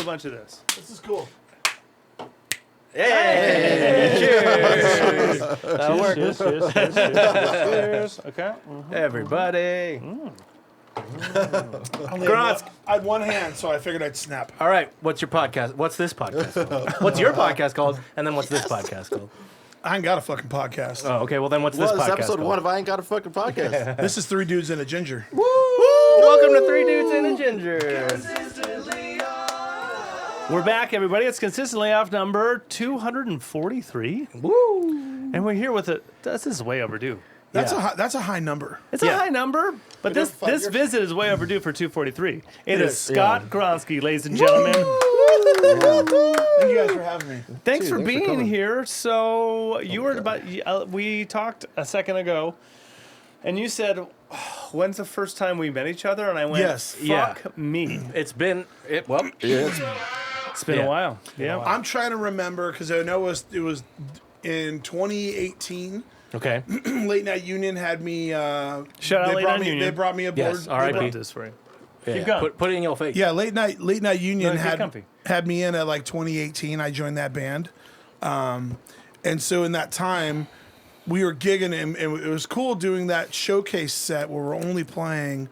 bunch of this. This is cool. Hey! Cheers! That'll work. Cheers. Okay. Everybody. Gronsk. I had one hand, so I figured I'd snap. All right, what's your podcast? What's this podcast called? What's your podcast called? And then what's this podcast called? I ain't got a fucking podcast. Oh, okay. Well, then what's Well, this this is podcast episode called? 1 of I Ain't Got a Fucking Podcast. This is Three Dudes and a Ginger. Woo! Welcome to Three Dudes and a Ginger. We're back, everybody. It's consistently off number 243. Woo! And we're here with a... This is way overdue. That's Yeah. that's a high number. It's a high number, but this visit is way overdue for 243. It is Scott Gronski, ladies and gentlemen. Thank you guys for having me. Thanks for for being coming. here. So you were about... we talked a second ago, and you said, when's the first time we met each other? And I went, Yes. fuck me. It's been... Well, It's been a while. Yeah. I'm trying to remember because I know it was in 2018. okay. Late Night Union had me. Shout out they Late brought Night me. Union. They brought me aboard. Yes, they R.I.P. brought- Put this for you. Yeah. Keep going. Put it in your face. Yeah, Late Night Union No, get comfy. had me in at like 2018. I joined that band, and so in that time, we were gigging, and it was cool doing that showcase set where we're only playing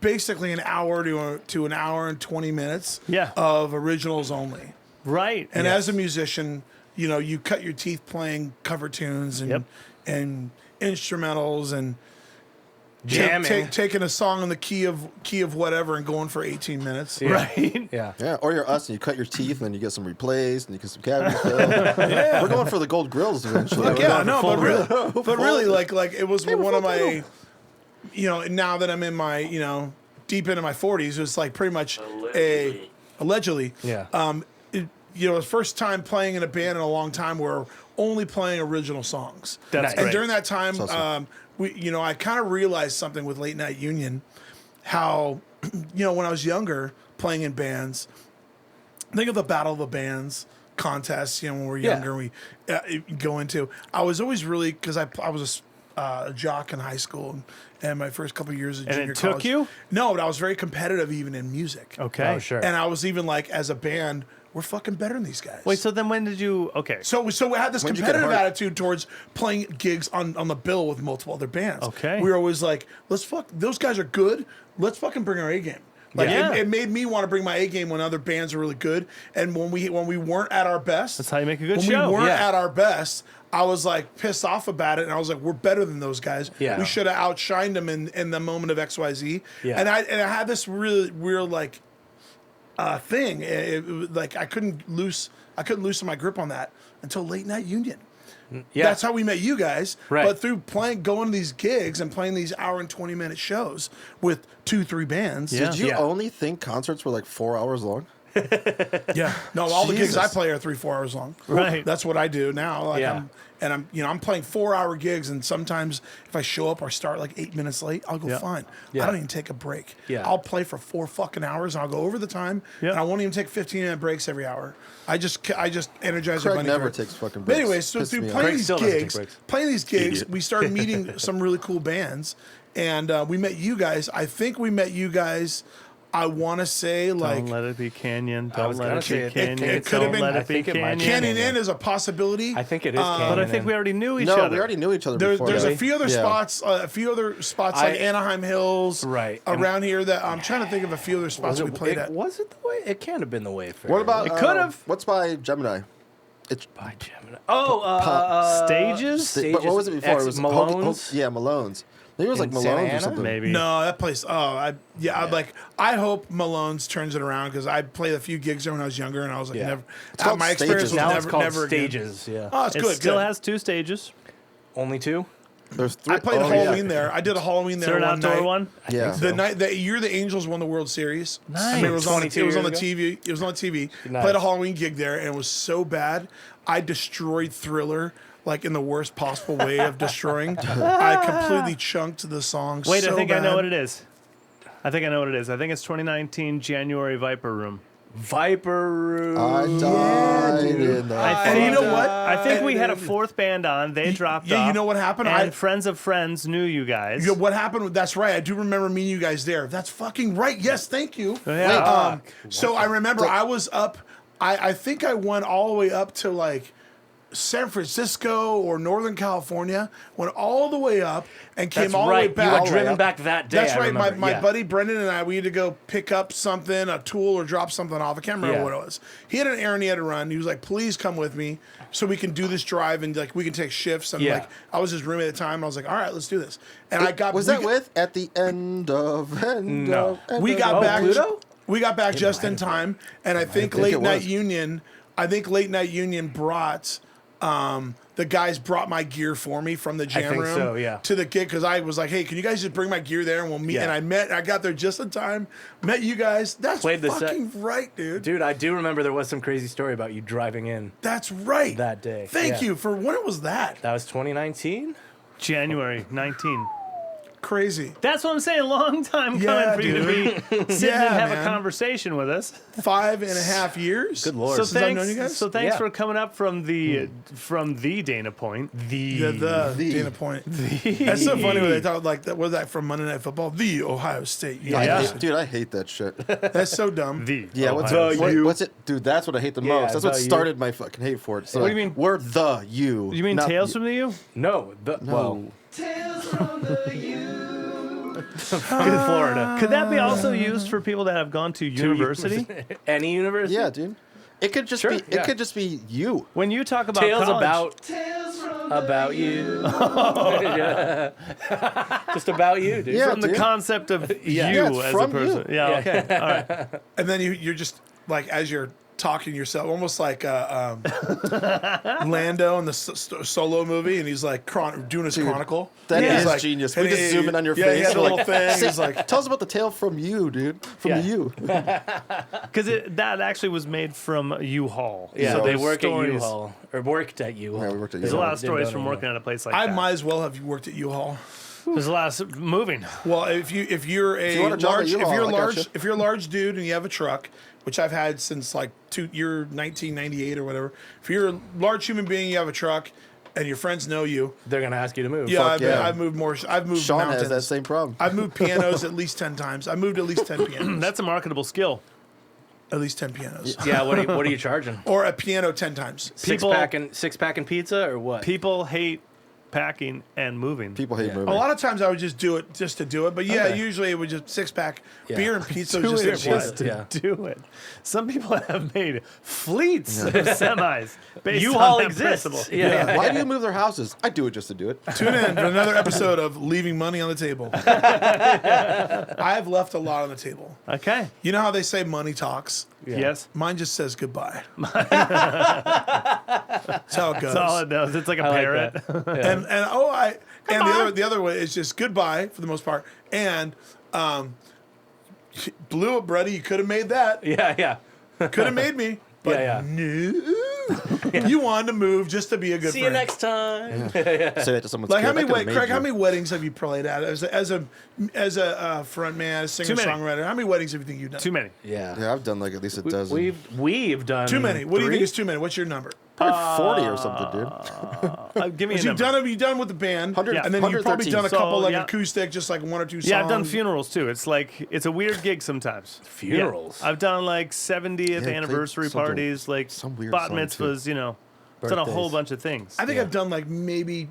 basically an hour to an hour and 20 minutes Yeah. of originals only. Right. And as a musician, you know, you cut your teeth playing cover tunes and Yep. and instrumentals and Jamming. taking a song in the key of whatever and going for 18 minutes. Yeah. Right. Yeah. Yeah, or you're us and you cut your teeth and then you get some replays and you get some cavity fill. Yeah. We're going for the gold grills eventually. Like, yeah, no, full but really, like it was one of my, you know, now that I'm in my, you know, deep into my 40s, it was like pretty much allegedly. Yeah. You know, the first time playing in a band in a long time where we're only playing original songs. That's And great. during that time, awesome. I kind of realized something with Late Night Union, how, you know, when I was younger playing in bands, think of the Battle of the Bands contests, you know, when we were Yeah. younger, we go into, I was always really, because I was a jock in high school and my first couple of years of And it junior took college. you? No, but I was very competitive even in music. Okay. Oh, sure. And I was even like, as a band, we're fucking better than these guys. Wait, so then when did you... Okay. So we had this When'd you get competitive hurt? attitude towards playing gigs on the bill with multiple other bands. Okay. We were always like, those guys are good. Let's fucking bring our A game. Like Yeah. it made me want to bring my A game when other bands are really good. And when we weren't at our best, That's how you make a good when show. we weren't Yeah. at our best, I was like pissed off about it, and I was like, we're better than those guys. Yeah. We should have outshined them in the moment of XYZ. Yeah. And I had this really weird like thing. Like I couldn't loosen my grip on that until Late Night Union. Yeah. That's how we met you guys. Right. But through going to these gigs and playing these hour and 20-minute shows with 2-3 bands. Yeah. Did you Yeah. only think concerts were like 4 hours long? Yeah. No, all the gigs Jesus. I play are 3-4 hours long. Right. That's what I do now. Like Yeah. I'm playing 4-hour gigs, and sometimes if I show up or start like 8 minutes late, I'll go Yeah. fine. Yeah. I don't even take a break. Yeah. I'll play for 4 fucking hours, and I'll go over the time, Yeah. and I won't even take 15-minute breaks every hour. I just energize Craig everybody. never takes fucking But breaks. anyway, so Pisses through me off. playing Craig these still doesn't take gigs, breaks. we started meeting some really cool bands, and we met you guys. I think we met you guys. I want to say like Don't let it be Canyon. I Don't was let gonna it say be it- Canyon. it could have Don't been- let I it be think it might be Canyon. Canyon Inn is a possibility. I think it is Canyon. But I think we already knew each No, other. we already knew each other There's before. a that. few other Yeah. spots, like Anaheim Hills, Right. around here. That I'm trying to think of a few other spots we played at. Was it the way? It can't have been the way. What about It could've. What's by Gemini? It's by Gemini? Oh, Stages? but what was it before? Ex- It was Malone's? Yeah, Malone's. Maybe it was like In Santa Malone's or Ana? something. Maybe. No, that place. I hope Malone's turns it around because I played a few gigs there when I was younger, and I was like, Yeah. never. It's called My experience Stages. was Now never, it's called never again. Stages. Yeah. Oh, it's It good. still good. has 2 stages. Only 2. There's 3. I played oh, Halloween yeah. there. I did a Halloween Is there there an one outdoor night. one? Yeah. The night that year the Angels won the World Series. Nice. I mean, it was on 22 the years TV. It was on TV. Nice. Played a Halloween gig there, and it was so bad. I destroyed Thriller like in the worst possible way of destroying. I completely chunked the song. Wait, so I think I know bad. what it is. I think it's 2019 January Viper Room. Viper. I died in the And you know what? I think we had a fourth band on. They dropped off. Yeah, you know what happened? And friends of friends knew you guys. You know what happened? That's right. I do remember meeting you guys there. That's fucking right. Yes, thank you. Yeah. So I remember I was up. I think I went all the way up to like San Francisco or Northern California. Went all the way up and came That's all right. the way back. You were driven back that day. That's I right. My remember. buddy Brendan and I, we had to go pick up something, a tool, or drop something off. I can't remember Yeah. what it was. He had an errand he had to run. He was like, "Please come with me, so we can do this drive and like we can take shifts." And Yeah. like I was his roommate at the time. I was like, "All right, let's do this." And I got Was that with at the end of No. we got Oh, back. Pluto? We got back just in time, and I think think Late it Night was. Union. I think Late Night Union brought. The guys brought my gear for me from the jam think room so, yeah. to the gig because I was like, "Hey, can you guys just bring my gear there and we'll meet?" Yeah. And I got there just in time, met you guys. That's Played the set. fucking right, dude. Dude, I do remember there was some crazy story about you driving in. That's right. That day, Thank yeah. you for when was that? That was 2019. January 19. Crazy. That's what I'm saying. Long time coming Yeah, for you to be sitting Yeah, and have man. a conversation with us. 5.5 years. Good lord. So Since I've known you thanks. guys? So thanks Yeah. for coming up from the Dana Point. The Dana Point. That's so funny when they talk like that. Was that from Monday Night Football? The Ohio State. University. I hate that shit. That's so dumb. Yeah, what's Ohio what's it? Dude, that's what I hate the most. That's what the U. started my fucking hate for it. So What do you mean? We're the you. You mean not Tales you. from the U? No, well, Good Florida. Could that be also used for people that have gone to university? any university. Yeah, dude. It could just Sure, be. yeah. It could just be you. When you talk about Tales college, about you. Yeah. Just about you, dude. Yeah, from the dude. concept of Yeah. you Yeah, it's as a from person. you. Yeah, okay. All right. And then you're just like as you're talking to yourself, almost like Lando in the Solo movie, and he's like doing his chronicle. That Yeah. is He's like, genius. We "Hey, just zoom in on your yeah, face. he had a You're little like, thing. He's like, tell us about the tale from you, dude. From Yeah. you. Because that actually was made from U-Haul. Yeah, So they there's work stories. at U-Haul or worked at U-Haul. Yeah, we worked at There's a U-Haul. lot of Didn't stories go from to working at a place like I that. might as well have worked at U-Haul. There's a lot of moving. Well, if you're a you want a job at large U-Haul, I got you. if you're a large dude and you have a truck, which I've had since like year 1998 or whatever. If you're a large human being, you have a truck, and your friends know you. They're gonna ask you to move. Yeah, yeah. I've moved more. I've moved Sean mountains. has that same problem. I've moved pianos at least 10 times. I moved at least 10 pianos. That's a marketable skill. At least 10 pianos. Yeah. What are you charging? Or a piano 10 times. Six pack and pizza or what? People hate packing and moving. People hate Yeah. moving. A lot of times I would just do it just to do it. But yeah, Okay. usually it would just 6-pack Yeah. beer and pizza. Do Was it just their just shit. to Yeah. do it. Some people have made fleets of semis based U-Haul on that exists. principle. Yeah. Why do you move their houses? I do it just to do it. Tune in for another episode of Leaving Money on the Table. I have left a lot on the table. Okay. You know how they say money talks? Yes. Mine just says goodbye. That's how it goes. That's all it does. It's like a I like parrot. that. And the other way is just goodbye for the most part. And blew it, Brady. You could have made that. Yeah. Could have made me. But Yeah. no. You wanted to move just to be a good See you friend. next time. Say that to someone's Like how kid. many That could've made Craig? you. How many weddings have you played at as a front man, a singer Too many. songwriter? How many weddings have you think you've done? Too many. Yeah. Yeah, I've done like at least a dozen. We've done Too many. What do you 3? think is too many? What's your number? Probably 40 or something, dude. Give me a You've number. done with the band, 100 Yeah. and then you've probably 113. done a couple So, like yeah. acoustic, just like one or two songs. Yeah, I've done funerals too. It's like it's a weird gig sometimes. Funerals? Yeah. I've done like 70th played anniversary something- parties, like some weird bat song, too. mitzvahs. You know, I've done a whole Birthdays. bunch of things. I think Yeah. I've done like maybe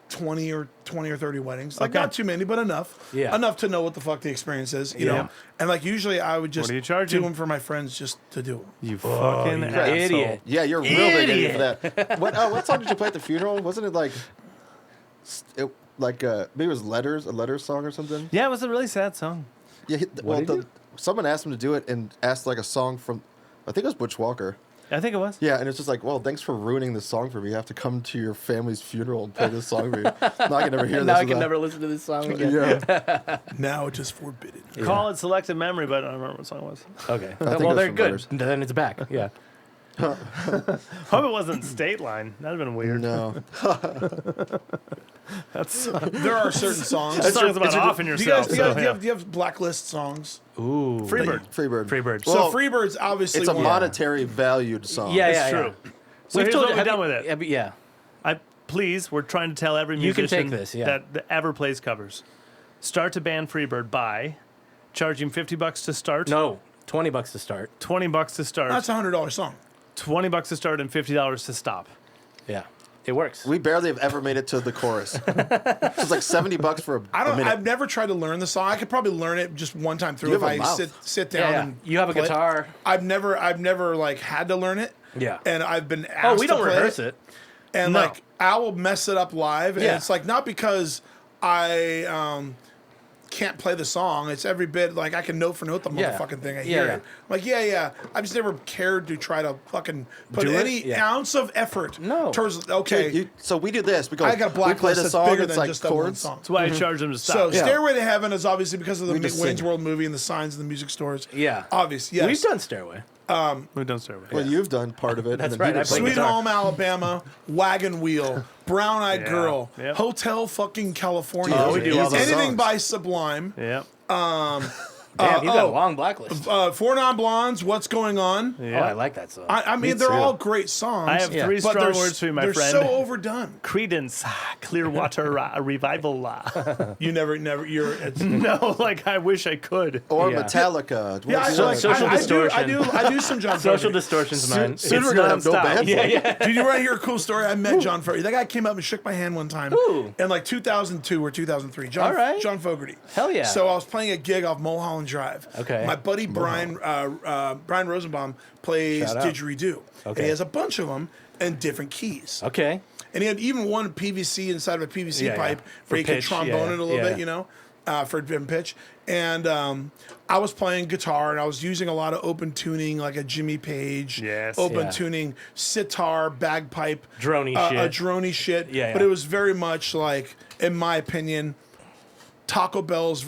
20 or 30 weddings. Like Okay. not too many, but enough. Yeah. Enough to know what the fuck the experience is, you Yeah. know. And like usually I would just What are you charging? do them for my friends just to do them. You fucking you asshole. idiot. Yeah, you're real big idiot for that. What song did you play at the funeral? Wasn't it like, maybe it was a letter song or something? Yeah, it was a really sad song. Yeah, did you? someone asked him to do it and asked like a song from, I think it was Butch Walker. I think it was. Yeah, and it's just like, well, thanks for ruining this song for me. You have to come to your family's funeral and play this song for you. Now I can never hear this. Now I can without- never listen to this song again. Yeah. Now it is forbidden. Call it selective memory, but I don't remember what song it was. Okay. think it Well, was they're from good. Letters. Then it's back. Yeah. Hope it wasn't State Line. That'd have been weird. No. There are certain songs. That song's about offing Do you yourself. guys do so, you have blacklist songs? Ooh. Freebird. Freebird. Freebird. So Freebird's obviously It's a one. monetary valued song. Yeah, It's yeah, true. yeah. So here's what we've have done you- with it. Yeah. Please, we're trying to tell every You can musician take this, yeah. that ever plays covers. Start to ban Freebird by charging $50 to start. No, $20 to start. $20 to start. That's a $100 song. $20 to start and $50 to stop. Yeah, it works. We barely have ever made it to the chorus. It's like $70 for a minute. I've never tried to learn the song. I could probably learn it just one time through You if have a I mouth. sit yeah, down yeah. and You have a play it. guitar. I've never like had to learn it. Yeah. And I've been asked We don't to play rehearse it. And No. like I will mess it up live. And Yeah. it's like not because I can't play the song. It's every bit like I can note for note the Yeah. motherfucking thing. I Yeah, hear yeah. it. I'm like, yeah. I've just never cared to try to fucking put Do it? any Yeah. ounce of effort No. towards okay. So we do this because I got a we play blacklist the that's song. bigger It's than like just that one chords. song. That's why I charge them to So stop. Yeah. Stairway to Heaven is obviously because of the We just Wayne's sing. World movie and the signs in the music stores. Yeah. Obvious, yes. We've done Stairway. We've done Stairway. Well, you've done part of it. That's and then right, Beato I played played Sweet guitar. Home Alabama, Wagon Wheel, Brown Eyed Yeah. Girl, Yep. Hotel fucking California. Oh, we do all those Anything songs. by Sublime. Yeah. Damn, you've got a long blacklist. Four Non Blondes, What's Going On. Yeah. Oh, I like that song. I mean, Me they're too. all great songs. I have Yeah. three but strong they're, words for you, my they're friend. so overdone. Credence, Clearwater Revival. You never, you're. It's, No, like I wish I could. Or Yeah. Metallica. yeah, I, So- like, Social I do Distortion. some John Social Fogerty. Distortion's mine. Soon It's we're gonna have no nonstop. band. Yeah, yeah. Dude, you want to hear a cool story? I met John Fogerty. That guy came up and shook my hand one time Ooh. in like 2002 or 2003. All right. John Fogerty. Hell yeah. So I was playing a gig off Mulholland Drive. Okay. My buddy Brian Rosenbaum plays Shout out. Didgeridoo. And Okay. he has a bunch of them in different keys. Okay. And he had even one PVC inside of a PVC Yeah, pipe yeah. where For you could pitch, trombone yeah, it a little yeah. bit, you know, for different pitch. And I was playing guitar and I was using a lot of open tuning, like a Jimmy Page, Yes. open Yeah. tuning, sitar, bagpipe, Droney a shit. droney shit. Yeah, But yeah. it was very much like, in my opinion, Taco Bell's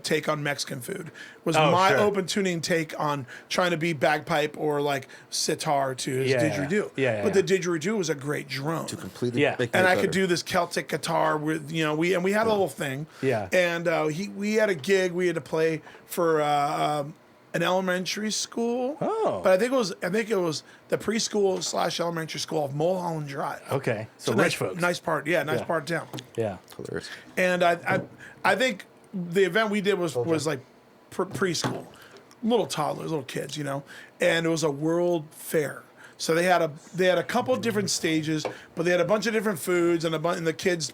take on Mexican food was Oh, my sure. open tuning take on trying to be bagpipe or like sitar to his Yeah, yeah. didgeridoo. Yeah, but yeah. the didgeridoo was a great drone. Completely. Yeah. making And it I could better. do this Celtic guitar with we had a little thing. Yeah. And we had a gig we had to play for an elementary school. Oh. But I think it was the preschool / elementary school of Mulholland Drive. Okay. So It's a rich nice, folks. nice part. Yeah, nice Yeah. part of town. Yeah. Hilarious. And I think the event we did was like preschool, little toddlers, little kids, and it was a world fair. So they had a couple different stages, but they had a bunch of different foods and and the kids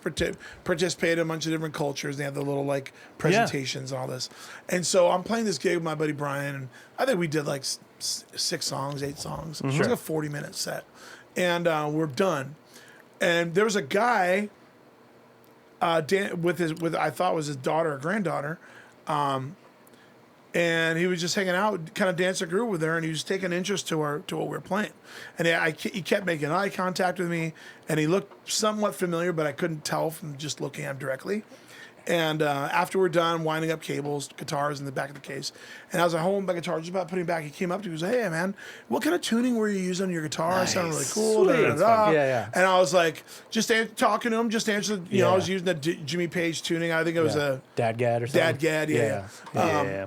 participated in a bunch of different cultures. They had the little like presentations and all this. And so I'm playing this gig with my buddy Brian, and I think we did like 6 songs, 8 songs. It was like a 40-minute set, and we're done. And there was a guy with I thought was his daughter or granddaughter, and he was just hanging out, kind of dancing a groove with her, and he was taking interest to what we were playing, and he kept making eye contact with me, and he looked somewhat familiar, but I couldn't tell from just looking at him directly. And after we're done winding up cables, guitars in the back of the case, and I was like holding my guitar, just about putting it back, he came up to me and goes, "Hey man, what kind of tuning were you using on your guitar? It sounded really cool." Sweet. Da, da, da. Yeah, yeah. And I was like, just talking to him, just answered. I Yeah. was using the Jimmy Page tuning. I think it was a Dadgad or something. Dadgad, yeah. Yeah.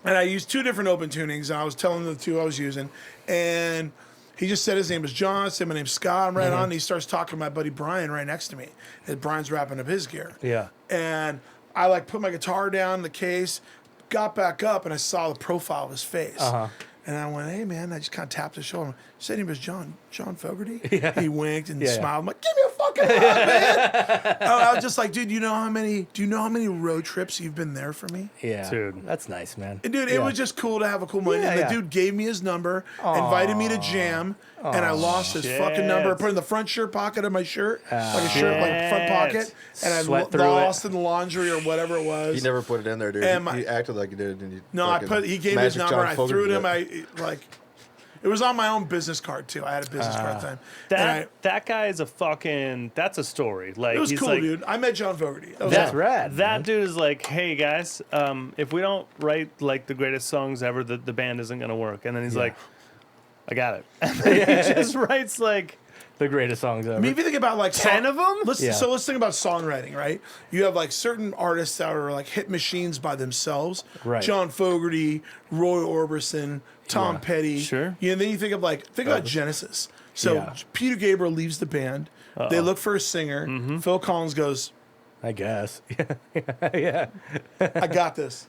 And I used 2 different open tunings, and I was telling him the 2 I was using. And he just said his name was John. I said, my name's Scott. I'm right on. And he starts talking to my buddy Brian right next to me. And Brian's wrapping up his gear. Yeah. And I like put my guitar down in the case, got back up, and I saw the profile of his face. Uh-huh. And I went, "Hey man," I just kind of tapped his shoulder. His name was John Fogerty. Yeah. He winked and Yeah. smiled. I'm like, "Give me a fucking hug, man." I was just like, "Dude, do you know how many road trips you've been there for me?" Yeah. Dude. That's nice, man. And dude, it Yeah. was just cool to have a cool moment. Yeah, and the yeah. dude gave me his number, invited me to jam, and I lost his fucking number. I put it in the front shirt pocket of my shirt, like a shirt, like front pocket, and I Sweat through lost it. in the laundry or whatever it was. He never put it in there, dude. And He acted like he did. And he No, he gave me his Magic number. John I threw it Fogerty in my it was on my own business card too. I had a business card time. That guy is that's a story. Like It was he's cool, like, dude. I met John Fogerty. That was That's awesome. rad. That man. dude is like, hey guys, if we don't write like the greatest songs ever, the band isn't gonna work. And then he's like, I got it. And then he just writes like The greatest songs ever. I mean, if you think about like 10 of them. Yeah. So let's think about songwriting, right? You have like certain artists that are like hit machines by themselves. Right. John Fogerty, Roy Orbison, Tom Petty. Sure. Yeah, and then you think of like about Genesis. So Yeah. Peter Gabriel leaves the band. They look for a singer. Mm-hmm. Phil Collins goes, I guess. Yeah. I got this.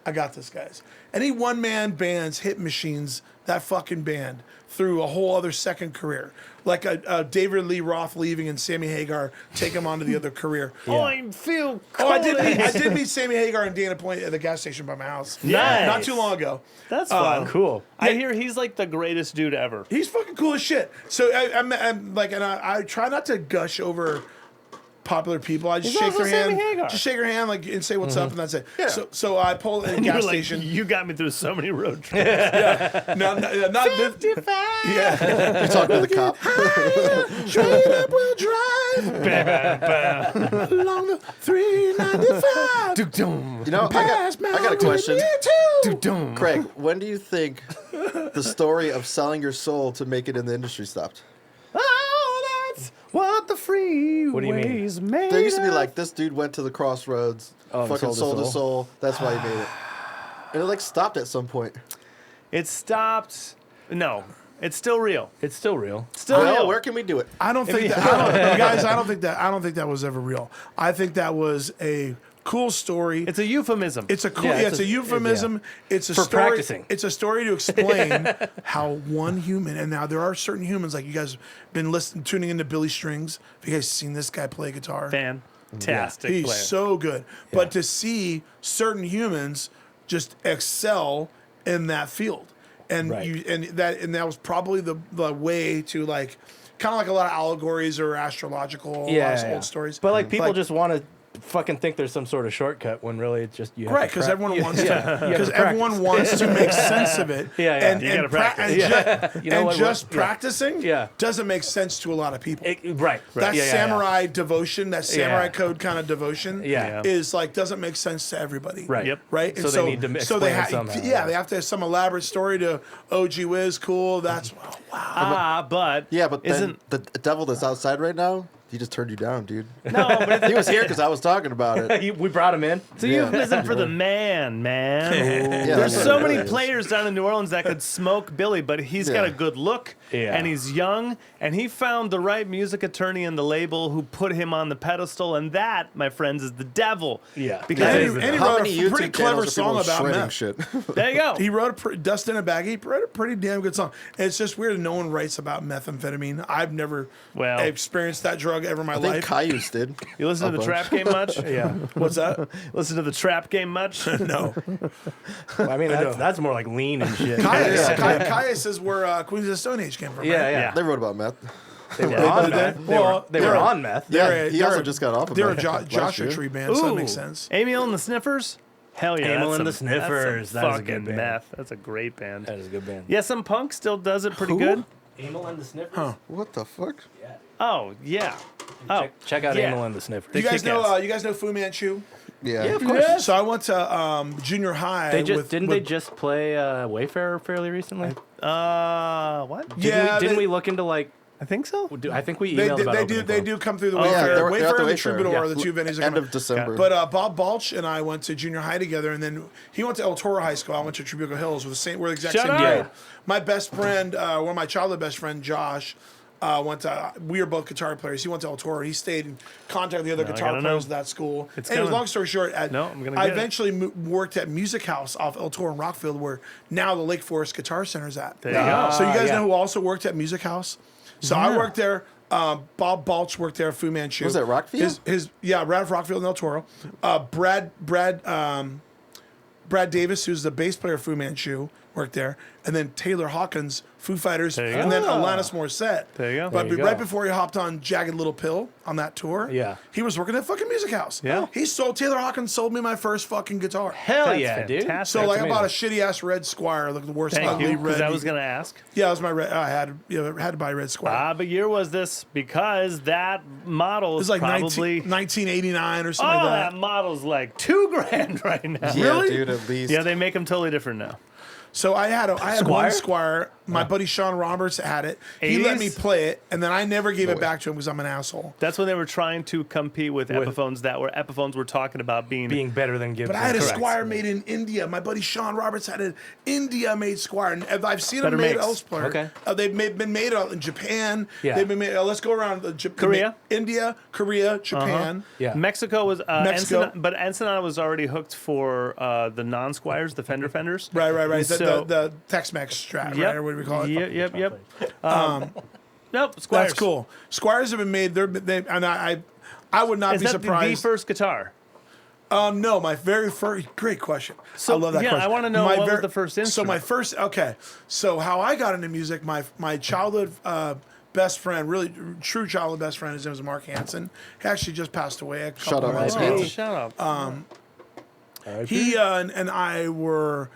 I got this, guys. Any one-man bands, hit machines, that fucking band through a whole other second career. Like a David Lee Roth leaving and Sammy Hagar take him on to the other career. I feel Oh, cold. I did meet Sammy Hagar and Dana Point at the gas station by my house. Nice. Not too long ago. That's fun. Cool. I hear he's like the greatest dude ever. He's fucking cool as shit. So I'm like, and I try not to gush over popular people. I just He's shake also their Sammy hand, Hagar. just shake her hand, like, and say what's up, and that's it. Yeah. So I pull in a You're gas like, station. you got me through so many road trips. No, not this. Yeah. You talking to the cop? Straight up will drive along the 395. You know, I got a question. Craig, when do you think the story of selling your soul to make it in the industry stopped? Oh, that's what the freeways What do you mean? made. There used to be of. like, this dude went to the crossroads, and fucking sold sold his his soul. That's why he made it. And it like stopped at some point. It stopped. No, it's still real. It's still real. Still Well, real. where can we do it? I don't think that. You guys, I don't think that was ever real. I think that was a cool story. It's a euphemism. It's a cool. Yeah, Yeah, it's it's a a- euphemism. It's a For story. practicing. It's a story to explain how one human. And now there are certain humans, like you guys been tuning into Billy Strings. Have you guys seen this guy play guitar? fantastic He's player. so good. But to see certain humans just excel in that field, and Right. that was probably the way to like, kind of like a lot of allegories or astrological old stories. But like people Like- just want to fucking think there's some sort of shortcut when really it's just you have Right, to because prac- everyone you- wants yeah, to. you have Because to everyone practice. wants to make sense of it. Yeah, yeah. And, You gotta and, practice. You know and what, just yeah. practicing Yeah. doesn't make sense to a lot of people. Right. That Yeah, yeah, yeah. samurai devotion, that samurai Yeah. code kind of devotion, Yeah. is like doesn't make sense to everybody. Right. Yep. Right. So they need to explain it somehow. Yeah, they have to have some elaborate story to OG Wiz. Cool. That's wow. But Yeah, but then isn't the devil that's outside right now, he just turned you down, dude. no? But it's He was here because I was talking about it. We brought him in. a euphemism for the man. Yeah, There's yeah, so it many is. players down in New Orleans that could smoke Billy, but he's got Yeah. a good look, Yeah. and he's young, and he found the right music attorney in the label who put him on the pedestal, and that, my friends, is the devil. Yeah. Because And he How wrote many a YouTube pretty clever channels are people song about shredding meth. shit? there you go. He wrote Dust in a Bag. He wrote a pretty damn good song. And it's just weird that no one writes about methamphetamine. I've never Well- experienced that drug ever in my I think life. Cayuse did. You listen to the bunch. trap game much? Yeah. What's that? Listen to the trap game much? No. I mean, that's more like lean and shit. Caius is where Queens of the Stone Age came from. Yeah, right? yeah. They wrote about meth. They were on meth. Well, They were on meth. They're He they're also just got off of They're a meth last Joshua year. Tree band, so that makes sense. Emil and the Sniffers? Hell yeah. Emil that's and the some- Sniffers. That's That some is a good fucking band. meth. That's a great band. That is a good band. Yeah, some punk still does it pretty good. Emil and the Sniffers. What the fuck? Oh, yeah. Oh, Check out yeah. Emil and the Sniffers. You guys kick know ass. you guys know Fu Manchu? Yeah. of course. So I went to junior high. They just with, didn't with, they just play Wayfarer fairly recently? what? Didn't we look into like? I think so. I think we They, emailed they, about they opening do they for do come through the yeah, Wayfarer. they're at Wayfarer the and the Wayfarer. Troubadour Yeah. are the two venues that End come of December. But Bob Balch and I went to junior high together, and then he went to El Toro High School. I went to Tribuco Hills. We're the exact Shut same up. grade. My best friend, one of my childhood best friend, Josh, went to. We were both guitar players. He went to El Toro. He stayed in contact with the other guitar gotta players know. at that school. It's Anyways, coming. long story short, No, I'm gonna I get it. eventually worked at Music House off El Toro in Rockfield, where now the Lake Forest Guitar Center's at. There you go. So you guys yeah. know who also worked at Music House? So I worked there. Bob Balch worked there. Fu Manchu. Was that Rockfield? Rad Rockfield and El Toro. Brad Davis, who's the bass player of Fu Manchu, worked there, and then Taylor Hawkins, Foo Fighters, There you and go. then Alanis Morissette. There you go. But There you right go. before he hopped on Jagged Little Pill on that tour, Yeah. he was working at fucking Music House. Yeah. Taylor Hawkins sold me my first fucking guitar. Hell That's yeah, dude. fantastic. So like I amazing. bought a shitty ass red Squire, like the worst Thank ugly you, because red. I was going to ask. Yeah, that was my red. I had to buy a red Squire. But year was this? Because that model it is was like probably... 1989 or something Oh, like that that. model's like $2,000 right now. Yeah, Really? dude, at least. Yeah, they make them totally different now. So I had one Squire? Squire. My buddy Sean Roberts had it. He let me play it, and then I never gave it back to him because I'm an asshole. That's when they were trying to compete with Epiphones Epiphones were talking about being better than Gibson. But I had a Squire made in India. My buddy Sean Roberts had an India-made Squire, and I've seen them made elsewhere. Okay. They've been made in Japan. Yeah. They've been made. Let's go around Korea? India, Korea, Japan. Yeah. Mexico was Mexico. but Ensenada was already hooked for the non-Squires, the Fenders. Right. So- The Tex-Mex strat, right? Or what do we call it? Yep. Nope, Squires. That's cool. Squires have been made. I would not Is be that surprised. the first guitar? No, my very first. Great question. I love that question. I want to know what was the first instrument. So my first. Okay. So how I got into music, my childhood best friend, really true childhood best friend, his name was Mark Hansen. He actually just passed away a couple Shut up, months man. ago. Shut up. He and I were.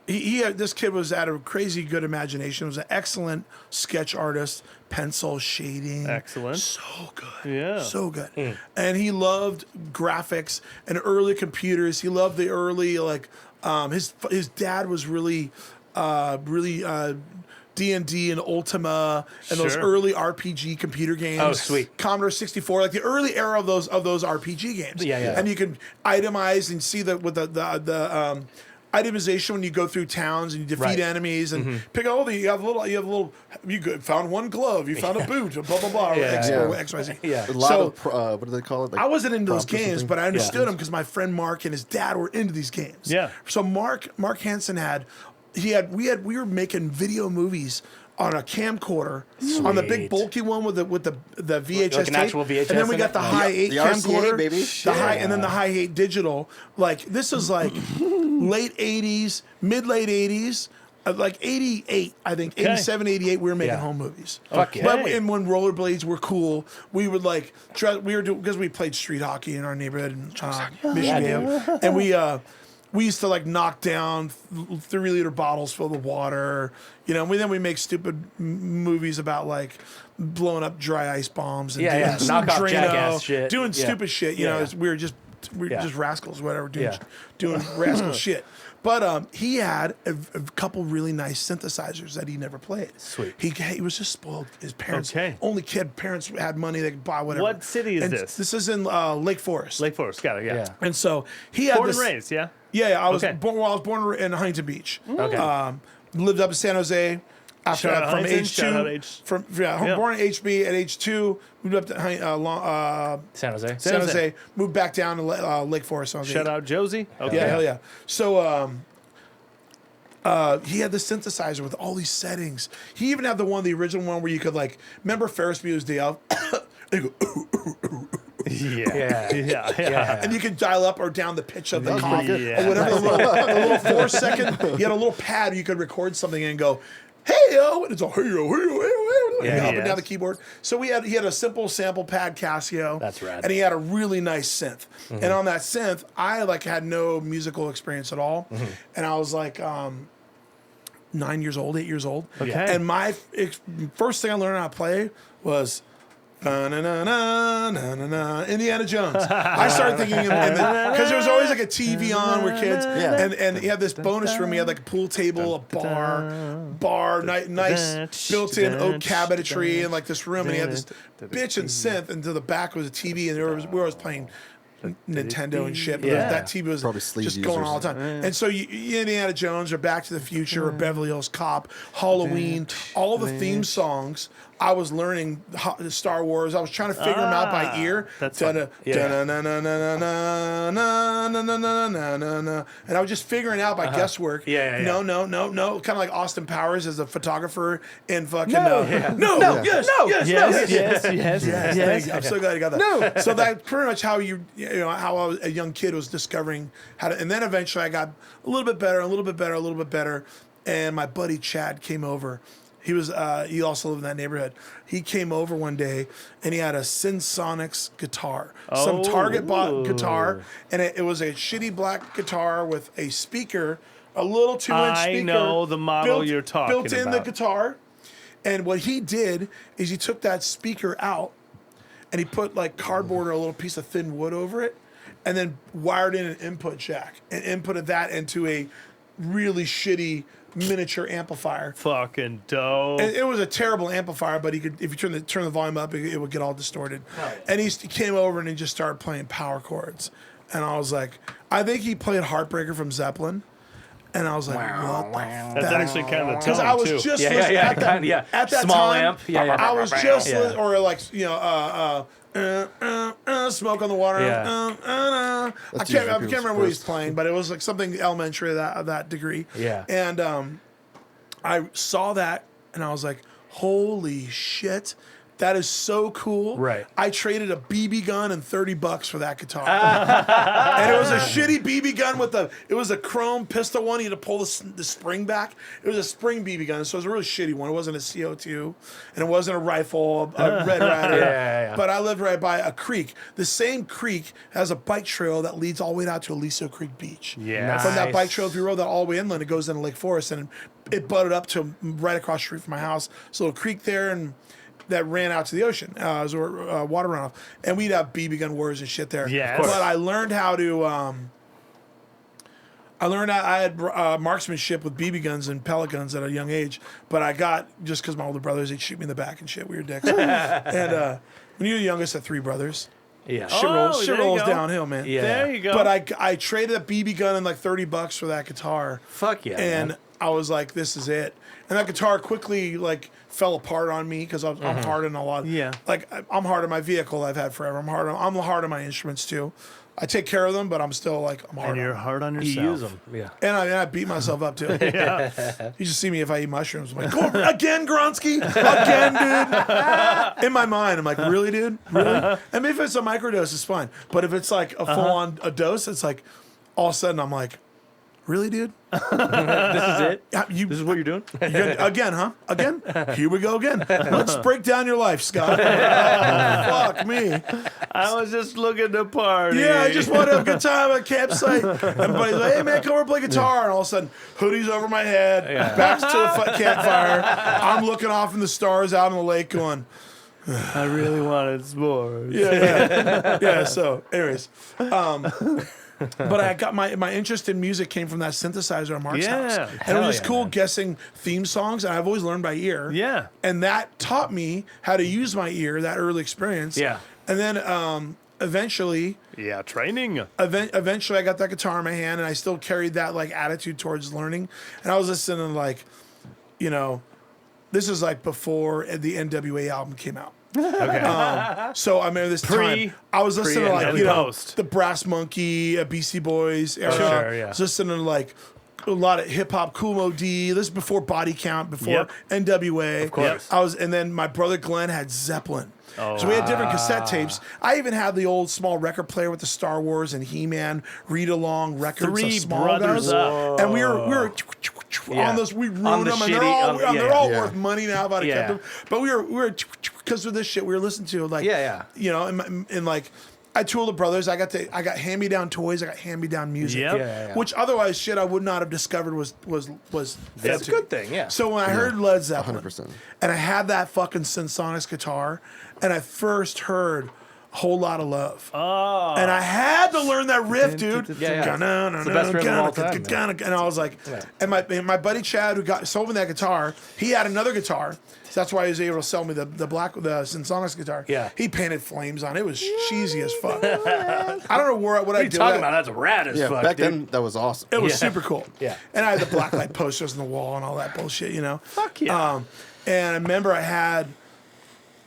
This kid was had a crazy good imagination. He was an excellent sketch artist, pencil shading. Excellent. So good. Yeah. So good. And he loved graphics and early computers. He loved the early his dad was really D&D and Ultima and those Sure. early RPG computer games. Oh, sweet. Commodore 64, like the early era of those RPG games. Yeah. And you could itemize and see with the itemization when you go through towns and you defeat enemies and pick all found one glove, you found a boot, blah blah blah, X, Y, Z. Yeah. A lot of what do they call it? Like I wasn't into those prompts or games, something? but I understood them because my friend Mark and his dad were into these games. Yeah. So Mark Hansen we were making video movies on a camcorder on the big Sweet. bulky one with the VHS Like an tape, actual VHS and then we in got it? the high 8 The RCA, camcorder, baby. and then the high 8 digital. Like this is like late 80s, mid late 80s. Like 88, I think, 87, 88, we were making home movies. Fuck yeah. But and when rollerblades were cool, we would because we played street hockey in our neighborhood in Michigan, and we used to like knock down 3-liter bottles full of water, and then we make stupid movies about like blowing up dry ice bombs and doing knock off Drano, Jackass shit. doing stupid shit. We were just rascals, whatever, doing rascal shit. But he had a couple really nice synthesizers that he never played. Sweet. He was just spoiled. His parents, Okay. only kid, parents had money, they could buy whatever. What city is And this? This is in Lake Forest. Lake Forest. Got it. Yeah. Yeah. And so he had Born this. and raised. Yeah. Yeah, I was Okay. born. Well, I was born in Huntington Beach. Okay. Lived up in San Jose. After Shout out from Huntington, age shout out two, H- from born at HB at age 2, moved up to San Jose. San Jose, moved back down to Lake Forest. When I was Shout 8. out Josie. Okay. Yeah, hell yeah. So he had the synthesizer with all these settings. He even had the original one where you could remember Ferris Bueller's Day Off? And you go, Yeah. and you could dial up or down the pitch of the That's cough pretty good. or whatever. The little 4-second. You had a little pad you could record something and go, hey yo, and it's all hey yo, up and down the keyboard. So he had a simple sample pad Casio. That's rad. And he had a really nice synth. And on that synth, I had no musical experience at all, and I was like 8 years old. Okay. And my first thing I learned how to play was Indiana Jones. I started thinking because there was always like a TV on where kids and he had this bonus room. He had like a pool table, a bar, nice built-in oak cabinetry, and like this room. And he had this bitchin' synth, and to the back was a TV, and we were always playing Nintendo and shit, but that TV was Probably sleaze just going users. all the time. And so Indiana Jones or Back to the Future or Beverly Hills Cop, Halloween, all the theme songs, I was learning Star Wars. I was trying to figure them out by ear. That's And fun. I was just figuring out by guesswork. Yeah. No. Kind of like Austin Powers as a photographer in fucking. Yes. I'm so glad you got that. No. So that's pretty much how how I was, a young kid was discovering how to, and then eventually I got a little bit better, and my buddy Chad came over. He also lived in that neighborhood. He came over one day and he had a Synsonics guitar, some Target bought guitar, and it was a shitty black guitar with a speaker, a little 2-inch speaker. I know the model you're talking built in about. the guitar. And what he did is he took that speaker out and he put like cardboard or a little piece of thin wood over it, and then wired in an input jack and inputted that into a really shitty miniature amplifier. Fucking dope. And it was a terrible amplifier, but he could, if you turn the volume up, it would get all distorted. And he came over and he just started playing power chords. And I was like, I think he played Heartbreaker from Zeppelin. And I was like, what the That's actually kind of the Because tone, I was too. just Yeah, listening yeah, at that, kind of, yeah. at that Small time. amp. Yeah, yeah. I was just Yeah. or like Smoke on the Water. Yeah. I That's can't usually remember what he's people's playing, but it was like something elementary of that degree. Yeah. And I saw that and I was like, holy shit. That is so cool. Right. I traded a BB gun and $30 for that guitar. And it was a shitty BB gun it was a chrome pistol one. You had to pull the spring back. It was a spring BB gun, so it was a really shitty one. It wasn't a CO2, and it wasn't a rifle, a Red Ryder. Yeah. But I lived right by a creek. The same creek has a bike trail that leads all the way out to Aliso Creek Beach. Yeah. From that Nice. bike trail, if you rode that all the way inland, it goes into Lake Forest, and it butted up to right across the street from my house. So a little creek there, and that ran out to the ocean. It was a water runoff. And we'd have BB gun wars and shit there. Yeah, of course. But I learned how to... I had marksmanship with BB guns and pellet guns at a young age. But I got... Just because my older brothers, they'd shoot me in the back and shit. We were dicks. And when you're the youngest of three brothers, Yeah. shit Oh, rolls there you go. downhill, man. Yeah. There you go. But I traded a BB gun and like $30 for that guitar. Fuck yeah. And man. I was like, this is it. And that guitar quickly like fell apart on me because I'm hard on a lot. Yeah. Like I'm hard on my vehicle I've had forever. I'm hard on my instruments too. I take care of them, but I'm still like I'm hard. And you're on hard on You yourself. use them. Yeah. And I beat myself up too. Yeah. You just see me if I eat mushrooms. I'm like, go again, Gronsky? Again, dude? In my mind, I'm like, really, dude? Really? And maybe if it's a microdose, it's fine. But if it's like a full-on a dose, it's like all of a sudden I'm like, really, dude? This is it? This is what you're doing? Again, huh? Again? Here we go again. Let's break down your life, Scott. Fuck me. I was just looking to party. Yeah, I just want to have a good time at a campsite. Everybody's like, hey, man, come over and play guitar. And all of a sudden, hoodies over my head, backs to the campfire. I'm looking off in the stars out on the lake going, I really wanted s'mores. yeah. So, anyways. But I got my interest in music came from that synthesizer at Mark's Yeah. house. And it Hell was just yeah, cool man. guessing theme songs. And I've always learned by ear. Yeah. And that taught me how to use my ear, that early experience. Yeah. And then eventually Yeah, training. I got that guitar in my hand and I still carried that like attitude towards learning. And I was listening to like, you know, this is like before the NWA album came out. Okay. So I remember this time I was listening to like, and you know, post. the Brass Monkey, Beastie Boys era. Sure, yeah. I was listening to like a lot of hip hop, Kool Mo D. This is before Body Count, before Yep. NWA. Of course. And then my brother Glenn had Zeppelin. So we had different cassette tapes. I even had the old small record player with the Star Wars and He-Man read along records. Three of small brothers guys. up. And we were Yeah. on those. We ruined On the them, and shitty- they're all yeah. worth money now. If I'd have kept Yeah. them, but we were because of this shit we were listening to like Yeah. you know, and like I had two older brothers. I got hand me down toys. I got hand me down music. Yep. Yeah. Which otherwise shit I would not have discovered was That's a good thing, yeah. So when I heard Led Zeppelin 100%. and I had that fucking Sensonics guitar and I first heard a Whole Lot of Love. Oh. And I had to learn that riff, dude. Yeah. It's the best riff of all time, man. And I was like, and my buddy Chad who sold me that guitar, he had another guitar. So that's why he was able to sell me the Sensonics guitar. Yeah. He painted flames on it. It was cheesy as fuck. I don't know what I What are you did. talking about? That's rad as Yeah, fuck, back dude. then that was awesome. It was Yeah. super cool. Yeah. And I had the blacklight posters on the wall and all that bullshit, you know. Fuck yeah. And I remember I had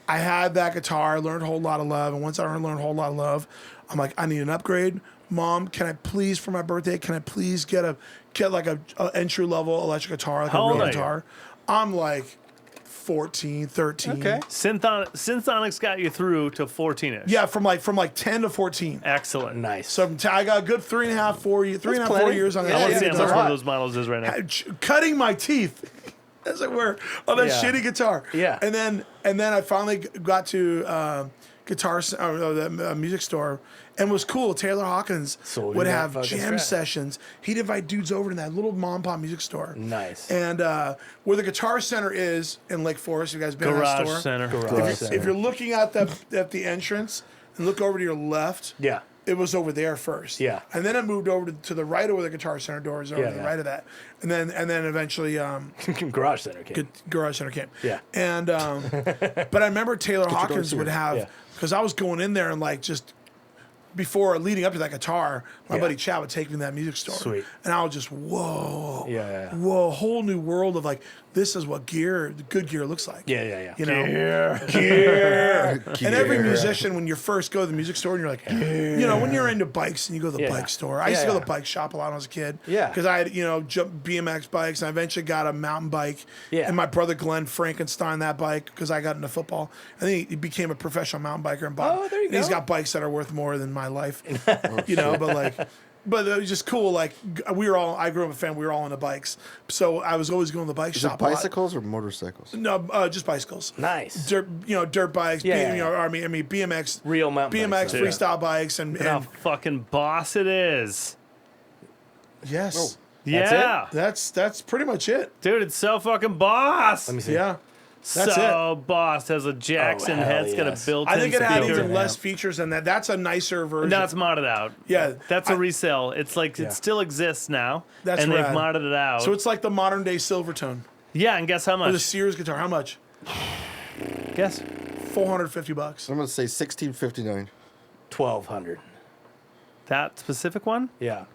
that guitar, I learned a Whole Lot of Love, and once I learned a Whole Lot of Love, I'm like, I need an upgrade. Mom, can I please, for my birthday, get like a entry level electric guitar, like How a old real are you? guitar? I'm like 14, 13. Okay. Synthonics got you through to 14ish. Yeah, from like 10 to 14. Excellent. Nice. So I got a good 3.5, 4 years, 3.5, 4 plenty. years on that I want shitty to see how guitar. much one of those models is right now. Cutting my teeth, as it were, on that Yeah. shitty guitar. Yeah. And then I finally got to the music store, and it was cool. Taylor Hawkins Sold you would that have fucking jam strat. sessions. He'd invite dudes over to that little mom and pop music store. Nice. And where the Guitar Center is in Lake Forest, you guys been to that Garage store? Center. Garage Center. If you're looking at the entrance and look over to your left, Yeah. it was over there first. Yeah. And then it moved over to the right over the Guitar Center doors, over Yeah, to the yeah. right of that. And then eventually Garage Center came. Garage Center came. Yeah. And but I remember Taylor Hawkins would have, Yeah. because I was going in there and like just before leading up to that guitar, my buddy Chad would take me to that music store. Sweet. And I was just, whoa. Yeah. Whoa, whole new world of like, this is what good gear looks like. Yeah. You know? Gear. Gear. And every musician, when you first go to the music store and you're like, you know, when you're into bikes and you go to the bike store. I used to go to the bike shop a lot when I was a kid. Yeah. Because I had, BMX bikes and I eventually got a mountain bike. Yeah. And my brother Glenn Frankenstein that bike because I got into football. And then he became a professional mountain biker and bought. Oh, there you and he's go. got bikes that are worth more than my life. But it was just cool. Like I grew up a fan. We were all into bikes, so I was always going to the bike Is shop. it bicycles or motorcycles? No, just bicycles. Nice. Dirt bikes. Yeah, yeah. I mean BMX. Real mountain BMX bikes, yeah. freestyle bikes and Look how fucking boss it is. yes, Yeah. that's pretty much it. Dude, it's so fucking boss. Let me see. Yeah, that's so boss. Has a Jackson hell head. It's got a yes. built-in I think it had speaker. even less features than that. That's a nicer version. No, it's modded out. Yeah, That's a resale. It's like Yeah. it still exists now. That's and rad. they've modded it out. So it's like the modern day Silvertone yeah, and guess how or the much? Sears guitar. How much? Guess. $450. I'm gonna say 1659. 1,200. That specific one? Yeah.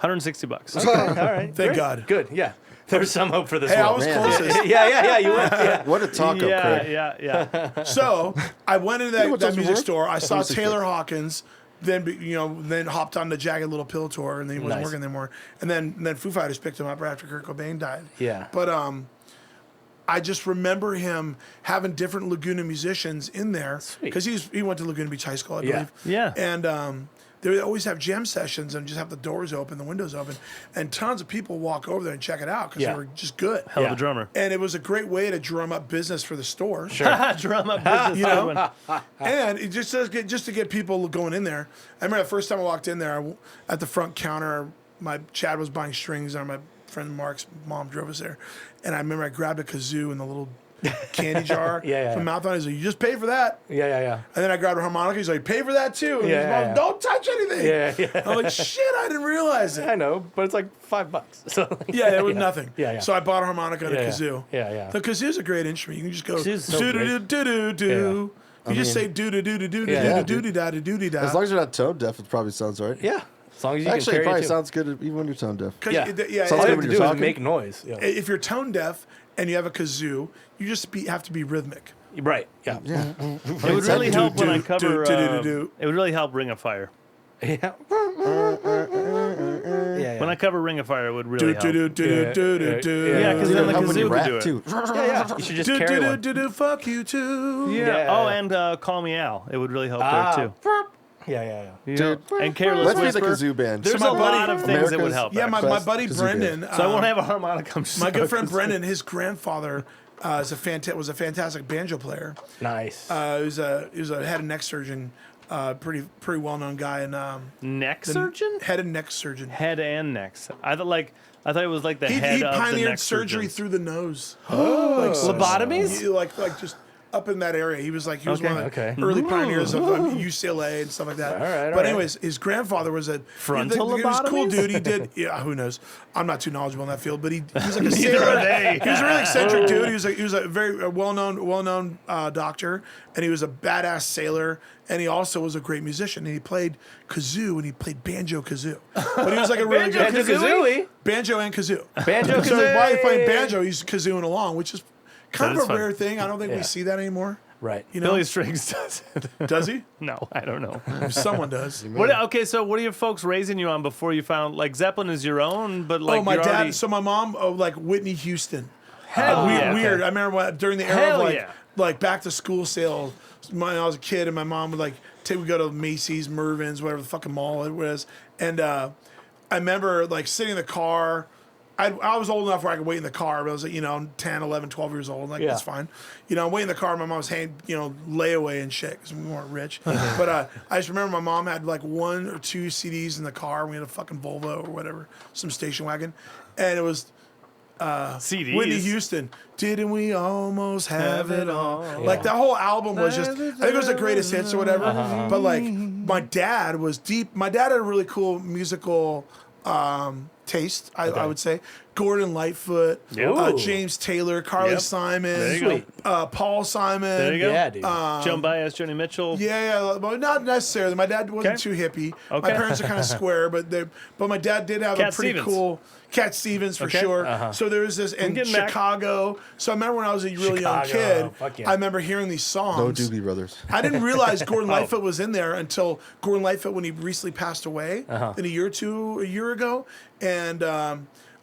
$160. All right. Thank God. Good. Yeah. There's some hope for this Hey, I one. was Man. closest. Yeah. You went. Yeah. What a taco, Craig. Yeah. So I went into what that those music were? store. I saw music Taylor store. Hawkins. Then hopped on the Jagged Little Pill tour, and then he wasn't Nice. working anymore. And then Foo Fighters picked him up right after Kurt Cobain died. Yeah. But I just remember him having different Laguna musicians in there because he went to Laguna Beach High School, I Yeah. believe. Yeah. And they would always have jam sessions and just have the doors open, the windows open, and tons of people walk over there and check it out because Yeah. they were just good. Hell of Yeah. a drummer. And it was a great way to drum up business for the store. Drum up business. You know? Everyone. And it just to get people going in there. I remember the first time I walked in there at the front counter, Chad was buying strings, and my friend Mark's mom drove us there. And I remember I grabbed a kazoo in the little candy jar Yeah. from mouth on. He's like, "You just pay for that." Yeah. And then I grabbed a harmonica. He's like, "Pay for that too." And his Yeah. mom, "Don't touch anything." Yeah. I'm like, "Shit, I didn't realize it." I know, but it's like $5. So like, Yeah, there was nothing. Yeah. So I bought a harmonica and a Yeah. kazoo. Yeah. The kazoo's a great instrument. You can just go Kazoo's so do do great. do do do. You just say do do do do do do Yeah. do do da do do da. As long as you're not tone deaf, it probably sounds right. Yeah. As long as you Actually, can it carry probably it too. sounds good even when you're tone deaf. Yeah. Sounds All good you when have to you're do is talking. make noise. Yeah. if you're tone deaf and you have a kazoo, you just have to be rhythmic. Right. Yeah. Yeah. It would really Do, help when do, I do, cover. do, do, do. It would really help Ring of Fire. Yeah. When I cover Ring of Fire, it would Do really do help. do do do do do. Yeah, because then the How when you kazoo could rap do it. too. Yeah. You should just Do carry do one. do do fuck you too. Yeah. Yeah. Oh, and Call Me Al. It would really help there too. Yeah. You know? And Careless Let's be Whisper. the kazoo band. There's So a my buddy- lot of things that would America's- help. Yeah, my actually. buddy Kazoo Brendan. So I won't have a harmonica. I'm just My good gonna friend kazoo. Brendan, his grandfather was a fantastic banjo player. Nice. He was a head and neck surgeon, pretty well known guy, and Neck surgeon? head and neck surgeon. Head and necks. I thought it was like the head He of the pioneered neck surgery surgeon. through the nose. Lobotomies? Like just up in that area. He was one of the Okay. early pioneers of UCLA and stuff like that. All right. But anyways, his grandfather was a Frontal he was a cool lobotomies? dude. He did who knows? I'm not too knowledgeable in that field, but he was like a Neither sailor. are they. He was a really eccentric dude. He was a very well-known doctor, and he was a badass sailor. And he also was a great musician. And he played kazoo and he played banjo kazoo. But he was like a really good Banjo-Kazooie? banjo and kazoo. Banjo So while he's playing Kazooie. banjo, he's kazooing along, which is kind That of is a fun. rare thing. I don't think we Yeah. see that anymore. Right. You know, Billy Strings does it. does he? No, I don't know. Someone does. Okay, so what are your folks raising you on before you found like Zeppelin is your own, but like Oh, my you're dad. already... So my mom, like Whitney Houston. Hell yeah. Weird. Okay. I remember during the era Hell of yeah. like back to school sale. When I was a kid, and my mom would like we go to Macy's, Mervyn's, whatever the fucking mall it was, and I remember like sitting in the car. I was old enough where I could wait in the car, but I was like, 10, 11, 12 years old. Like, Yeah. that's fine. I'm waiting in the car. My mom was layaway and shit because we weren't rich. But I just remember my mom had like 1 or 2 CDs in the car. We had a fucking Volvo or whatever, some station wagon. And it was CDs. Whitney Houston. Didn't we almost have it all? Like that whole album was just, I think it was the greatest hits or whatever. But like my dad was deep. My dad had a really cool musical taste, I would say. Gordon Lightfoot, Yep. James Taylor, Carly Yep. Simon, There you go. Paul Simon. There you go. Yeah, dude. Joan Baez, Joni Mitchell. Yeah, but not necessarily. My dad wasn't too hippie. My Okay. parents are kind of square, but my dad did have Cat a pretty Stevens. cool Cat Stevens for Okay. sure. So there was this in getting back. Chicago. So I remember when I was a really young Chicago. kid, Fuck yeah. I remember hearing these songs. No Doobie Brothers. I didn't realize Gordon Lightfoot was in there until Gordon Lightfoot, when he recently passed away in a year ago, and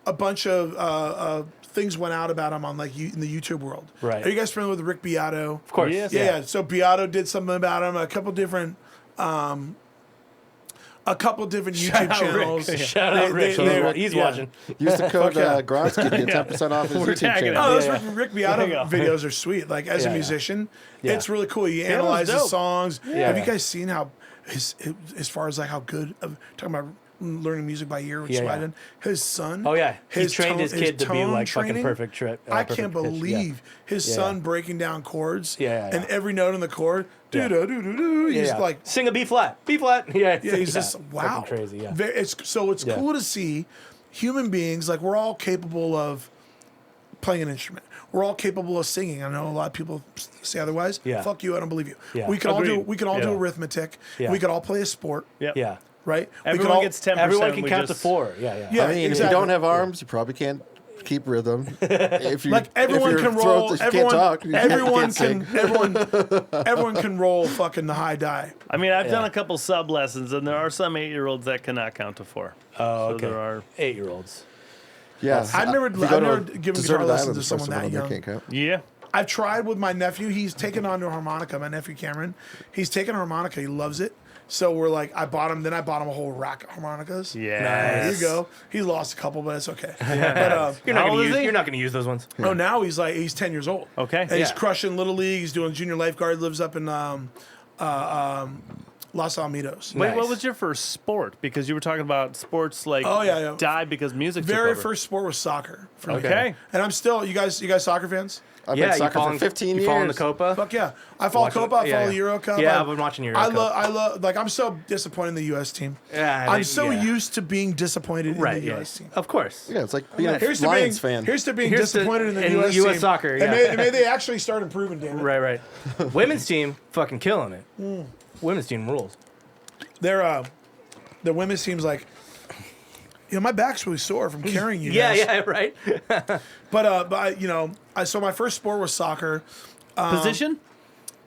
a bunch of things went out about him on in the YouTube world. Right. Are you guys familiar with Rick Beato? Of course. Yes. Yeah. So Beato did something about him. A couple different YouTube channels. Rick. Shout out Rick. He's watching. Use the code Gronsky to get 10% off his We're YouTube tagging channel. Oh, those Rick Beato There you go. videos are sweet. Like as a Yeah. musician, Yeah. it's really cool. You was analyze the dope. songs. Yeah. Have you guys seen how as far as like how good talking about learning music by ear, which is Yeah, what I yeah. did. His son. Oh yeah, he trained tone- his kid to be tone like fucking training, perfect. I perfect can't pitch. Yeah. believe his Yeah. son breaking down chords. Yeah, yeah, And yeah. every note in the chord, Yeah. doo doo doo doo. He's Yeah. like, Sing a B flat. B flat. Yeah. yeah, he's just wow, Fucking crazy. Yeah. It's Yeah. cool to see human beings, like we're all capable of playing an instrument. We're all capable of singing. I know a lot of people say otherwise. Yeah. Fuck you, I don't believe you. Yeah. We can all do Agreed. do Yeah. arithmetic. Yeah. We could all play a sport, Yep. Yeah. right? We could Everyone all, gets 10%. Everyone can we count to just- 4. Yeah. Yeah. Yeah. I mean, exactly. if you don't have arms, you probably can't keep rhythm. If you Like everyone if can your roll. throat- you Everyone, can't talk. You can't everyone sing. can. Everyone can roll fucking the high die. I mean, I've done Yeah. a couple sub lessons, and there are some 8-year-olds that cannot count to 4. Oh, So okay. there are. 8-year-olds. Yeah, I've never if you go to a given deserted guitar lessons island, to someone someone that there young. can't count. Yeah. I've tried with my nephew. He's taken on to harmonica. My nephew Cameron, he's taken harmonica. He loves it. So we're like, I bought him a whole rack of harmonicas. Yeah. There Nice. you go. He lost a couple, but it's okay. But, You're How not old gonna is use. he? You're not gonna use those ones. oh, now he's 10 years old. Okay. And he's Yeah. crushing Little League. He's doing junior lifeguard. Lives up in Los Alamitos. Wait, Nice. what was your first sport? Because you were talking about sports like Oh, yeah. die because music took Very over. first sport was soccer. For me. Okay. And I'm still, you guys soccer fans? I've Yeah, been you soccer following for 15 you years. following the Copa. Fuck yeah. I follow Watching- Copa. I yeah, follow yeah. the Euro Cup. Yeah, I've been watching Euro Cup. I love, like, I'm so disappointed in the U.S. team. Yeah, I'm they- so yeah. used to being disappointed in Right. the Yeah. U.S. team. Of course. Yeah, it's like being a Here's to being, Lions fan. here's to being Here's to- disappointed in the in U.S. US team. soccer, And yeah. may they actually start improving, damn it. Right. Right. Women's team fucking killing it. Women's team rules. They're, the women's team's like, my back's really sore from carrying you Yeah. guys. Yeah. Right. But so my first sport was soccer. Position?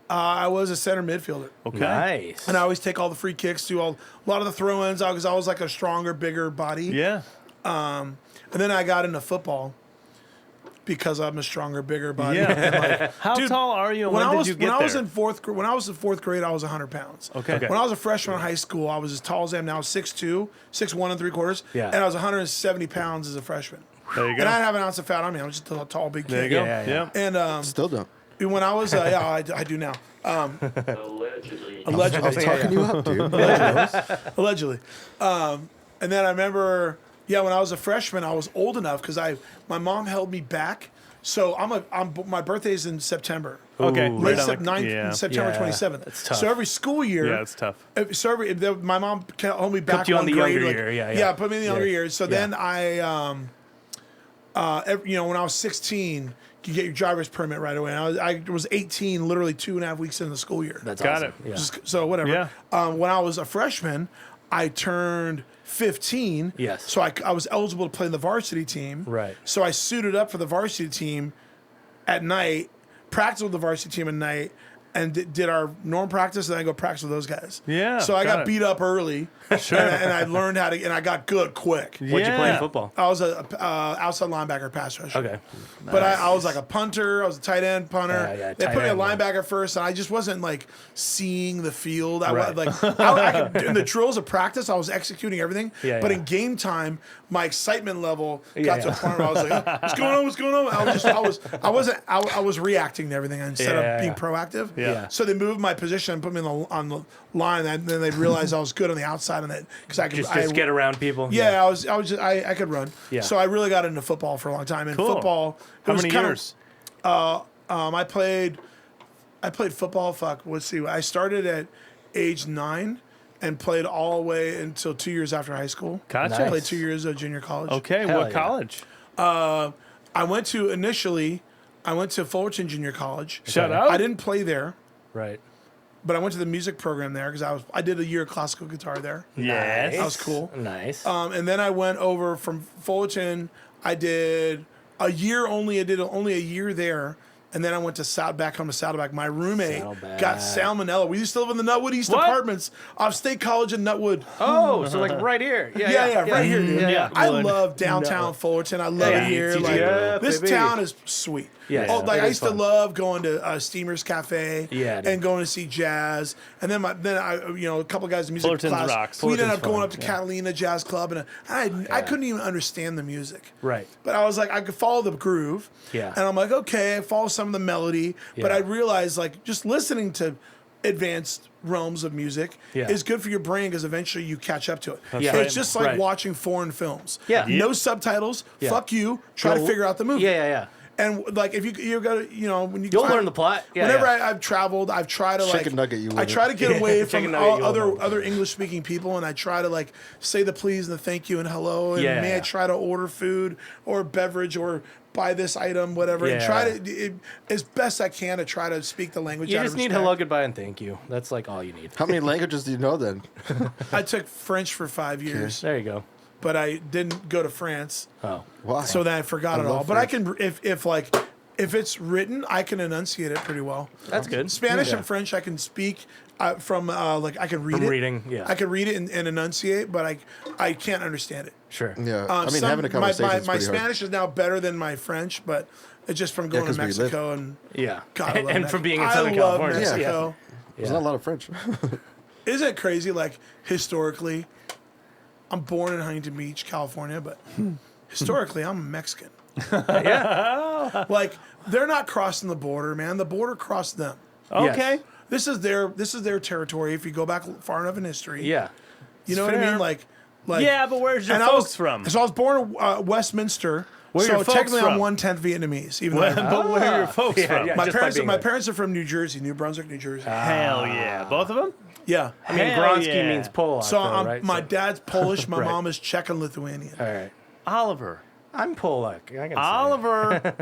I was a center midfielder. Okay. Nice. And I always take all the free kicks, do a lot of the throw-ins because I was like a stronger, bigger body. Yeah. And then I got into football because I'm a stronger, bigger body. Yeah. And, like, How dude, tall are you and when, did you get when I was there? in fourth grade, I was 100 pounds. Okay. When I was a freshman in high school, I was as tall as I am now, 6'2", 6'1 3/4. Yeah. And I was 170 pounds as a freshman. There you go. And I didn't have an ounce of fat on me. I was just a tall, big kid. There you go. Yeah, yeah, Yeah. And Still don't. when I was, I do now. Allegedly. Allegedly. I was talking you up, dude. Allegedly. And then I remember, when I was a freshman, I was old enough because my mom held me back. So my birthday's in September. Okay. Ooh. Right Late on the- 9th, yeah. September Yeah, 27th. that's tough. So every school year, Yeah, it's tough. my mom held me back you on one the grade. younger like- year, yeah. put me in the younger Yeah. years. So Yeah. then when I was 16, you get your driver's permit right away. And I was 18, literally 2.5 weeks into the school year. That's Got awesome. it. Yeah. So whatever. Yeah. When I was a freshman, I turned 15. Yes. So I was eligible to play in the varsity team. Right. So I suited up for the varsity team at night, practiced with the varsity team at night, and did our norm practice, and then I go practice with those guys. Yeah, So I got got it. beat up early. Sure. And I learned how to, and I got good quick. What'd you play in Yeah. football? I was a outside linebacker, pass rusher. Okay. But I was like a punter. I was a tight end punter. Yeah, they tight put me a end, man. linebacker first, and I just wasn't like seeing the field. I Right. in the drills of practice, I was executing everything. Yeah, but yeah. in game time, my excitement level got Yeah, to a yeah. point where I was like, "What's going on? What's going on?" I was reacting to everything instead Yeah, of being yeah. proactive. Yeah. So they moved my position and put me on the line, and then they realized I was good on the outside on it because I could Just get around people. Yeah, I could run. Yeah. So I really got into football for a long time. And Cool. football, it How was many kind years? I played football. Let's see. I started at age 9, and played all the way until 2 years after high school. Gotcha. Nice. Played 2 years of junior college. Okay, Hell what yeah. college? I went to Fullerton Junior College. Shout out. I didn't play there, Right. but I went to the music program there because I did a year of classical guitar there. Yes. That was cool. Nice. And then I went over from Fullerton. I did a year only. I did only a year there. And then I went back home to Saddleback. My roommate Saddleback. got salmonella. We used to live in the Nutwood East What? Apartments off State College in Nutwood. oh, so like right here. Yeah, right here, dude. Yeah. I Wood. love downtown Fullerton. I love it here. Like, TGF, this baby. town is sweet. Yeah, Oh, like it I is used to fun. love going to Steamer's Cafe. Yeah, dude. and going to see jazz. And then I a couple guys in music Fullerton's class. rocks. We ended Fullerton's up going fun, up to yeah. Catalina Jazz Club, and I couldn't even understand the music. Right. But I was like, I could follow the groove. Yeah. And I'm like, okay, I follow some of the melody. But Yeah. I realized, like, just listening to advanced realms of music Yeah. is good for your brain because eventually you catch up to it. Yeah. It's just like Right. watching foreign films. Yeah. No subtitles. Yeah. Fuck you. Try to You'll- figure out the movie. Yeah. And like if you got to when you You'll learn the plot. Yeah, whenever yeah. I've traveled, I've tried to Chicken nugget, you I wouldn't. try to get away Chicken from nugget, all you other wouldn't. other English speaking people, and I try to like say the please and the thank you and hello, and Yeah, may I yeah. try to order food or beverage or buy this item, whatever, and Yeah. try to as best I can to try to speak the language. You out just of need respect. hello, goodbye, and thank you. That's like all you need. How many languages do you know then? I took French for 5 years, There you go. but I didn't go to France, Oh. Why? so then I forgot it love all. But I French. can if it's written, I can enunciate it pretty well. That's good. Spanish Yeah. and French I can speak from I can read From it. reading, yeah. I can read it and enunciate, but I can't understand it. Sure. Yeah. I mean, Some- having a conversation is my pretty hard. Spanish is now better than my French, but it's just from going to 'cause where you live. Mexico and Yeah. God, I love and Mex- from being in I Southern love California. Mexico. There's not a lot of French. Isn't it crazy? Like historically, I'm born in Huntington Beach, California, but historically I'm Mexican. Yeah. Like they're not crossing the border, man. The border crossed them. Okay. Yes. This is their territory. If you go back far enough in history, Yeah. you know what I fair. mean. Like Yeah, but where's your and folks from? So I was born in Westminster. Where so your folks technically from? I'm 1/10 Vietnamese. Even Well, though but where are your folks Yeah, from? yeah. my just by parents being my there. parents are from New Jersey, New Brunswick, New Jersey. Hell yeah. Both of them? Yeah. I mean, Hell Gronsky yeah. means Polak, So though, right? my So- dad's Polish, my Right. mom is Czech and Lithuanian. All right. Oliver. I'm Polak. I can say Oliver.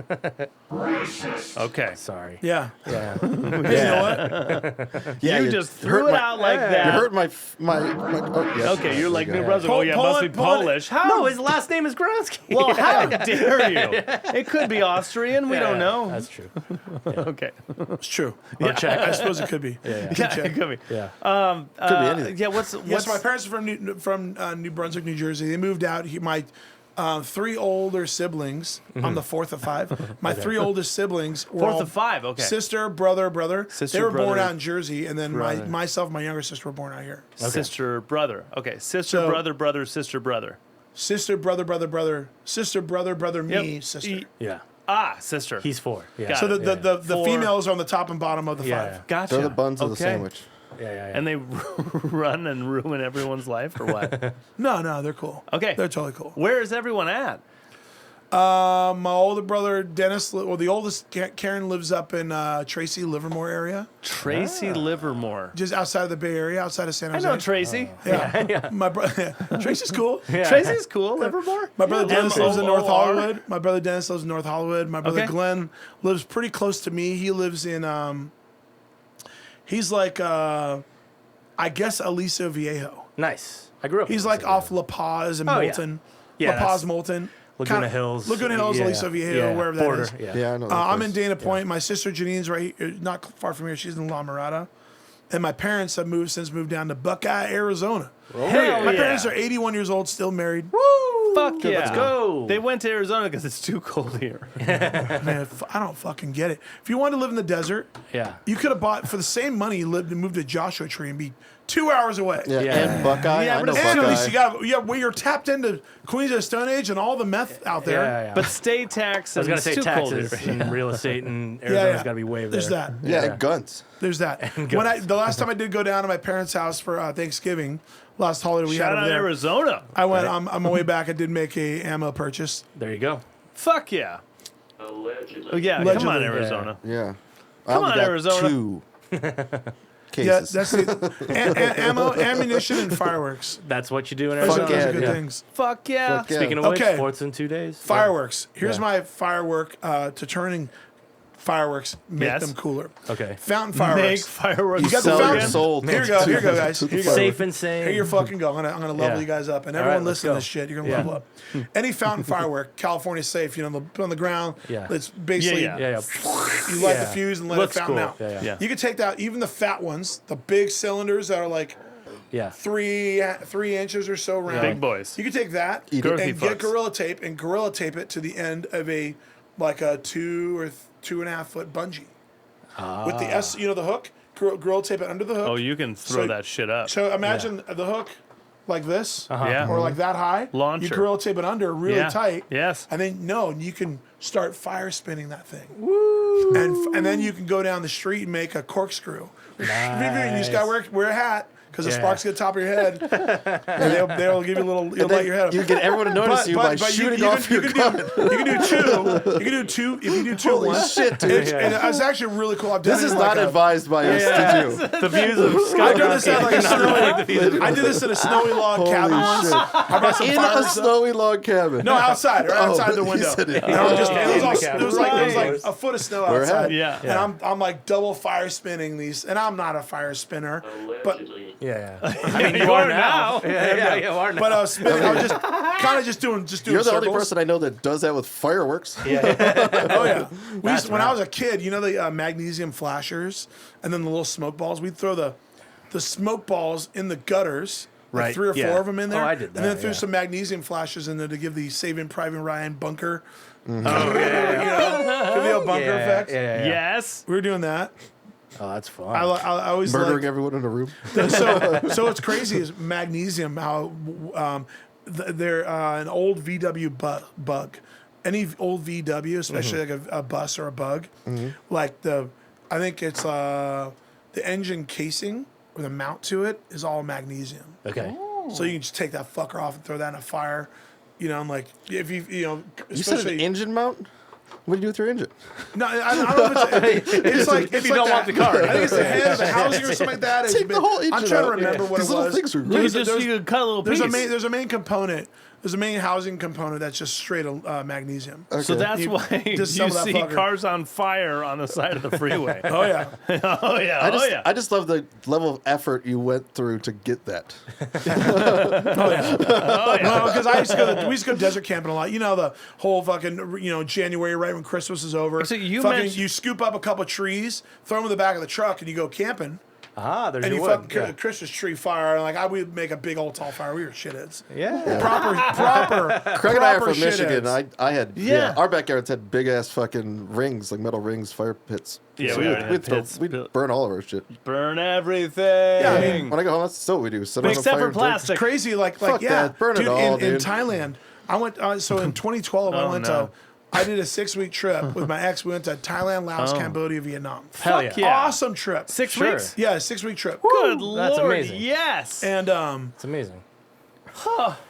Okay. it. Sorry. Yeah. Yeah. Hey, you know what? Yeah, You just threw it out like You that. hurt my oh, yes. Okay, you're like There New you go. Brunswick. Oh, yeah, must be Poland- Polish. How? No, his last name is Gronsky. Well, how dare you? It could be Austrian. We Yeah, don't know. That's true. Okay. It's true. Or Czech. I suppose it could be. Yeah. Yeah, it could be. Yeah. Could be anything. Yeah, what's Yes, my parents are from New Brunswick, New Jersey. They moved out. My 3 older siblings. I'm the fourth of 5. My 3 oldest siblings were fourth all of 5? Okay. sister, brother. Sister, they were born brother, out in Jersey, and then brother. myself, my younger sister were born out here. Sister, brother. Okay. Sister, So- brother, sister, brother. Sister, brother, sister, brother, me, Yep. sister. Yeah. Sister. He's 4. Yeah. Got So it. the Four. females are on the top and bottom of the Yeah. 5. Gotcha. They're the buns of the Okay. sandwich. Yeah. And they run and ruin everyone's life or what? No, they're cool. Okay. They're totally cool. Where is everyone at? My older brother Dennis, the oldest Karen lives up in Tracy, Livermore area, Tracy Livermore. just outside of the Bay Area, outside of San I Jose. know Tracy. Yeah. My brother Tracy's cool. Tracy's cool. Livermore. My brother Dennis lives in North M-O-O-R. Hollywood. My brother Dennis lives in North Hollywood. My brother Okay. Glenn lives pretty close to me. He lives in he's like I guess Aliso Viejo. Nice. I grew up. He's in like Mexico. off La Paz and Oh, yeah. Molten. Yeah, La Paz, that's- Molten. Laguna Kinda- Hills. Laguna Hills, yeah. Aliso Viejo, Yeah. wherever that Border. is. Yeah. Yeah, I know. that I'm place. in Dana Point. My sister Janine's right here, not far from here. She's in La Mirada. And my parents have since moved down to Buckeye, Arizona. Hell My yeah. parents are 81 years old, still married. Fuck yeah. Let's go. They went to Arizona because it's too cold here. Man, I don't fucking get it. If you wanted to live in the desert, Yeah. you could have bought for the same money. You lived and moved to Joshua Tree and be 2 hours away. Yeah, Yeah. and Buckeye. Yeah, I but know it's And at least Buckeye. you got well, you're tapped into Queens of the Stone Age and all the meth out there. Yeah. But state tax I was and gonna it's say too cold taxes here. and real estate in Arizona's got to be way better. There's that. Yeah, and guns. There's that. The last time I did go down to my parents' house for Thanksgiving, last holiday we Shout had out over there. Arizona. I went on my way back. I did make a ammo purchase. There you go. Fuck yeah. Allegedly. Oh, yeah, come Allegedly. on, Arizona. Yeah. Come I only on, got Arizona. 2. cases. that's the ammo, ammunition, and fireworks. That's what you do in Those Arizona. are yeah, good yeah. things. Fuck yeah. Fuck yeah. Speaking of which, Okay. sports in 2 days. Fireworks. Here's Yeah. my firework to turning fireworks, make Yes. them cooler. Okay. Fountain Make fireworks. fireworks. You got the Sell your fountain. soul. Here you go. Here you go, guys. Here you go. Safe and sane. Here you fucking go. I'm gonna level Yeah. you guys up, and All everyone right, let's listen to go. this shit. You're gonna Yeah. level up. Any fountain firework, California's safe. You know, they'll put on the ground. Yeah. It's basically Yeah, Yeah, yeah. you light the Yeah. fuse and let Looks it fountain cool. out. Yeah, yeah. Yeah. You can take that, even the fat ones, the big cylinders that are like Yeah. 3 inches or so round. Big boys. You can take that Eat it. and Girthy get fucks. gorilla tape and gorilla tape it to the end of a 2 or 2.5 foot bungee. With the the hook, gorilla tape it under the hook. Oh, you can throw So- that shit up. So imagine the hook like this, Yeah. or like that high. Launcher. You gorilla tape it under really Yeah. tight. Yes. And then you can start fire spinning that thing. Woo! And then you can go down the street and make a corkscrew. You just gotta wear a hat. Because the Yeah. sparks get the top of your head, and they'll give you a little. You'll light your head up. You get everyone to notice you by shooting off your gun. You can do two. You can do two. If you do two, Holy once, shit, dude. and it's actually really cool. I've done This it is in not like advised by us to do. The views of Scott I did this at like a Gronski. I did this in a snowy log cabin once. shit. I brought some In a fireworks up. snowy log cabin. No, outside, right outside the you window. said it. And I was just, and it, was Yeah. all, it was like a foot of snow Wear a outside. hat. Yeah. And I'm like double fire spinning these, and I'm not a fire spinner, but Allegedly. Yeah. I mean, you are now. Yeah, you are now. but I was spinning. I was just kind of just doing You're the circles. only person I know that does that with fireworks. Oh yeah. We used, when I rad. was a kid, you know the magnesium flashers, and then the little smoke balls. We'd throw the smoke balls in the gutters. Like Right, 3 or 4 yeah. of them in there. Oh, I did And then that, threw yeah. some magnesium flashes in there to give the Saving Private Ryan bunker. Oh, Give the old bunker effect. Yeah. Yes. We were doing that. Oh, that's fun. I always Murdering liked- everyone in a room. so what's crazy is magnesium. How they're an old VW bug. Any old VW, especially like a bus or a bug, like I think it's the engine casing or the mount to it is all magnesium. Okay. So you can just take that fucker off and throw that in a fire. And like if you You said especially an engine mount? What do you do with your engine? no, I don't know if it's like If you don't want the car. I think it's the head of the housing or something like that. Take the whole engine I'm trying to out. remember what These it little was. things are You great. could you could cut a little piece. There's a main component. There's a main housing component that's just straight magnesium. So that's You why you just sell that see fucker. cars on fire on the side of the freeway. Oh yeah. Oh yeah. I just love the level of effort you went through to get that. No, because we used to go desert camping a lot. You know the whole fucking January right when Christmas is over. So you fucking, mentioned- you scoop up a couple trees, throw them in the back of the truck, and you go camping. There's And your you wood. fucking a Christmas tree fire, and like I would make a big old tall fire. We were shitheads. Yeah. Proper. Craig and I are proper from Michigan. shitheads. I had Yeah. our backyards had big ass fucking rings, like metal rings, fire pits. Yeah, So we already had pits we'd built. burn all of our shit. Burn everything. Yeah, I mean, When I go home, that's what we do. Set it on except fire for and drink. plastic. Crazy, like Fuck yeah, that. Burn it dude, all, in dude. Thailand, I went. So in 2012, I Oh, went no. to. I did a 6-week trip with my ex. We went to Thailand, Laos, Cambodia, Vietnam. Hell yeah. Fuck yeah. Awesome trip. 6 Sure. weeks. Yeah, 6-week trip. Good That's lord. amazing. Yes. And It's amazing.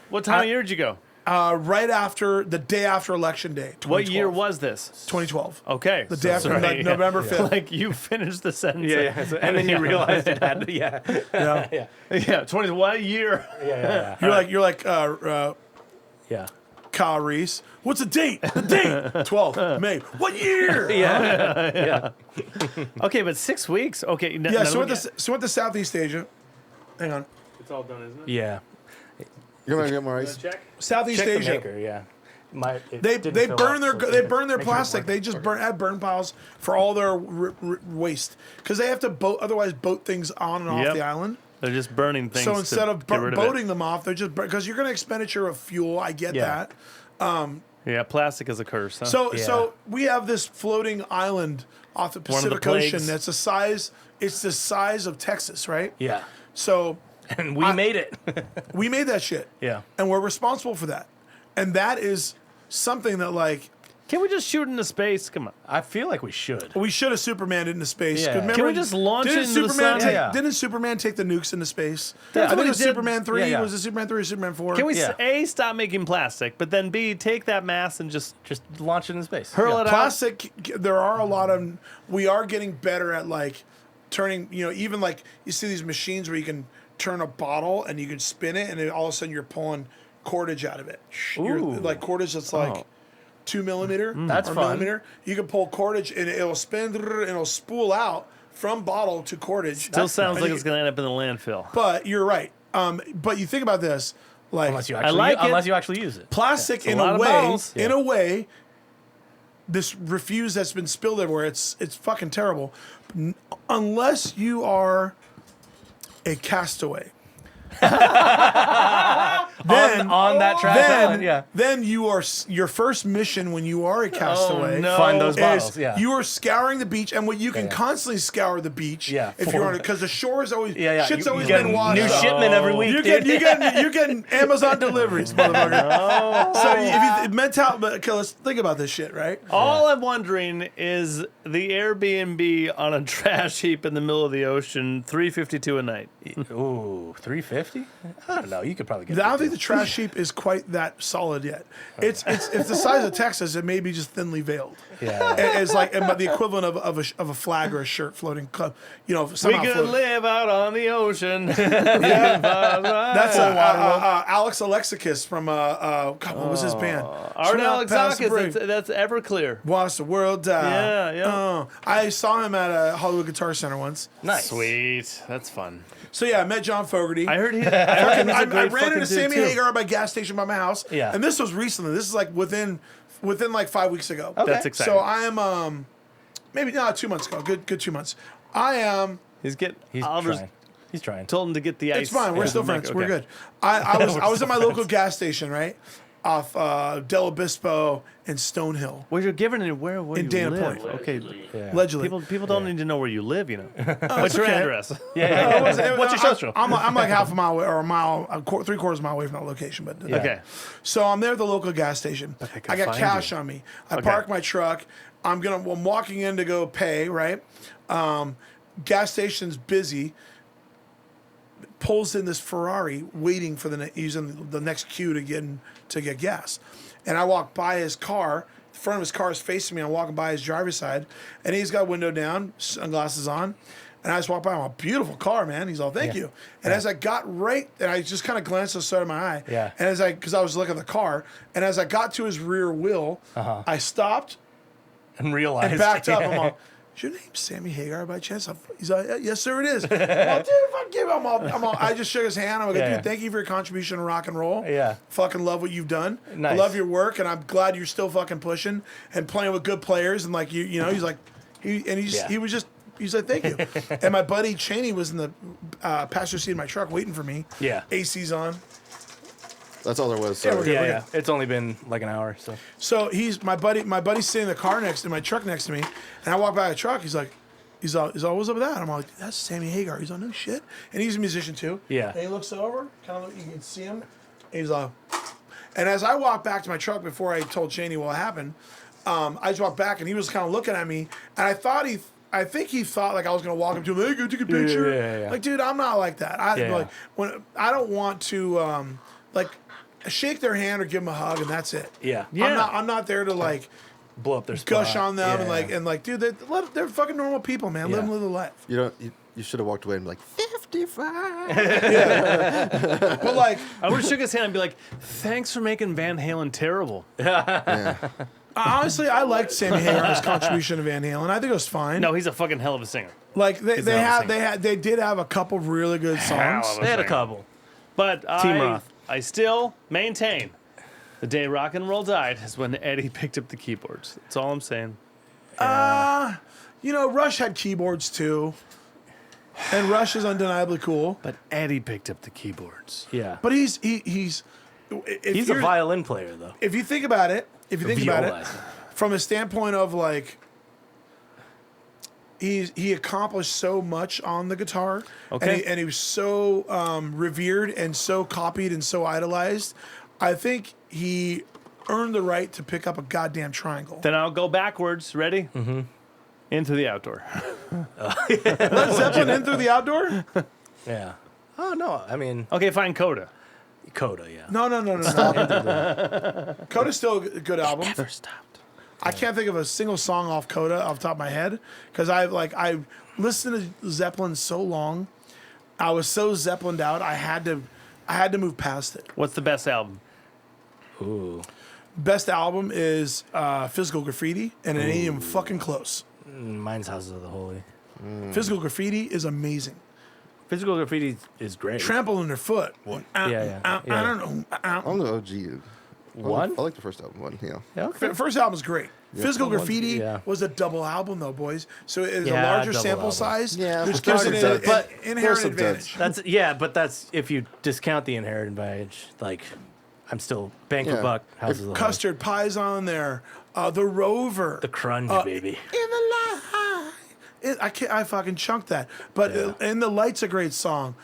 What time of year did you go? right after the day after election day. 2012. What year was this? 2012. Okay. The day after, sorry. like November 5th. Like you finished the sentence. And then you realized it had to, yeah. Yeah. Yeah. 20. What year? Yeah. You're like Yeah. Kyle Reese. What's the date? The date. 12th May. What year? Yeah. Okay, but 6 weeks. Okay. Yeah. So went to Southeast Asia. Hang on. It's all done, isn't it? Yeah. You're gonna get more ice. Check. Southeast Check the Asia. maker, yeah. It They didn't they fill burn up, their so they burn their make sure it plastic. works. They just have burn piles for all their waste because they have to otherwise boat things on and off Yep. the island. They're just burning things. So instead to of get rid of boating them off, they're just because you're going to expenditure of fuel. I get Yeah. that. Yeah, plastic is a curse. Huh? So we have this floating island off the One of the Pacific Ocean plagues. that's the size. It's the size of Texas, right? Yeah. So And we made it. we made that shit. Yeah. And we're responsible for that. And that is something that like can we just shoot into space? Come on. I feel like we should. we should have Supermaned into space. Yeah. 'Cause remember, Can we just launch didn't it into the Superman sun? take, Yeah. Didn't Superman take the nukes into space? That's I what think he it was did. Superman 3. Yeah, yeah. Was it Superman 3 or Superman 4? Can we Yeah. A, stop making plastic, but then B, take that mass and just Just launch it in space. hurl Yeah. it out? Plastic, there are a lot of, we are getting better at like turning, even like you see these machines where you can turn a bottle and you can spin it, and then all of a sudden you're pulling cordage out of it. Like cordage that's like 2 millimeter That's or fun. millimeter. You can pull cordage and it'll spin and it'll spool out from bottle to cordage. Still sounds And like you- it's going to end up in the landfill. But you're right. But you think about this, like Unless you I actually, like it. unless you actually use it. plastic a in lot a of way, bottles. in a way, this refuse that's been spilled everywhere, it's fucking terrible. Unless you are a castaway. Then on that trash island, yeah. then you are your first mission when you are a castaway. no. Find those bottles. Is Yeah. you are scouring the beach, and what you can Yeah. constantly scour the beach. Yeah, if you're on it, because the shore is always shit's You always get been washed new up. shipment every week. You dude. you're getting Amazon deliveries, motherfucker. So if you but okay, let's think about this shit, right? All I'm wondering is the Airbnb on a trash heap in the middle of the ocean, $352 a night. Ooh, 350? I don't know. You could probably get. I a don't good think the trash heap is quite that solid yet. It's the size of Texas. It may be just thinly veiled. deal. Yeah. It's like the equivalent of a flag or a shirt floating. We Somehow could floating. live out on the ocean. That's Alex Alexakis from God, what was his band? Art Swim out past the Alexakis, bridge. that's Everclear. Watch the world die. Yeah, yeah. I saw him at a Hollywood Guitar Center once. Nice. Sweet. That's fun. So yeah, I met John Fogerty. I heard he's a I great ran fucking into dude, Sammy too. Hagar by gas station by my house. Yeah. And this was recently. This is like within like 5 weeks ago. That's exciting. So I am maybe 2 months ago. Good 2 months. I am. He's He's trying. He's trying. told him to get the ice. It's fine. We're still Yeah. friends. Okay. We're good. I was at my local gas station, right, off Del Obispo and Stonehill. Well, you're giving it where In you Dana live. Point. Okay. Yeah. Allegedly. People don't need to know where you live, you know. it's What's your okay. address? Yeah. What's your social? I'm like half a mile away, or a mile, 3/4 mile away from that location. But Okay. So I'm there at the local gas station. can I got find cash you. on me. I Okay. park my truck. I'm walking in to go pay. Right. Gas station's busy. Pulls in this Ferrari, waiting for using the next queue to get gas. And I walk by his car. The front of his car is facing me. I'm walking by his driver's side, and he's got window down, sunglasses on. And I just walk by. I'm a beautiful car, man. He's all, thank you. And as I got and I just kind of glanced to the side of my eye. Yeah. And because I was looking at the car, and as I got to his rear wheel, I stopped And realized. and backed up. I'm all, is your name Sammy Hagar by chance? He's like, yes, sir, it is. I'm all, dude, fuck you. I just shook his hand. I'm like, Yeah. dude, thank you for your contribution to rock and roll. Yeah. Fucking love what you've done. I Nice. love your work, and I'm glad you're still fucking pushing and playing with good players. And like you know, he's like, he's like, thank you. And my buddy Cheney was in the passenger seat of my truck waiting for me. Yeah. AC's on. That's all there was. Yeah, So. we're good. Yeah. It's only been like an hour, so. So he's my buddy's sitting in the car in my truck next to me, and I walk by the truck. He's all, what's up with that? I'm all like, that's Sammy Hagar. He's on no shit, and he's a musician too. Yeah. And he looks over, kind of, you can see him. And he's like, and as I walked back to my truck before I told Cheney what happened, I just walked back, and he was kind of looking at me, and I think he thought like I was gonna walk up to him, hey, go take a picture. Yeah. Like, dude, I'm not like that. Like when I don't want to like shake their hand or give them a hug, and that's it. Yeah. I'm not there to like Blow up their spot. gush on them Yeah. and like, dude, they're fucking normal people, man. Let Yeah. them live their life. You should have walked away and be like 55. But like, I would have shook his hand and be like, thanks for making Van Halen terrible. honestly, I liked Sammy Hagar's contribution to Van Halen. I think it was fine. No, he's a fucking hell of a singer. Like He's not they did have a couple of really good songs. Hell of They had a singer. couple. But Team Roth. I still maintain the day rock and roll died is when Eddie picked up the keyboards. That's all I'm saying. You know, Rush had keyboards too, and Rush is undeniably cool. But Eddie picked up the keyboards. Yeah. But he's He's a violin player, though. if you think about it, Viola. from a standpoint of like, he accomplished so much on the guitar, Okay. and he was so revered and so copied and so idolized. I think he earned the right to pick up a goddamn triangle. Then I'll go backwards. Ready? Mm-hmm. Into the outdoor. Led Zeppelin in through the outdoor? Yeah. Oh, no. I mean, Okay, fine, Coda. Coda, yeah. No. Coda's still a good album. Never stopped. I can't think of a single song off Coda off the top of my head because I listened to Zeppelin so long. I was so Zeppelined out. I had to move past it. What's the best album? Ooh. Best album is Physical Graffiti, and it ain't even fucking close. Mine's Houses of the Holy. Physical Graffiti is amazing. Physical Graffiti is great. Trample underfoot. Yeah. I don't know. I'm the OG. One? I like the first album one. Yeah. Yeah, okay. First album's great. Physical Graffiti yeah. was a double album though, boys. So it is a Yeah, larger double sample album. size, Yeah, which but gives there's it some an duds. inherent There's some advantage. But that's if you discount the inherent advantage. Like, I'm still Banquet Yeah. Buck, Houses of the Holy. Custard Pie's on there. The Rover. The Crunge, baby. In the light. I fucking chunked that. But In the Light's a great song.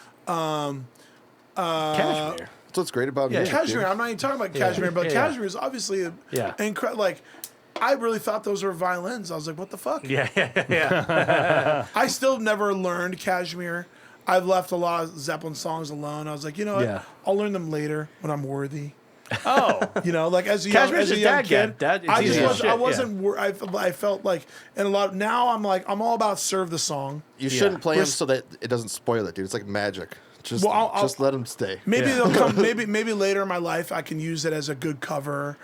Cashmere. That's what's great about music. Cashmere. dude. I'm not even talking about Cashmere, but Yeah. Cashmere is obviously Yeah. incredible. Like, I really thought those were violins. I was like, what the fuck? Yeah. I still never learned Cashmere. I've left a lot of Zeppelin songs alone. I was like, you know what? Yeah. I'll learn them later when I'm worthy. Oh, You know, like as a young, Cashmere's as a just young dad kid, gag. It's I just easy as was, shit, I wasn't. I felt like, and a lot. Now I'm like, I'm all about serve the song. You shouldn't play them We're- so that it doesn't spoil it, dude. It's like magic. Just, Well, I'll- just let them stay. Maybe Yeah. they'll come. Maybe later in my life I can use it as a good cover,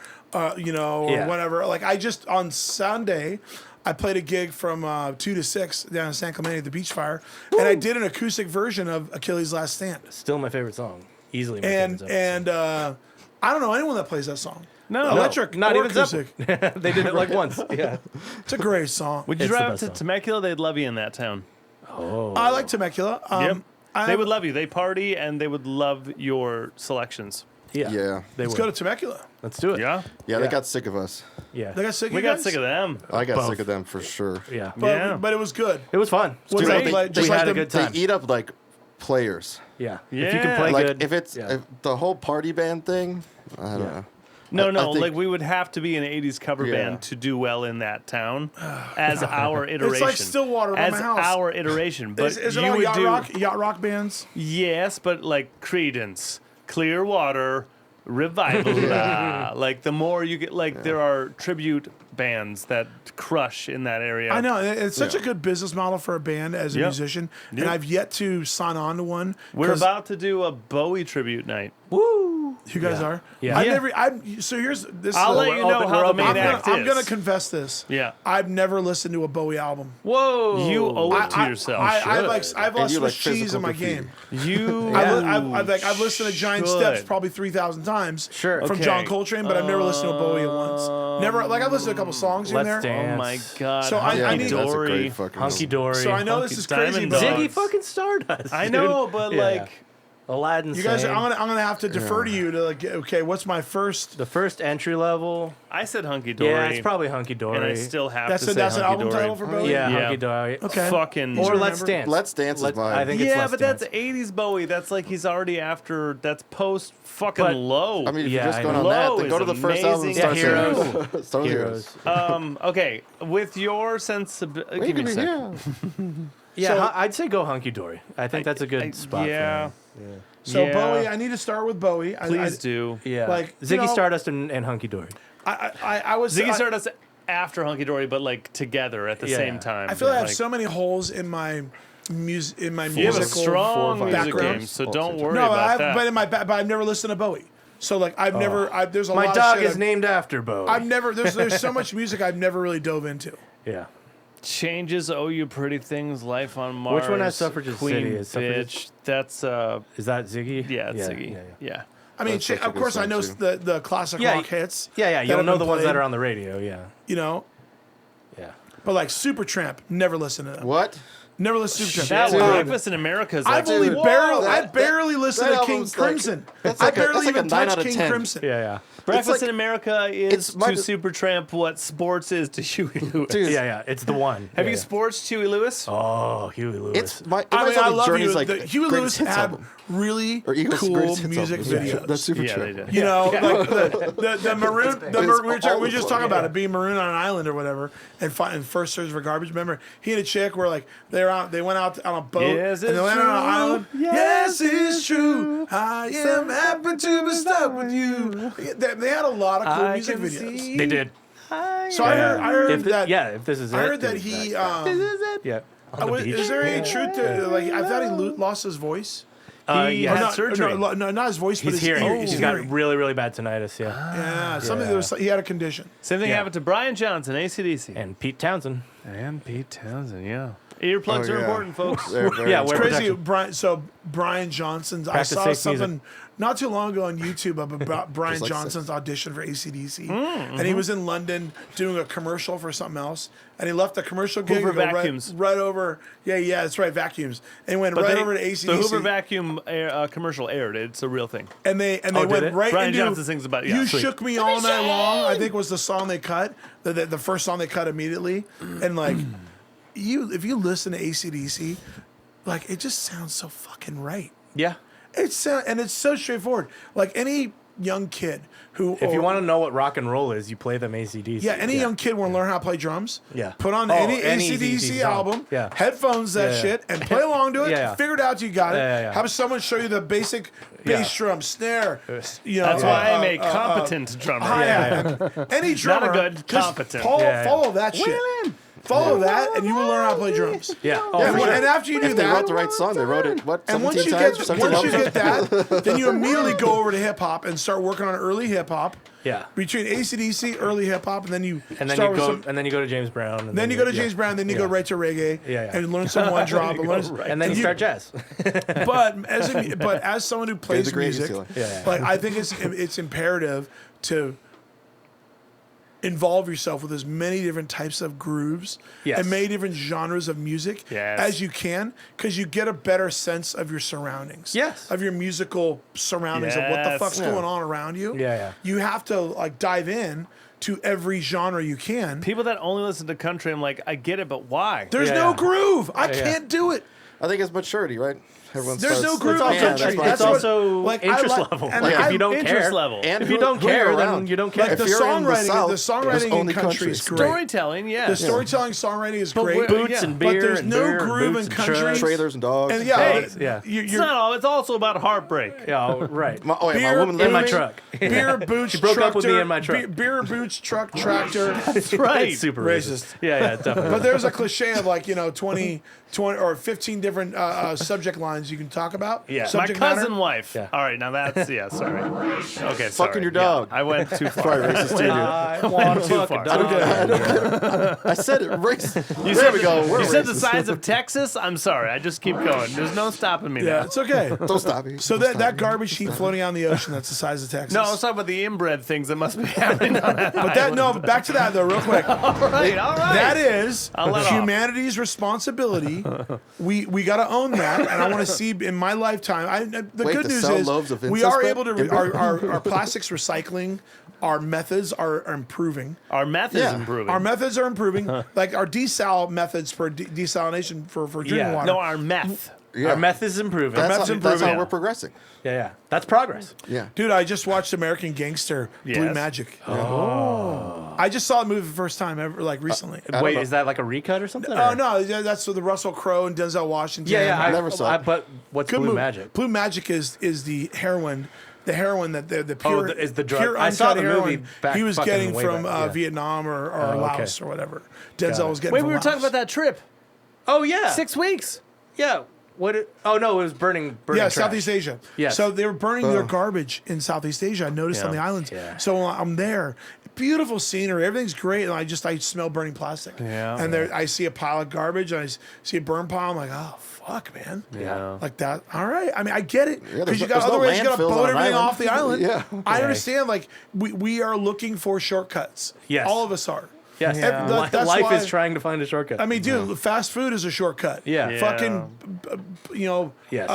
you know, or Yeah. whatever. Like I just on Sunday, I played a gig from 2 to 6 down in San Clemente at the Beach Fire, and I did an acoustic version of Achilles Last Stand. Still my favorite song. Easily my And favorite song. I don't know anyone that plays that song. no. Electric, not or even acoustic. Zeppelin. They did it like once. Yeah. It's a great song. Would you It's the drive up best to song. Temecula? They'd love you in that town. Oh. I like Temecula. Yep. I- They would love you. They party and they would love your selections. Yeah. Yeah. They Let's would. go to Temecula. Let's do it. Yeah. Yeah, they Yeah. got sick of us. Yeah. They got sick. of We you got guys? sick of them. I got Both. sick of them for sure. Yeah. But it was good. It was fun. Was Dude, it they- like, they just we like had a the- good They time. eat up like players. Yeah. If you Yeah. can play Like good. if it's yeah. if the whole party band thing, I don't know. No, I no, think- like we would have to be an 80s cover Yeah. band to do well in that town as our iteration. It's like Stillwater by as my house. our iteration. But Is it you all would do yacht rock bands? yes, but like Creedence, Clearwater, Revival. Like the more you get, like there are tribute bands that crush in that area. I know it's such a Yeah. good business model for a band as a Yep. musician, Yep. and I've yet to sign on to one. We're 'cause about to do a Bowie tribute night. Woo. You guys are. Yeah. I've Yeah. never. So here's this. I'll is let a- you know open- how we're the open. main I'm act gonna, is. I'm gonna confess this. Yeah. I've never listened to a Bowie album. Whoa. You owe it to I, yourself. I've And lost you Swiss like cheese physical in my graffiti. game. You. I've listened to Giant should. Steps probably 3,000 times Sure. from Okay. John Coltrane, but I've never listened to Bowie once. Never. Like I've listened to a couple songs in Let's there. Dance. Oh my God. So I Hunky need- That's a Dory. great fucking Hunky album. Dory. So I know Hunky this is crazy, Diamond but Dogs. Ziggy fucking Stardust. I dude. know, but Yeah. like. Aladdin. you guys, Sane. I'm gonna have to defer to you to like. Okay, what's my first? The first entry level. I said Hunky Dory. Yeah, it's probably Hunky Dory. And I still have That's to a, say that's an Hunky album Dory. title for Bowie. Yeah, Yeah. Hunky Dory. Okay. Fucking. Or Easy Let's remember? Dance. Let's Dance is mine. I think it's Yeah, Let's but Dance. that's 80s Bowie. That's like he's already after. That's post fucking But- low. I mean, if Yeah, you're just I going know. on that, Low then go is to the first album and amazing. start Yeah, singing. Heroes. Start with Heroes. Okay, with your sensibility. Well, you Give me a can be second. Yeah, So- I'd say go Hunky Dory. I think that's a good spot. Yeah. For him. So Yeah. Bowie, I need to start with Bowie. Please do. Yeah. Like, you Ziggy know- Stardust and Hunky Dory. I was. Ziggy I- Stardust after Hunky Dory, but like together at the Yeah. same time. I feel like I have Like, so many holes in my music. In my you have a musical strong 4 or 5 music background. game, so Oh, don't so- worry No, about that. but in my but I've never listened to Bowie. So like I've never. There's a My lot dog of shit is named after Bowie. I've never. There's so much music I've never really dove into. Yeah. Changes, Oh You Pretty Things, Life on Mars. Which one has Suffragist Queen City? Is Bitch. That's Is that Ziggy? yeah, it's yeah, Ziggy. Yeah, Yeah. I mean, That's such a of good course I song, know too. the classic Yeah, rock hits. yeah. that You'll have know been the ones played, that are on the radio. Yeah. You know, Yeah. but like Supertramp, never listened to them. What? Never listened to Supertramp. That Dude. Breakfast in America is I've like, only Dude, barely, I that- barely listened that to King album's like- Crimson. that's I like a- barely that's like a even 9 touched out of King 10. Crimson. Yeah. Yeah. Breakfast like- in America is it's my- to Supertramp what sports is to Huey Lewis. Dude, Yeah. Yeah. It's the one. Have Yeah, you yeah. sports Huey Lewis? Oh, Huey Lewis. It's my. I mean, I love Journey's you. like The Huey Lewis greatest hits had album. really Or Eagles' cool greatest hits music album. videos. That's super Yeah, true. they did. You know, like the maroon. It's all We the just fun, talking about yeah. it being maroon on an island or whatever, and first search for garbage. Remember, he and a chick were like they went out on a boat Yes, and they it's landed on an true. island. Yes, it's true. I am happy to be stuck with you. They had a lot of cool music videos. They did. I So I heard If that. if this is it. I heard that dude, he. this is it. Yeah. On the beach. Is there any truth to like? I thought he lost his voice. He yeah. had Not, surgery. No, not his voice, but He's his hearing. ear. He's His got hearing. really, really bad tinnitus. Yeah. Yeah, something that was. He had a condition. Same thing Yeah. happened to Brian Johnson, AC/DC. And Pete Townsend. And Pete Townsend, yeah. Earplugs Oh, are yeah. important, folks. They're very Yeah, It's wear crazy. protection. Brian. So Brian Johnson's. Practice I saw safe something music. not too long ago on YouTube about Brian like Johnson's audition for AC/DC, and he was in London doing a commercial for something else, and he left the commercial gig Hoover and go vacuums. right over. Yeah, that's right, vacuums, and went But right they- over to the AC/DC. Hoover vacuum commercial aired. It's a real thing. And they did went it? right Brian into Johnson sings about it. Yeah, You sweet. Shook Me All Night Long, I think was the song they cut, the first song they cut immediately. And like if you listen to AC/DC, like it just sounds so fucking right. Yeah. It's so straightforward. Like any young kid who If you want to know what rock and roll is, you play them AC/DC. any young kid want to learn how to play drums, Yeah. put on Oh, any any AC/DC song. album, Yeah. headphones, that Yeah. shit, and play along to it. Yeah. Figure it out till you got it. Yeah. Have someone show you the basic bass drum, snare. You know, That's why I'm a competent drummer. Any drummer. Not a good, just competent. Follow that shit. Follow that, and you will learn how to play drums. Yeah. Oh, Yeah, for but- sure. And after you do If they that, wrote the right song, they wrote it, what, and 17 times? 17 once you times? get that, then you immediately go over to hip hop and start working on early hip hop. Yeah. Between AC/DC, early hip hop, and then you And then start you with go. some. And then you go to James Brown. And Then you go to James Brown, then you go right to reggae, Yeah. and learn some one drop, And then you start jazz. But as someone who plays the gravy music, ceiling. Yeah. like I think it's imperative to involve yourself with as many different types of grooves Yes. and many different genres of music Yes. as you can, because you get a better sense of your surroundings. Yes. Of your musical surroundings of what the Yes. fuck's Yeah. going on around you. Yeah. You have to like dive in to every genre you can. People that only listen to country, I'm like, I get it, but why? There's Yeah, no yeah. groove. I Yeah. can't do it. I think it's maturity, right? Everyone There's starts, no groove It's in also, country. it's That's what- also like, I interest like- level. and Like I- if you don't interest care, level. And if you who- don't who you're care, then around. you don't care. Like If the you're in the songwriting, South, the there's songwriting in only country country. is great. Storytelling, yeah. The storytelling, songwriting is But great. where- Boots Yeah. and beer, But there's and no beer, groove and in boots and country. trucks. Trailers and dogs. And yeah, Hey, yeah. It's not all. It's also about heartbreak. Yeah, oh, right. My Beer woman in my lived- truck. beer, boots, broke up with me tractor, in my truck. Beer, boots, truck, tractor. That's right. It's super Racist. racist. Yeah, definitely. But there's a cliche of like 20 or 15 different subject lines you can talk about. Yeah. My Subject cousin matter. wife. Yeah. All right, now that's sorry. Okay, sorry. Fucking your dog. Yeah, I went too far. Probably racist too, dude. I want to too fuck far. a dog. I said it. Race. You There said we go. We're You said the racist. size of Texas. I'm sorry. I just keep going. There's no stopping me Yeah, now. it's okay. Don't stop me. So that garbage heap floating out in the ocean, that's the size of Texas. No, I was talking about the inbred things that must be happening on that. but back to that though, real quick. All right. That is I'll let off. humanity's responsibility. We got to own that, and I want to see in my lifetime. The Wait, good to news sell is loaves of we incest are bread? able to our plastics recycling. Our methods are improving. Our meth is Yeah. improving. Our methods are improving. Like our desal methods for desalination for drinking Yeah. water. no, our meth. Yeah. Our meth is improving. That's, meth's how, that's how improving. we're progressing. Yeah. That's progress. Yeah. Dude, I just watched American Gangster Blue Yes. Magic. Oh. I just saw the movie the first time ever, like recently. Wait, know. is that like a recut or something? Oh or- no, yeah, that's with the Russell Crowe and Denzel Washington. Yeah, yeah. I never saw it. But what's Good Blue movie. Magic? Blue Magic is the heroin. The heroin that the pure is the drug. pure I saw uncut the movie heroin back he was fucking getting way from back, yeah. Vietnam or okay. Laos or whatever. Denzel Got was it. getting. Wait, from we were Laos. talking about that trip. Oh yeah. 6 weeks. Yeah. What? Oh no, it was burning. Yeah, trash. Southeast Asia. Yes. So they were burning their garbage in Southeast Asia. I noticed on the islands. Yeah. So I'm there. Beautiful scenery. Everything's great. And I smell burning plastic. Yeah. And there I see a pile of garbage and I see a burn pile. I'm like, oh fuck, man. Yeah. Like that. All right. I mean, I get it. Yeah, Because there's you no- got there's no otherwise you got to landfills boat on an everything island. off the island. Yeah. I understand. Like we are looking for shortcuts. Yes. All of us are. Yes. Yeah. That's Life why- is trying to find a shortcut. I mean, dude, fast food is a shortcut. Yeah. Yeah. Fucking, yes.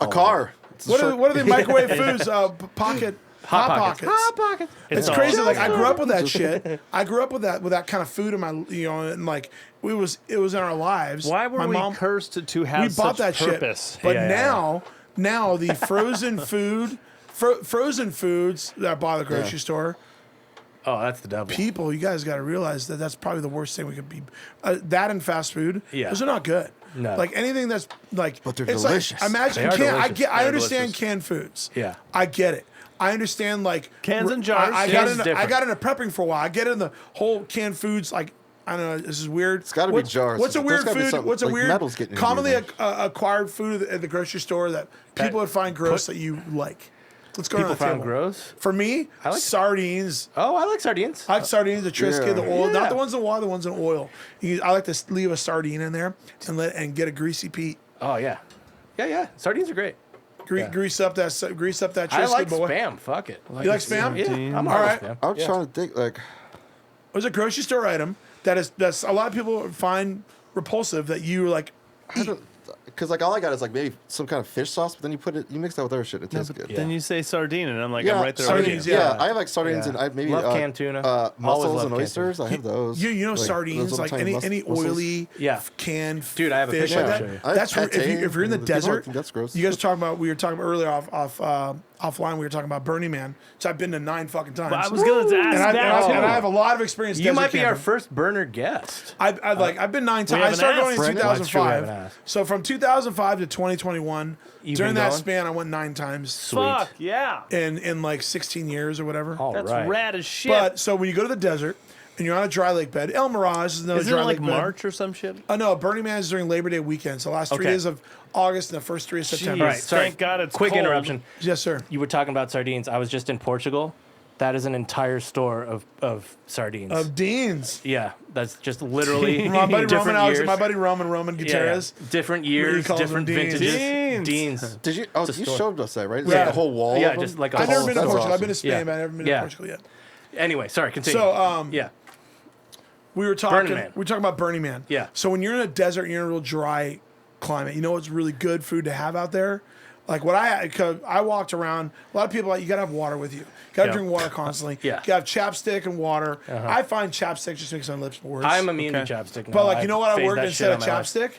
A car. It's a What short- are the microwave foods? Pocket. Hot Pockets. Hot pockets. It's all crazy. good. Like I grew up with that shit. I grew up with that kind of food in my, and like it was in our lives. Why were my we mom, cursed to have we bought such that purpose? shit. But Yeah. now the frozen food, frozen foods that I buy at the grocery store. Oh, that's the devil. People, you guys got to realize that that's probably the worst thing we could be. That and fast food, Yeah. those are not good. No. Like anything that's like, But they're it's delicious. Like, imagine They are can I delicious. get I They're understand delicious. canned foods. Yeah. I get it. I understand like Cans and jars. I Cans got into prepping for a while. I get in the whole canned foods like. I don't know. This is weird. It's got to be jars. What's a There's weird gotta be food? something- What's a like weird, metal's getting in commonly here, acquired food at the grocery store that people would find gross that you like? Let's go People around the find table. gross. For me, I like- sardines. Oh, I like sardines. I like sardines, the Triscuit, Yeah. the oil, Yeah. not the ones in water, the ones in oil. I like to leave a sardine in there and get a greasy Pete. Oh yeah, yeah. Sardines are great. Grease up that Triscuit I like boy. Spam. Fuck it. You like Spam? Yeah, I'm All all right. right. Spam. I'm Yeah. trying to think like. There's a grocery store item that's a lot of people find repulsive that you like. Because like all I got is like maybe some kind of fish sauce, but then you mix that with other shit. It tastes good. Then you say sardine, and I'm like, Yeah, I'm right there sardines, with you. yeah. I have like sardines Yeah. and I maybe Love canned tuna. Always mussels love and canned oysters. I have those. You know Like, those sardines little like tiny any mussels. oily Yeah. canned Dude, I have a fish picture. like I'll that. show you. I have That's pate, if you're in the people desert. think that's gross. You guys talking about we were talking about earlier offline. We were talking about Burning Man, which I've been to 9 fucking times. But I was gonna ask and I, that. and I have a lot of experience. You desert might be our camping. first burner guest. I've been 9 times. I haven't started asked, going in Brandon. That's true, we 2005. haven't asked. So from 2005 to 2021, You've during been that going? span, I went 9 times Sweet. Fuck yeah, in like 16 years or whatever. All that's right. rad as shit. But so when you go to the desert and you're on a dry lake bed, El Mirage is another Isn't dry it like lake bed. March or some shit? No, Burning Man is during Labor Day weekend. So the last 3 Okay. days of August and the first 3 of September. Jeez, Right, sorry. Thank God it's Quick cold. interruption. Yes, sir. You were talking about sardines. I was just in Portugal. That is an entire store of sardines. Of Dean's. Yeah, that's just literally My buddy different Roman, years. my buddy Roman Yeah, Gutierrez. yeah. Different He years, calls them different Deans. vintages. Deans. Did you? Oh, It's a you store. showed us that, right? It's Yeah. like a whole wall. Yeah, of them? just like a I've whole never been to that's Portugal. I've awesome. been to Spain, Yeah. but I've never been Yeah. to Portugal yet. Anyway, sorry, continue. So, yeah, we were talking. Burning Man. We were talking about Burning Man. Yeah. So when you're in a desert, and you're in a real dry climate. You know what's really good food to have out there? Like what cause I walked around. A lot of people you gotta have water with you. You gotta Yeah. drink water constantly. Yeah. You gotta have chapstick and water. I find chapstick just makes my lips worse. I'm immune Okay. to chapstick. But now. like you know what I phased ordered that instead shit of out my life. chapstick?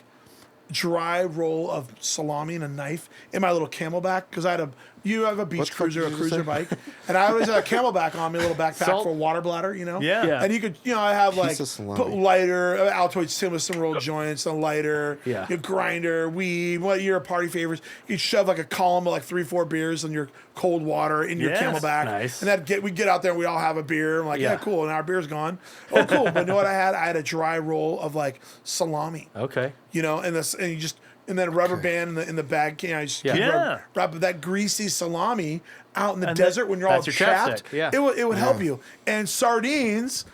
Dry roll of salami and a knife in my little Camelback because I had you have a beach What the fuck cruiser, did a you cruiser say? bike, and I always had a Camelback on me, a little backpack Salt? for a water bladder, you know. Yeah. Yeah. And you could, I have like of salami. put lighter, Altoid tin with some rolled joints, a lighter, Yeah. your grinder, weed. What your party favorites? You'd shove like a column of like 3-4 beers in your cold water in your Yes. Camelback, Nice. and we get out there, and we all have a beer. I'm like, yeah, Yeah. cool, and our beer's gone. Oh, cool. But you know what I had? I had a dry roll of like salami. Okay. And you just and then a rubber band in the bag. Just Yeah. keep Yeah. rub that greasy salami out in the And desert when you're all that's your chapped. chapstick, yeah. It would help you. And sardines,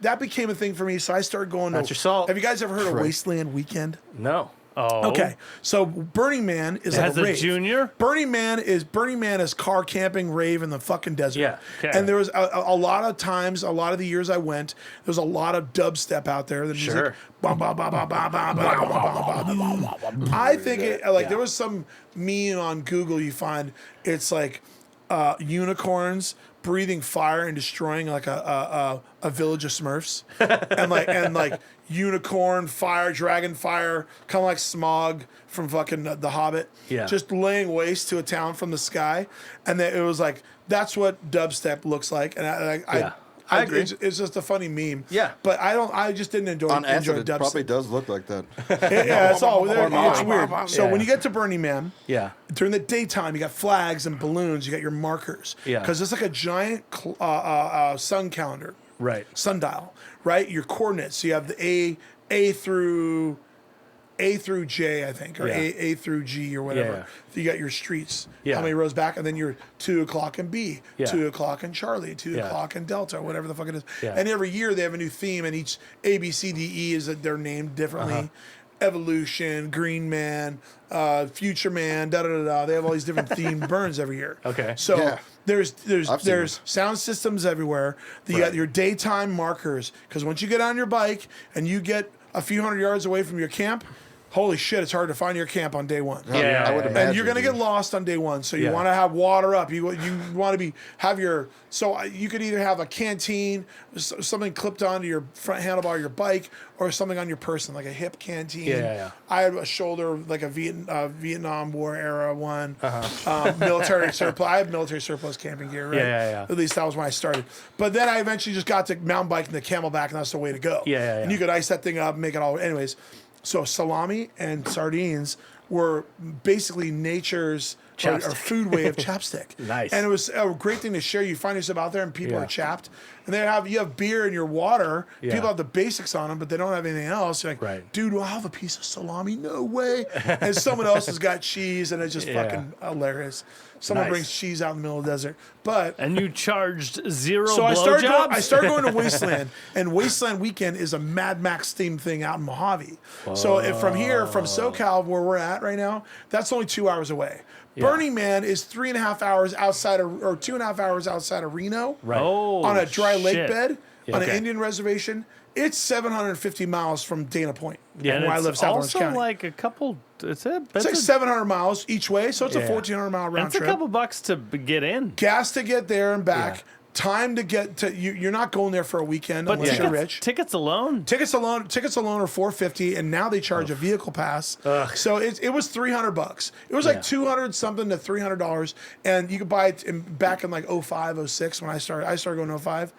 that became a thing for me. So I started going. That's your salt. Have you guys ever heard of Right. Wasteland Weekend? No. Oh. Okay, so Burning Man is It like has a a rave. junior? Burning Man is car camping rave in the fucking desert. Yeah. Okay. And there was a lot of times, a lot of the years I went, there was a lot of dubstep out there. The music, Sure. bah, bah, bah, bah, bah, bah, bah, bah, bah, bah, bah, bah. I think there was some meme on Google you find. It's like unicorns breathing fire and destroying like a village of Smurfs, and like unicorn fire, dragon fire, kind of like Smog from fucking The Hobbit. Yeah. Just laying waste to a town from the sky, and then it was like that's what dubstep looks like, and I agree. It's just a funny meme. Yeah. but I just didn't enjoy On acid, it dubstep. probably does look like that. Yeah, it's all it's weird. So Yeah. when you get to Burning Man, Yeah. during the daytime, you got flags and balloons. You got your markers. Yeah. Because it's like a giant sun calendar, Right. sundial, right? Your coordinates. So you have the A through J, I think, or Yeah. A through G or whatever. Yeah. So you got your streets. Yeah. How many rows back? And then your 2 o'clock in B, Yeah. 2 o'clock in Charlie, 2 Yeah. o'clock in Delta, whatever the fuck it is. Yeah. And every year they have a new theme, and each A, B, C, D, E is that they're named differently. Evolution, Green Man, Future Man, da da da da. They have all these different themed burns every year. Okay. So Yeah. there's I've seen them. sound systems everywhere. You got your daytime markers, because once you get on your bike and you get a few hundred yards away from your camp, holy shit, it's hard to find your camp on day one. Yeah, I would yeah. imagine. And you're gonna dude. get lost on day one, so you Yeah. want to have water up. You want to have your you could either have a canteen, something clipped onto your front handlebar of your bike, or something on your person like a hip canteen. Yeah. I had a shoulder like a Vietnam War era one. Uh-huh. Military surplus. I have military surplus camping gear. Right? Yeah. At least that was when I started. But then I eventually just got to mountain biking the Camelback, and that's the way to go. Yeah. And you could ice that thing up, make it all. Anyways, so salami and sardines were basically nature's food way of chapstick. Nice. And it was a great thing to share. You find yourself out there and people Yeah. are chapped, and you have beer and your water. Yeah. People have the basics on them, but they don't have anything else. You're like, Right. dude, I'll have a piece of salami. No way. And someone else has got cheese, and it's just Yeah. fucking hilarious. Someone Nice. brings cheese out in the middle of the desert, but. And you charged zero So I started blowjobs? going to Wasteland, and Wasteland Weekend is a Mad Max themed thing out in Mojave. So from SoCal, where we're at right now, that's only 2 hours away. Burning Man is 3.5 hours outside of, or 2.5 hours outside of Reno, Right. Oh, on a dry lake shit. bed on an Okay. Indian reservation. It's 750 miles from Dana Point, Yeah, And where I it's live, South Orange also County. like a couple. It's It's like 700 miles each way, so it's a Yeah. 1,400 mile round That's a trip. couple bucks to get in. Gas to get there and back. Yeah. Time to get to you. You're not going there for a weekend But unless you're rich. tickets alone. Tickets alone are $450, and now they charge a vehicle pass. So it was $300. It was like Yeah. $200 something to $300, and you could buy it back in like 05, 06 when I started. I started going in 05.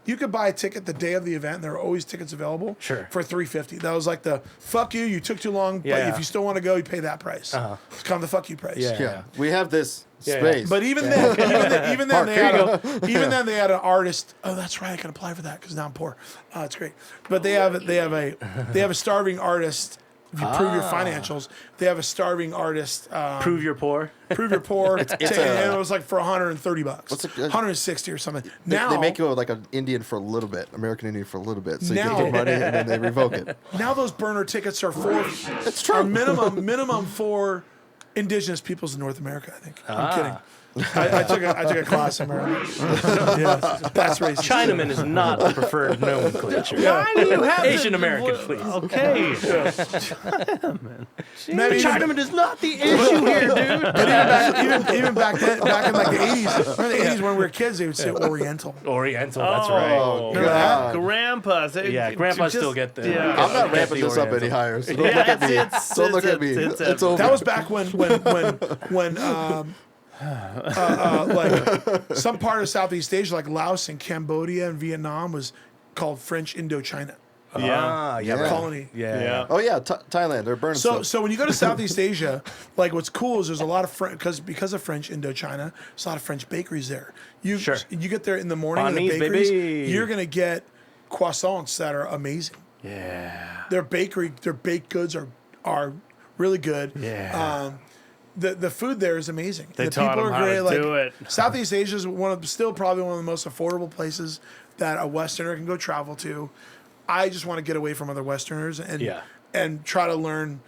You could buy a ticket the day of the event. And there were always tickets available Sure. for $350. That was like the fuck you. You took too long, but Yeah. if you still want to go, you pay that price. It's kind of the fuck you price. Yeah. Yeah, we have this Yeah, space. But even then, even then Mark, they here had you they had an artist. Oh, that's right. I can apply for that because now I'm poor. Oh, it's great. But they have a starving artist. If you prove your financials, they have a starving artist. Prove you're poor. Prove you're poor. and it was like for $130, What's it- 160 or something. they, Now they make you like an Indian for a little bit, American Indian for a little bit, so you Now- get the money and then they revoke it. now those burner tickets are It's true. minimum for indigenous peoples in North America. I think. I'm kidding. I took a class in Maryland. Yeah, that's racist. Chinaman is not the preferred nomenclature. Why do you have Asian American, please. Okay. Maybe even- Chinaman is not the issue here, dude. even back then, back in like the 80s, remember the 80s when we were kids, they would say Oriental. Oriental, that's Oh, right. Remember that? Grandpa. Yeah, grandpa still get the. Yeah. I'm not get ramping the this up Oriental. any higher, so don't Yeah, look at me. it's- Don't look it's- at me. it's- It's over. That was back when like some part of Southeast Asia, like Laos and Cambodia and Vietnam, was called French Indochina Ah, yeah. Yeah. colony. Yeah. Yeah. Oh yeah, Thailand. They're burning So, stuff. so when you go to Southeast Asia, like what's cool is there's a lot of because of French Indochina, there's a lot of French bakeries there. You Sure. you get there in the morning in the Bonnies, bakeries, baby. you're gonna get croissants that are amazing. Yeah. Their baked goods are really good. Yeah. The food there is amazing. They the taught people them are how great. to Like do it. Southeast Asia is still probably one of the most affordable places that a Westerner can go travel to. I just want to get away from other Westerners and try to learn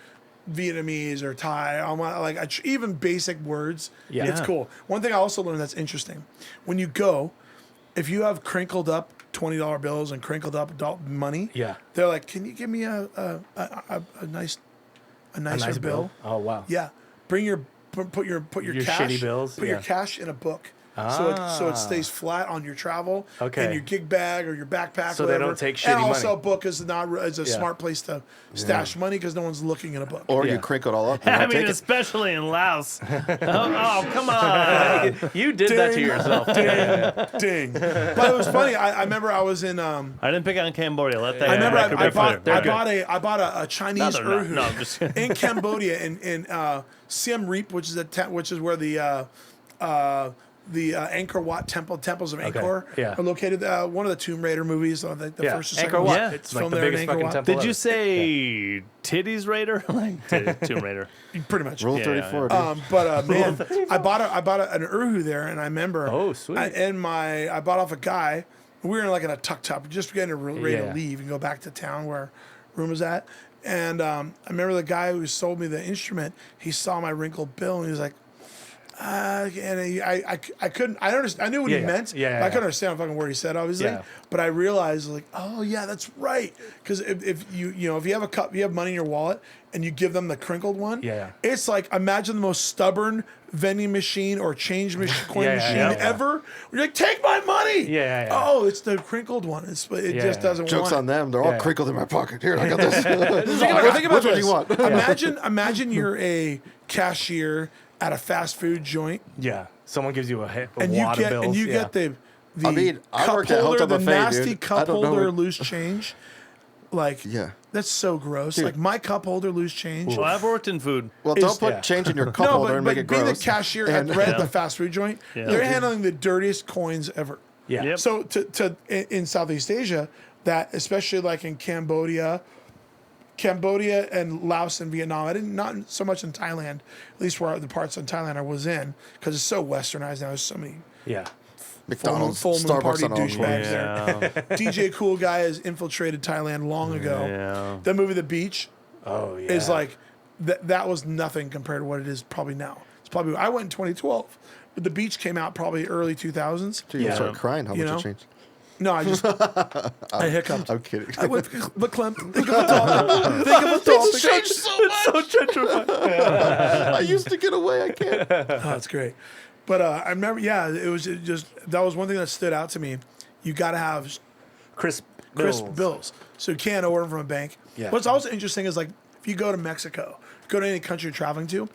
Vietnamese or Thai. I want even basic words. Yeah. It's cool. One thing I also learned that's interesting: when you go, if you have crinkled up $20 bills and crinkled up adult money, Yeah. they're like, "Can you give me a nicer Nice bill?" Oh, wow. Yeah, put your Your cash, shitty bills, put your yeah. cash in a book, so it stays flat on your travel, Okay. in your gig bag or your backpack. So they whatever. don't take shitty And also, money. a book is a Yeah. smart place to stash money because no one's looking in a book. Or Yeah. you crinkle it all up. And I don't mean, take it. especially in Laos. oh, come on. You did that to Ding. yourself. Ding! But it was funny. I remember I was in. I didn't pick on Cambodia. Let that. I remember record I be clear. bought a Chinese No, they're not. urhu No, I'm just kidding. in Cambodia in Siem Reap, which is where the Angkor Wat temples of Angkor yeah. are located. One of the Tomb Raider movies, the Yeah, first or second Angkor one. Wat. Yeah. It's Filmed like the there in biggest Angkor fucking Wat. temple. Did you ever. say titties Raider? Like Tomb Raider. Pretty much. Rule Yeah, 34. yeah. Dude. But man, I bought an urhu there, and I remember. Oh, sweet. I bought off a guy. We were in like in a tuk tuk, just getting ready Yeah. to leave and go back to town where our room was at. And I remember the guy who sold me the instrument. He saw my wrinkled bill, and he was like, and I couldn't. I understand. I knew what he Yeah, meant. yeah, but I yeah. couldn't understand a fucking word he said, obviously. Yeah. But I realized, like, oh yeah, that's right. Because if you have money in your wallet and you give them the crinkled one, Yeah. it's like imagine the most stubborn vending machine or change coin Yeah, machine yeah. ever. You're like, take my money. Yeah, yeah. Oh, it's the crinkled one. It Yeah, just yeah. doesn't. Joke's want on them. They're all Yeah. crinkled in my pocket. Here, I got this. Think about Which one do this. you want? Imagine you're a cashier at a fast food joint, Yeah. Someone gives you a and wad of bills. you yeah. get the I mean, I cup worked at holder, Hotel the Buffet, nasty dude. I cup don't know holder what- loose change. Like, Yeah. that's so gross. Dude. Like, my cup holder lose change. Well, I've worked in food. Well, Is- don't put Yeah. change in your cup No, holder but, and make it being gross. the cashier And- at the fast food joint, Yeah. they're handling the dirtiest coins ever. Yeah. Yep. So in Southeast Asia, that especially like in Cambodia and Laos and Vietnam, I didn't not so much in Thailand, at least where the parts in Thailand I was in, because it's so westernized now. There's so many Yeah. McDonald's, full moon Starbucks party on all of them. douchebags Yeah. there. DJ Cool Guy has infiltrated Thailand long ago. Yeah. That movie, The Beach, Oh, yeah. is like that was nothing compared to what it is probably now. It's probably I went in 2012, but The Beach came out probably early 2000s. Dude, you Yeah. start crying how You much know? it changed. No, I just I hiccuped. I'm kidding. I went but Clem, think of a topic. Think of a topic. changed so much. I used to get away. I can't. Oh, that's great. But I remember, it was just that was one thing that stood out to me. You got to have crisp crisp bills, so you can't order them from a bank. Yeah. What's also interesting is like if you go to Mexico, go to any country you're traveling to,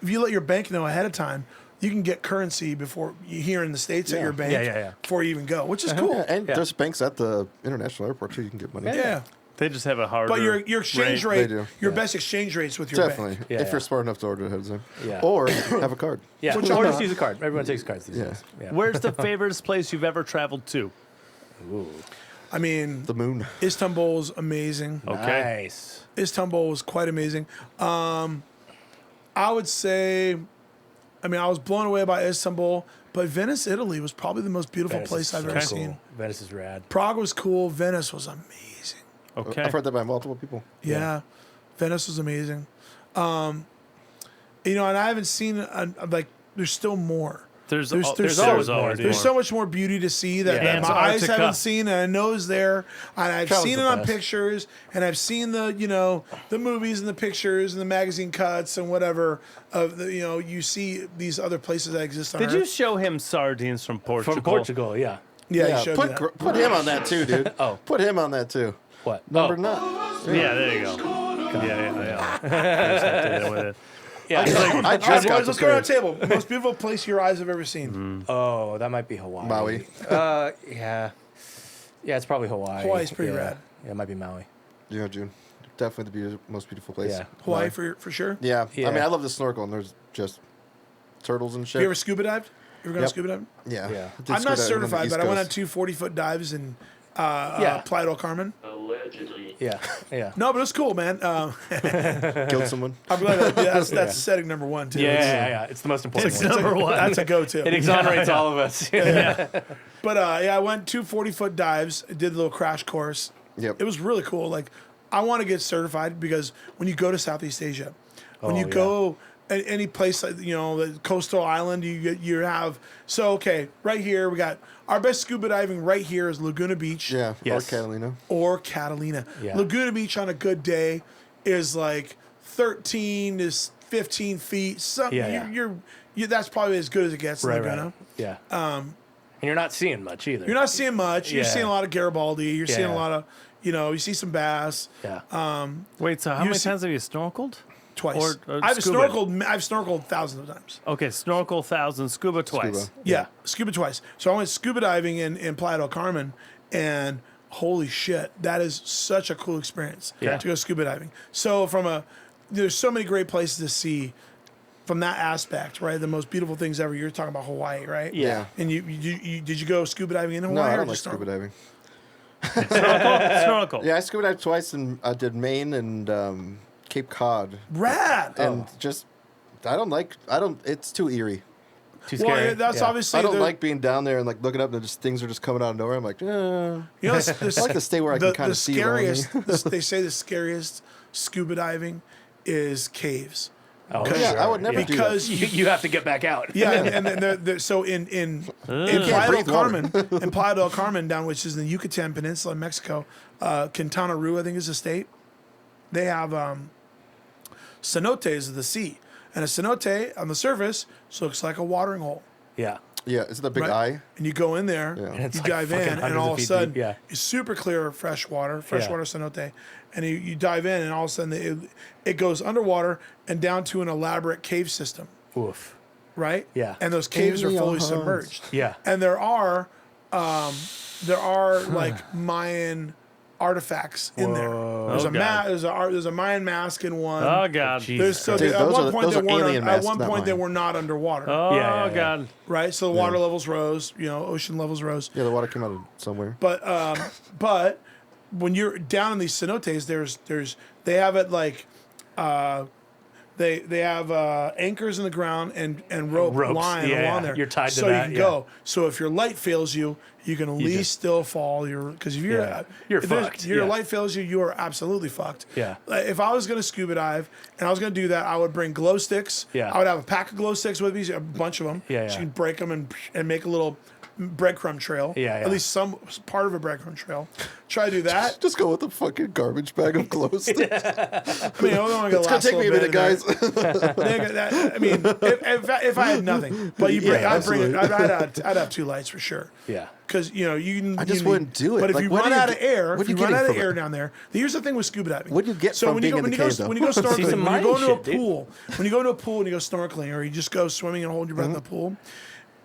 if you let your bank know ahead of time, you can get currency before you here in the States at your bank Yeah. before you even go, which is cool. Yeah, and Yeah. there's banks at the international airport too. You can get money. Yeah. They just have a harder. But your exchange rate, They do. your best exchange rates with your Definitely, bank. Yeah, if yeah. you're smart enough to order ahead of time. Yeah. Or have a card. Yeah. Which Or I'm just not. use a card. Everyone takes cards these Yeah. days. Yeah. Where's the favorite place you've ever traveled to? I mean, The moon. Istanbul's amazing. Okay. Nice. Istanbul was quite amazing. I would say, I mean, I was blown away by Istanbul, but Venice, Italy was probably the most beautiful Venice place is I've so ever cool. seen. Venice is rad. Prague was cool. Venice was amazing. Okay. I've heard that by multiple people. Yeah. Venice was amazing. You know, and I haven't seen, like, there's still more. There's There's always so- more. There's so much more beauty to see that, Yeah. that my eyes Antarctica. haven't seen, and I know is there. And I've Travel's seen the it on best. pictures, and I've seen the movies and the pictures and the magazine cuts and whatever of the, you see these other places that exist on Did Earth. you show him sardines from Portugal? From Portugal, yeah. Yeah, Yeah, you showed me put that. put him on that too, dude. Oh. Put him on that too. What? Number Oh. 9. Yeah, there you go. Yeah. I just have to deal with it. Yeah. I All right, just got boys, let's go around the table. Most beautiful place your eyes have ever seen. Oh, that might be Hawaii. Maui. Yeah. Yeah, it's probably Hawaii. Hawaii's pretty yeah. rad. Yeah, it might be Maui. Yeah, June. Definitely the most beautiful place. Yeah. Hawaii Maui. for sure. Yeah. Yeah. I mean, I love the snorkel, and there's just turtles and shit. Have you ever scuba dived? You ever gone Yep. scuba diving? Yeah. Yeah. I did I'm not scuba diving on the certified, East but I went on Coast. 2 40-foot dives in Yeah. Playa del Carmen. Allegedly. Yeah. Yeah. No, but it's cool, man. Killed someone. I'm glad that's setting number one too. Yeah. It's the most important It's one. number one. That's a go-to. It exonerates all of us. But I went 2 40-foot dives. Did a little crash course. Yep. It was really cool. Like, I want to get certified because when you go to Southeast Asia, when you yeah. go any place like the coastal island, you have right here we got our best scuba diving right here is Laguna Beach. Yeah. Yes. Or Catalina. Or Catalina. Yeah. Laguna Beach on a good day is like 13 to 15 feet. Something Yeah. you're that's probably as good as it gets in Right, Laguna. right. Yeah. And you're not seeing much either. You're not seeing much. You're Yeah. seeing a lot of Garibaldi. You're seeing a Yeah. lot of you see some bass Yeah. Wait, so how You many see- times have you snorkeled? twice. Or I've scuba. snorkeled thousands of times. Okay, snorkel 1,000, scuba twice. Scuba. Yeah, scuba twice. So I went scuba diving in Playa del Carmen, and holy shit, that is such a cool experience Yeah. to go scuba diving. So there's so many great places to see from that aspect, right? The most beautiful things ever. You're talking about Hawaii, right? Yeah. And you did you go scuba diving in Hawaii? No, I or don't like just scuba diving. Snorkel. Yeah, I scuba dived twice, and I did Maine and Cape Cod, Rad. and just it's too eerie. Too Well, scary. that's Yeah. obviously I don't like being down there and like looking up and just things are just coming out of nowhere. I'm like, You know, I like to stay where I can kind of see around me. scariest. They say the scariest scuba diving is caves. Oh, Yeah, sure. I would never do that. Because You have to get back out. yeah, and so in Playa del breathe Carmen, in Playa del Carmen, down which is in the Yucatan Peninsula in Mexico, Quintana Roo, I think is the state. They have cenotes of the sea, and a cenote on the surface looks like a watering hole. Yeah. Yeah, is it the big Right? eye? And you go in there, Yeah. And it's you like dive fucking in, and hundreds all of of a feet sudden, deep, yeah. it's super clear freshwater cenote, and you dive in, and all of a sudden it goes underwater and down to an elaborate cave system, Oof. right? Yeah. And those caves are fully Aliens. submerged. Yeah. And there are like Mayan artifacts in there. There's Oh, God. there's a Mayan mask in one. Oh God. Jesus. So Dude, at those one are- point those they are weren't. alien At masks, one not point they mine. were not underwater. Oh Yeah. God. Right. So the water levels rose. Ocean levels rose. Yeah, the water came out of somewhere. But when you're down in these cenotes, they have it like they have anchors in the ground and rope Ropes, lying yeah, along there. you're tied to so that, you can yeah. go. So if your light fails you, you can at least just- still fall. Because if You're if fucked, Your yeah. light fails you, you are absolutely fucked. Yeah. Like, if I was gonna scuba dive and I was gonna do that, I would bring glow sticks. Yeah. I would have a pack of glow sticks with me, a bunch of them. Yeah, So yeah. you can break them and make a little breadcrumb trail. Yeah, yeah. At least some part of a breadcrumb trail. Try to do that. Just go with a fucking garbage bag of glow sticks. I mean, it's Gonna take me a minute, guys. I mean, if I had nothing, but I'd bring it. I'd have 2 lights for sure. Yeah. Because I just wouldn't do it. But if Like, you what run do you out of get- air, what if are you you run getting out of from air it? down there, here's the thing with scuba diving. What do you get from being in the cave, though? when you go snorkeling, some when you go into Mayan a shit, dude. pool, when you go into a pool and you go snorkeling, or you just go swimming and hold your breath in the pool.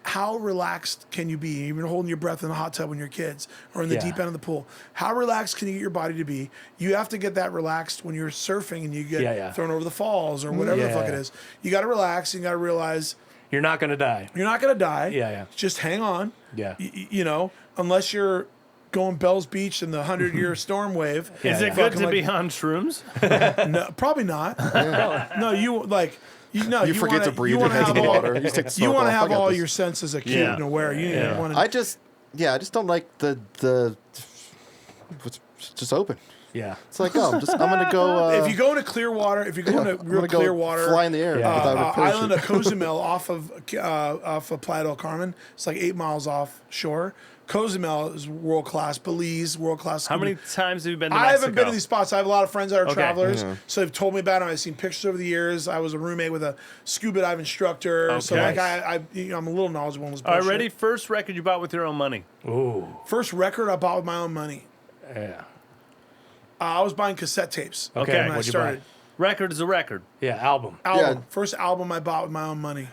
How relaxed can you be? You've been holding your breath in the hot tub when you're kids or in the Yeah. deep end of the pool. How relaxed can you get your body to be? You have to get that relaxed when you're surfing and you get Yeah. thrown over the falls or whatever the fuck it Yeah. is. You got to relax and you got to realize You're not gonna die. you're not going to die. Yeah. Just hang on. Yeah. Unless you're going Bell's Beach in the 100-year storm wave. Is it good to be on shrooms? No, probably not. No, you like. You forget wanna, to breathe You in want to have the all, water. You just take the you snorkel want to off. I have got all this. your senses acute Yeah. and aware. You Yeah. want to. I just don't like the it's just open. Yeah. It's like, I'm gonna go. if you go into clear water, if you go into I'm real gonna go clear water, fly in the air Yeah. without a parachute. island of Cozumel off of Playa del Carmen, it's like 8 miles offshore. Cozumel is world class. Belize, world class. How many times have you been to I Mexico? haven't been to these spots. I have a lot of friends that are Okay. travelers, so they've told me about them. I've seen pictures over the years. I was a roommate with a scuba dive instructor, so Okay. like I'm a little knowledgeable in this All right, bullshit. ready? First record you bought with your own money. Ooh. First record I bought with my own money. Yeah. I was buying cassette tapes. Okay. Okay. When I What'd you buy? started. Record is a record. Yeah. Album. Album. Yeah. First album I bought with my own money.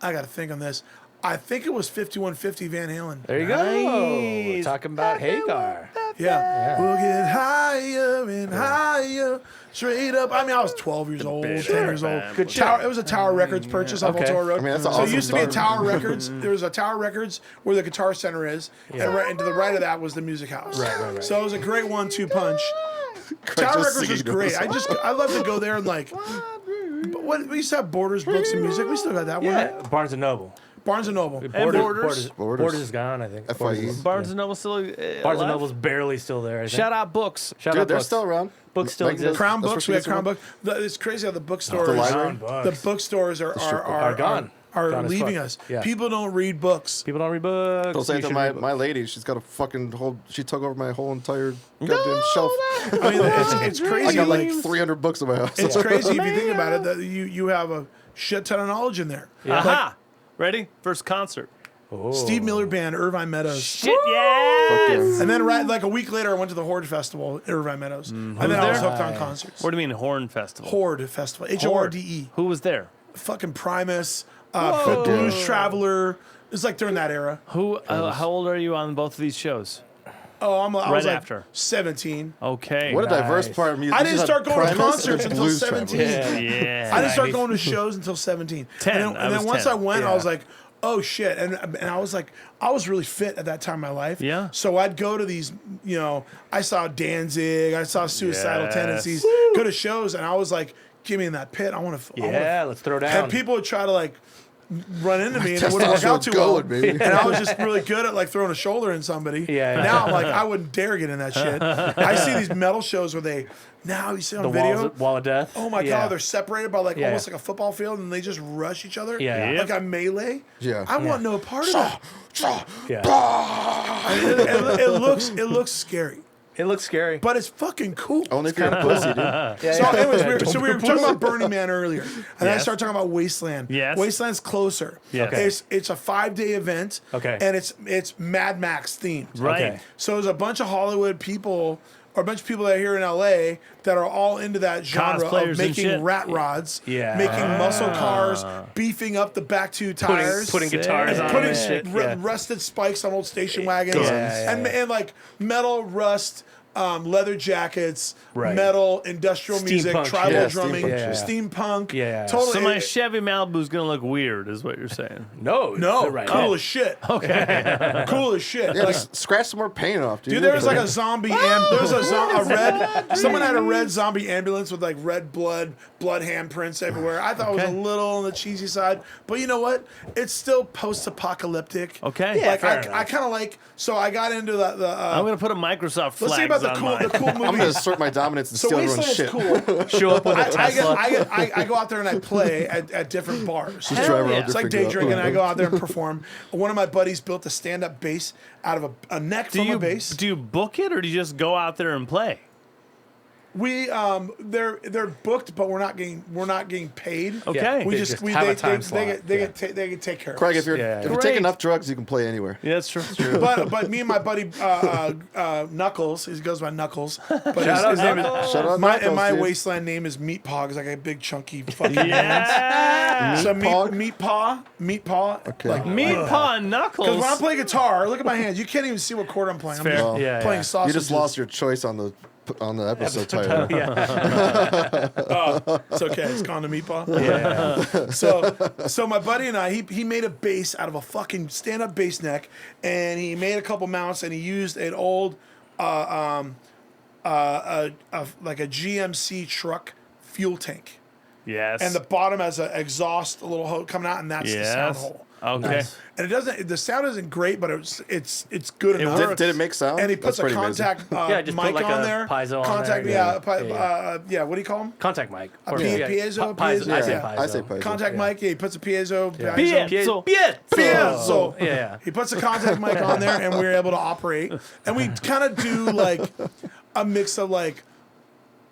I got to think on this. I think it was 5150 Van Halen. There you go. Nice. Talking about Hagar. Yeah. We'll get higher and higher, straight up. I mean, I was 12 years old, 10 years old. Good Tower, it was a Tower Records purchase on Okay. Voltura Road. I mean, that's an so it awesome used to be a start. Tower Records. There was a Tower Records where the Guitar Center is, and to the right of that was the Music House. Right. So it was a great 1-2 punch. Tower just Records singing was to great. himself. I love to go there and like. What we used to have Borders books and music. We still got that one. Yeah. Barnes and Noble. Barnes and Noble. Borders. Borders is gone, I think. FYE. Barnes and Noble still Barnes and alive? Noble's barely still there. I think. Shout out books. Shout Dude, out they're books. still around. Books still Megan exist. Crown That's where Books. she We got gets her Crown book. Book. It's crazy how the bookstores. The library. The bookstores are gone. Are Gone as leaving fuck. us. Yeah. People don't read books. People don't read books. Don't say You it to should my, read books. my lady. She's got a fucking whole. She took over my whole entire goddamn shelf. I mean, it's crazy. I got like 300 books in my house. it's crazy if you think about it. That you have a shit ton of knowledge in there. Aha! Ready? First concert. Oh. Steve Miller Band, Irvine Meadows. Shit, yes! And then like a week later, I went to the Horde Festival at Irvine Meadows. And then I was there? hooked on concerts. What do you mean Horn Festival? Horde Festival. HORDE. Who was there? Fucking Primus. Blues Traveler. It's like during that era. Who? How old are you on both of these shows? Oh, I was Right like after. 17. Okay. What a diverse Nice. part of music. I didn't This is start going to Primus and concerts until Blues 17. Travelers. Yeah. I didn't start 90s. going to shows until 17. 10. And I then was once 10. I went, Yeah. I was like, oh shit. And I was like, I was really fit at that time in my life. Yeah. So I'd go to these, I saw Danzig, I saw Suicidal Yes. Tendencies, go to shows, and I was like, give me in that pit. I want to. Yeah, let's throw down. And people would try to like run into me and it wouldn't work out too Testosterone well. going, baby. And I was just really good at like throwing a shoulder in somebody. Yeah. Now I'm like, I wouldn't dare get in that shit. I see these metal shows where now you see on the video. wall of death. Oh my Yeah. God, they're separated by like Yeah. almost like a football field and they just rush each other. Yeah. Yep. Like a melee. Yeah. I want no part of that. Yeah. It looks scary. It looks scary. But it's fucking cool. Only if you're a pussy, dude. So, anyways, we were talking about Burning Man earlier, and then I Yes. started talking about Wasteland. Yes. Wasteland's closer. Yes. Okay. It's a 5-day event. Okay. And it's Mad Max themed. Right. Okay. So there's a bunch of Hollywood people are a bunch of people that are here in LA that are all into that genre Cosplayers of and making shit. rat rods, Yeah. making muscle cars, beefing up the back two tires, Putting guitars on putting and shit. Yeah. rusted spikes on old station wagons, Yeah, and like metal rust. Leather jackets, Right. metal, industrial music, Steampunk tribal shit. drumming, Yeah, steampunk. Yeah. Totally. So my Chevy Malibu's gonna look weird, is what you're saying. No, no, right. cool as shit. Okay, cool as shit. Yeah, Like, just scratch some more paint off, dude. dude, there was like a zombie. There was a red. Someone had a red zombie ambulance with like red blood handprints everywhere. I thought it was a little on the cheesy side, but you know what? It's still post-apocalyptic. Okay. Yeah, Like fair I enough. kind of like. So I got into the. I'm gonna put a Microsoft let's flag see about the on cool mine. movies. I'm gonna assert my dominance and So steal everyone's Wasteland shit. is cool. Show up with a Tesla. I go out there and I play at different bars. Just drive around yeah. It's like different day drinking. I go out there and perform. One of my buddies built a stand-up bass out of a neck from a bass. Do you book it or do you just go out there and play? We they're booked, but we're not getting paid. Okay. Yeah. We They just just have a time they slot. get they can take care of Craig, us. if Yeah, you Great. take enough drugs, you can play anywhere. Yeah, that's true. But me and my buddy Knuckles, he goes by Knuckles. But his name is Shout out my Knuckles, my dude. wasteland name is Meat Paw because I got big chunky fucking hands. Yeah. So Meat Paw? Meat Paw. Okay. Like, Meat Paw because Knuckles. when I play guitar, look at my hands. You can't even see what chord I'm playing. I'm fair. just Yeah, playing yeah. sausages. You just lost your choice on the episode title. It's okay. It's gone to Meat Paw. Yeah. So my buddy and I, he made a bass out of a fucking stand-up bass neck, and he made a couple mounts, and he used an old, like a GMC truck fuel tank, Yes. and the bottom has an exhaust, a little hole coming out, and that's the sound Yes. hole. Okay. Nice. And it doesn't. The sound isn't great, but it's good enough. Did it make sound? And he puts That's a pretty amazing. contact Yeah, just put mic like on a there. piezo on Contact, there. yeah. What do you call them? Contact mic. Or piezo? Piezo. I say Yeah. piezo. I say piezo. Contact mic. Yeah, he puts a piezo. Yeah. piezo. Piezo. Piezo. Yeah. He puts a contact mic on there, and we were able to operate. And we kind of do like a mix of like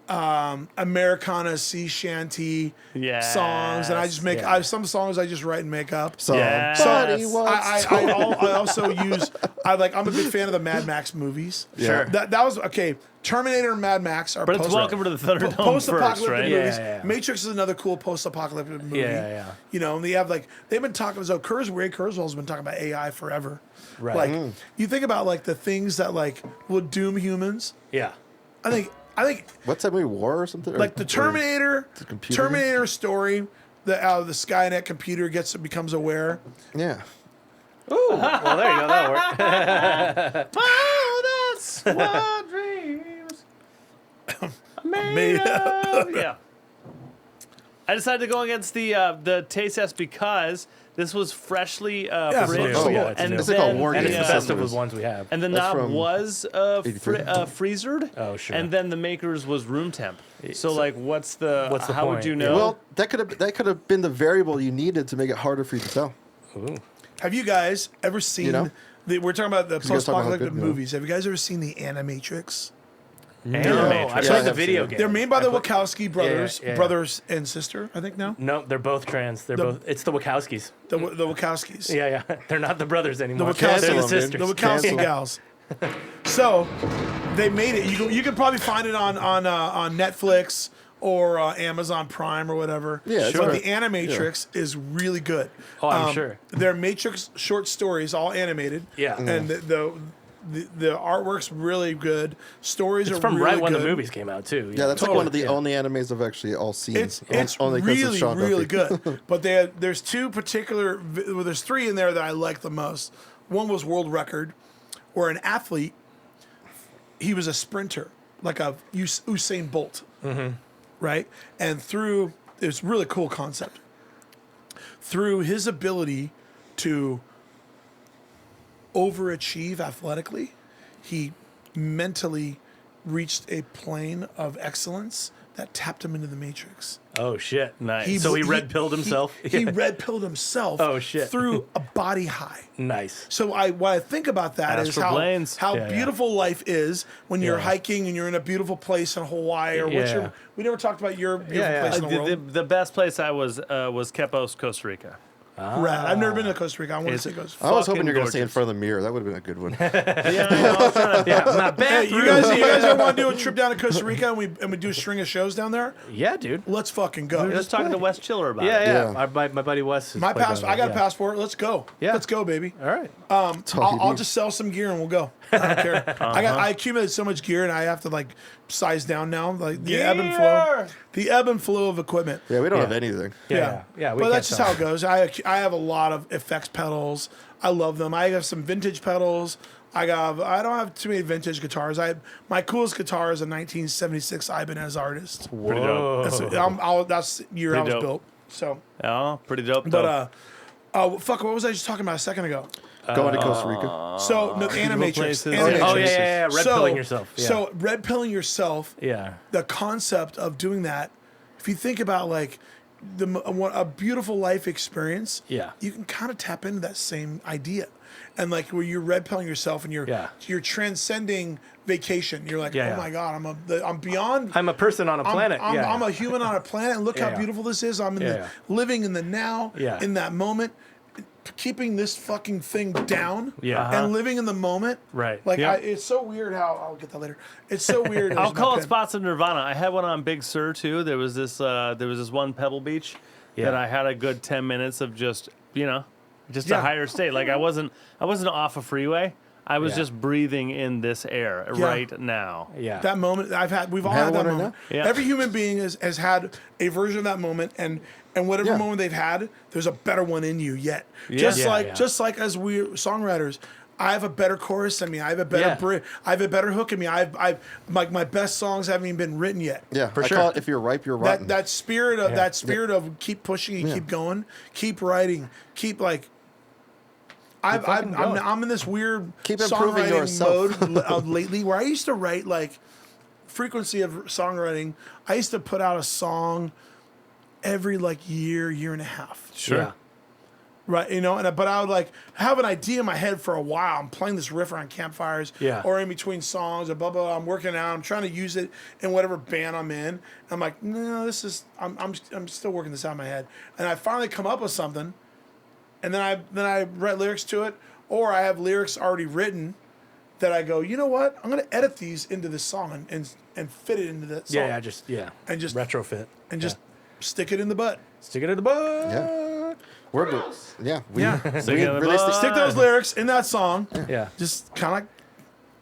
Americana sea shanty Yes. songs, and I just make Yeah. some songs I just write and make up. Yes. Somebody So, wants I also use I'm a big fan of the Mad Max movies. Sure. That was okay. Terminator and Mad Max are But it's Welcome to the Thunderdome post-apocalyptic first, right? movies. Yeah, yeah. Matrix is another cool post-apocalyptic movie. Yeah. You know, and they have they've been talking. So Ray Kurzweil's been talking about AI forever. Right. Like you think about like the things that like will doom humans. Yeah. I think What's that movie? War or something? like the Terminator story. The Skynet computer becomes aware. Yeah. Well, there you go. That'll work. Oh, that's what dreams made of. Yeah. I decided to go against the taste test because this was freshly fridged. Oh, yeah, it's and new. It's like a then- war And game. it's yeah. the best of the ones we have. And the That's knob from was 83. freezered. Oh, sure. And then the makers was room temp. So like, what's the how would point? you Yeah. know? Well, that could have been the variable you needed to make it harder for you to tell. Ooh. Have you guys ever seen? You know? We're talking about the guys talking about post-apocalyptic good, you know? movies. Have you guys ever seen the Animatrix? No, Animatrix. I Yeah, played I the have video seen it. game. They're made by I the put- Wachowski brothers, yeah. brothers and sister. I think now No, they're both trans. They're both. It's the Wachowskis. the Wachowskis. Yeah. They're not the brothers anymore. Wachowskis. They're the Cancel 'em, dude. sisters. The Wachowski Cancel. gals. So they made it. You can probably find it on Netflix or Amazon Prime or whatever. Yeah, it's But right. the Animatrix is really good. Oh, I'm sure. They're Matrix short stories, all animated. Yeah. And the artwork's really good. Stories It's are from really right when good. the movies came out too. Yeah, that's Totally. like one of the only animes I've actually all seen. It's only 'cause really Sean really Duffy. good. But there's two particular. Well, there's three in there that I like the most. One was world record, where an athlete, he was a sprinter, like a Usain Bolt, right? And through it's really cool concept. Through his ability to overachieve athletically, he mentally reached a plane of excellence that tapped him into the matrix. Oh shit. Nice. So he red pilled himself. He red pilled himself. Oh, shit. Through a body high. Nice. So what I think about that is Astral planes. how Yeah, yeah. beautiful life is when you're Yeah. hiking and you're in a beautiful place in Hawaii or Yeah. we never talked about your beautiful Yeah, yeah. place in the world. The best place I was Quepos, Costa Rica. Rad. I've never been to Costa Rica. I want to It's- see Costa I Rica. was hoping fucking you're going to say in gorgeous. front of the mirror. That would have been a good one. Yeah, I know, I was trying to- Yeah, my Hey, bathroom. you guys ever want to do a trip down to Costa Rica and we do a string of shows down there? Yeah, dude. Let's fucking We were go. just talking to Wes Chiller about Yeah, it. yeah. Yeah. My buddy Wes. My passport. I got a passport. Let's go. Yeah. Let's go, baby. All right. all you I'll need. just sell some gear and we'll go. I don't care. I accumulated so much gear and I have to like size down now. Like the ebb and flow. The ebb and flow of equipment. Yeah, we don't Yeah. have anything. Yeah. Yeah. But that's just how it goes. I have a lot of effects pedals. I love them. I have some vintage pedals. I don't have too many vintage guitars. My coolest guitar is a 1976 Ibanez Artist. Pretty dope. That's the year I Pretty was dope. built. So, Oh, pretty dope. but fuck, what was I just talking about a second ago? Going to Costa Rica. So the Animatrix. places. Animatrix. Oh yeah. Red pilling yourself. Yeah. So red pilling yourself. yeah. The concept of doing that, if you think about like a beautiful life experience, Yeah. you can kind of tap into that same idea, and like where you're red pilling yourself and you're transcending vacation. You're like, Yeah, oh yeah. my god, I'm beyond. I'm a person on a planet. I'm a human on a planet, and look Yeah, how yeah. beautiful this is. I'm in Yeah, living in the now, Yeah. in that moment, keeping this fucking thing down, Yeah. and living in the moment. Right. Like Yeah. it's so weird how I'll get that later. It's so weird. I'll There's call my it pen. Spots of Nirvana. I had one on Big Sur too. There was this one Pebble Beach that I had a good 10 minutes of just a Yeah. higher state. Like I wasn't off a freeway. I was Yeah. just breathing in this air right now. Yeah. That moment we've all having had that one right moment. now? Yeah. Every human being has had a version of that moment, and whatever Yeah. moment they've had, there's a better one in you yet. Yeah. Just Yeah, like yeah. just like as we songwriters, I have a better chorus in me. I have a better Yeah. I have a better hook in me. I've like my best songs haven't even been written yet. Yeah, For I sure. call it if you're ripe, you're rotten. That spirit of keep pushing and keep going, keep writing, keep like. I'm in this weird Keep improving songwriting yourself. mode lately where I used to write like frequency of songwriting. I used to put out a song every like year and a half. Sure. Yeah. Right, but I would like have an idea in my head for a while. I'm playing this riff around campfires, Yeah. or in between songs, or blah blah. Blah. I'm working out. I'm trying to use it in whatever band I'm in. I'm like, no, this is. I'm still working this out in my head, and I finally come up with something, and then I write lyrics to it, or I have lyrics already written that I go, you know what? I'm gonna edit these into this song and fit it into that song. And just retrofit and just stick it in the butt. stick it in the butt. Yeah. We Stick it in the released butt. Stick those lyrics in that song. Yeah. Just kind of like.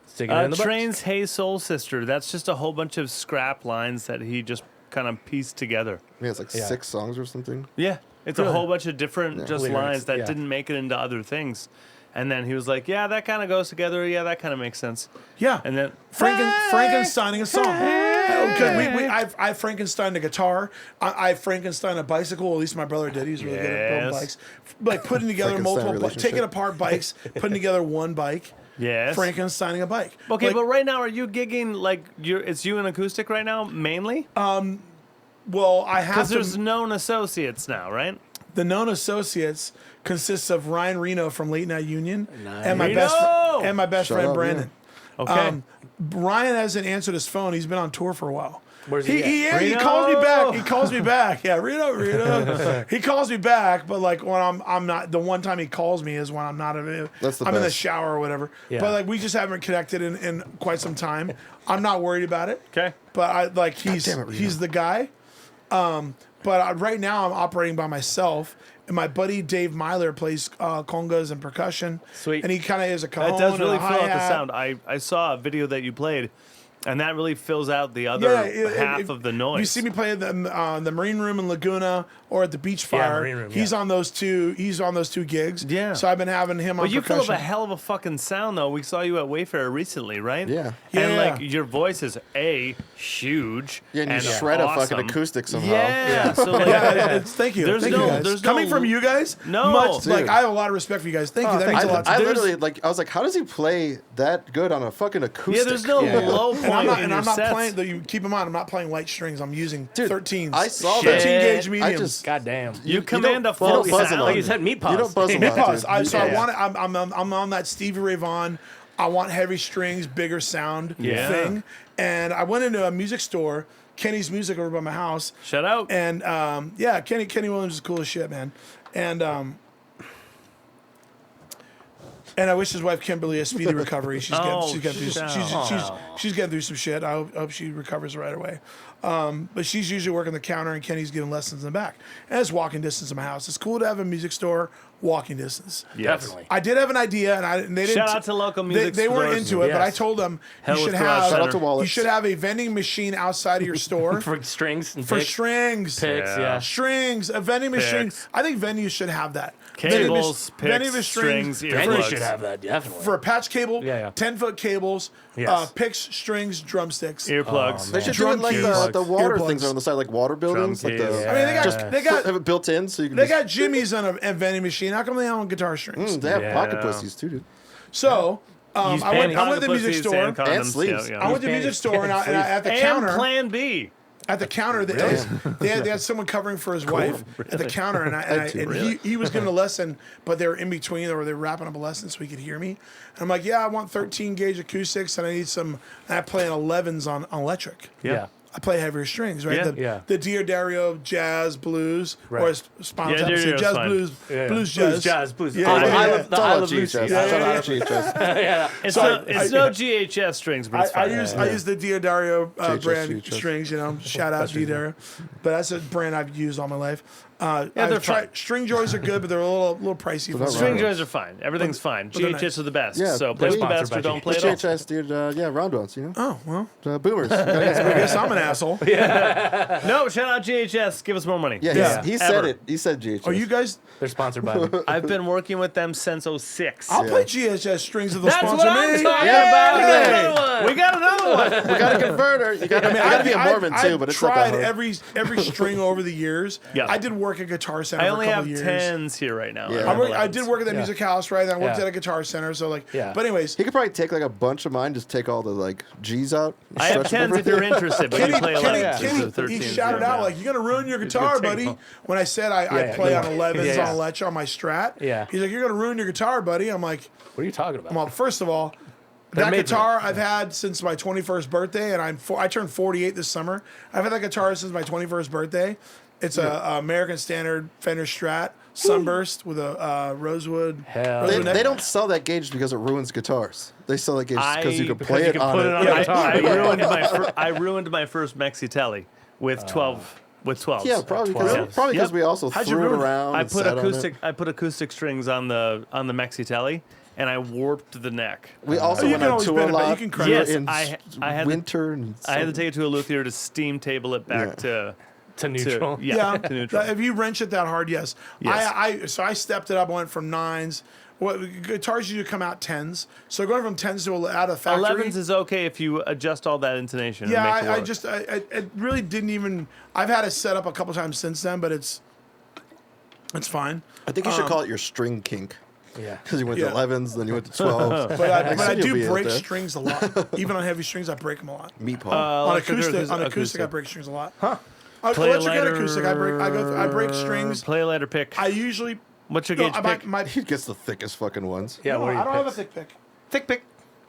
Stick it in the butt. Train's Hey Soul Sister. That's just a whole bunch of scrap lines that he just kind of pieced together. Yeah, it's like 6 songs or something. Yeah. It's a whole bunch of different just Lyrics, lines that yeah. didn't make it into other things. And then he was like, yeah, that kind of goes together. Yeah, that kind of makes sense. Yeah. And then Frankensteining a song. Okay, I Frankenstein a guitar. I Frankenstein a bicycle. At least my brother did. He's really good at building Yes. bikes. Like putting together Frankenstein multiple, relationship. taking apart bikes, putting together one bike. Yes. Frankensteining a bike. Okay, Like, but right now, are you gigging like it's you and acoustic right now mainly? well, I have Because to. there's known associates now, right? The known associates consists of Ryan Reno from Late Night Union and my Reno! best Shout friend out, Brandon. Okay. Ryan hasn't answered his phone. He's been on tour for a while. Where's He he at? he Reno! calls me back. He calls me back. Yeah, Reno. He calls me back, but like when I'm not. The one time he calls me is when I'm not. That's the I'm in the best. shower or whatever. Yeah. But like we just haven't connected in quite some time. I'm not worried about it. Okay. But I like he's damn it, Reno. he's the guy. But right now I'm operating by myself. And my buddy Dave Myler plays congas and percussion. Sweet. And he kind of is a cajon That does and really a fill out the hi-hat. sound. I saw a video that you played, and that really fills out the other half of the noise. You see me play at the Marine Room in Laguna or at the Beach Fire. Marine Room, He's yeah. on those two. He's on those two gigs. Yeah. So I've been having him on But you fill up percussion. a hell of a fucking sound, though. We saw you at Wayfair recently, right? Yeah. And Yeah. like your voice is huge. Yeah, and you and shred awesome. a fucking acoustic somehow. Yeah. So like, Thank you. There's Thank no- you guys. there's no- Coming from you guys. No. Much, like Dude. I have a lot of respect for you guys. Thank you. That means a lot. I to me. literally I was like, how does he play that good on a fucking acoustic? yeah, there's no low point And I'm not, in and your I'm not sets. playing. You keep in mind, I'm not playing light strings. I'm using Dude, 13s. I saw 13 that. gauge Shit. mediums. I just God damn. You command a you full don't buzz a sound. lot. Like you said, meat paws. You don't buzz a lot. Pause. dude. So I Yeah. want it. I'm on that Stevie Ray Vaughan. I want heavy strings, bigger sound Yeah. thing. And I went into a music store, Kenny's Music over by my house. Shut out. And yeah, Kenny Williams is cool as shit, man. And And I wish his wife Kimberly a speedy recovery. She's getting through some shit. I hope she recovers right away. But she's usually working the counter, and Kenny's giving lessons in the back. And it's walking distance to my house. It's cool to have a music store walking distance. Yes. Definitely. I did have an idea, and they didn't. Shout out to local music They weren't stores. into it, but I Yes. told them Hell you with should Garage have. Shout out to Wallace. You should have a vending machine outside of your store For strings and for picks. strings. Picks, Yeah. yeah. Strings, a vending machine. Picks. I think venues should have that. Cables, vending picks, strings, strings, And you earplugs. should have that, definitely. for a patch cable. Yeah. 10-foot cables. Yes. Picks, strings, drumsticks. Earplugs. They should do Drum it like keys. the water Earplugs. things on the side, like water buildings. Like keys. the, I mean, they got have it built in so you can they just, got Jimmy's on a vending machine. How come they don't have guitar strings? they have Yeah. pocket pussies too, dude. So Use I went panties. to the music Pussies store. and condoms, And sleeves. yeah, I went to the music store and at the And counter. Plan B. At the counter, they had someone covering for his wife at the counter, and he was giving a lesson, but they were in between, or they were wrapping up a lesson so he could hear me. And I'm like, yeah, I want 13 gauge acoustics, and I need some. And I play an 11s on electric. Yeah. I play heavier strings, right? Yeah. The Diodario jazz blues, Right. or as Spinal Yeah, Tap say, Diodario's jazz fine. blues, Yeah. blues jazz. Blues. Yeah, Oh, yeah, the yeah. I It's love, the all I about love Lucy. GHS. Yeah, Shout yeah, out GHS. It's So no GHS strings, but it's I fine. use the Diodario JHS, brand JHS. strings, shout out Diodario. But that's a brand I've used all my life. they're fine. String joys are good, but they're a little pricey. For not String wrong. joys are fine. Everything's fine. they're GHS nice. are the best. Yeah, So they're play the sponsored best by or don't GHS. play But it all. GHS, dude, round ones, Oh, well. Boomers. I guess I'm an asshole. No, shout out GHS. Give us more money. Yeah, he said Ever. it. He said GHS. Are you guys? They're sponsored by them. I've been working with them since 06. I'll play GHS strings if they'll That's sponsor what I'm me. talking Yeah. about. Hey. We got another one. We got a converter. You got to be a Mormon too, but it's not tried that hard. every string over the years. Yeah. I did work at Guitar Center I for a only couple have years. 10s here right now. Yeah. don't have I 11s. did work at that music house, right? And I worked Yeah. at a Guitar Center, so Yeah. But anyways, He could probably take like a bunch of mine, just take all the like G's out. I have stretch them 10s if you're interested, but you play 11s. Kenny, he shouted out like, "You're gonna ruin your guitar, take buddy." them. When I said I Yeah, play yeah. on 11s Yeah, yeah. on Electro on my Strat, Yeah. he's like, "You're gonna ruin your guitar, buddy." I'm like, What are you talking about? "Well, first of all, that made guitar I've had since my 21st birthday, and I turned 48 this summer. I've had that guitar since my 21st birthday. It's a American Standard Fender Strat Sunburst with a rosewood. Hell rosewood neck. They don't sell that gauge because it ruins guitars. They sell that gauge because you can because play you it can on put it. it on the guitar. I ruined my first Maxi Telly with 12 with 12s. Yeah, probably 12. because Yep. we also How'd you threw it ruin it? around. I and put sat on acoustic it. I put acoustic strings on the Maxi Telly and I warped the neck. We also you went can on always tour a benefit. You lot. can crack Yes, in I had winter. And I had to take it to a luthier to steam table it back Yeah. To neutral. to Yeah, to neutral. if you wrench it that hard, yes. Yes. So I stepped it up. I went from 9s. Well, guitars usually come out 10s. So going from 10s to out of factory. 11s is okay if you adjust all that intonation. Yeah, and make it I work. it really didn't even. I've had it set up a couple times since then, but it's fine. I think you should call it your string kink. Yeah. Because you went Yeah. to 11s, then you went to 12s. But I said you'll do be out break there. strings a lot. Even on heavy strings, I break them a lot. Meat paw. On Electric acoustic, or I break strings a lot. Play a Electric and lighter, acoustic, I break strings. Play a lighter pick. I usually. What's your No, gauge pick? He gets the thickest fucking ones. Yeah, No, what are I don't have a picks? thick pick. Thick pick.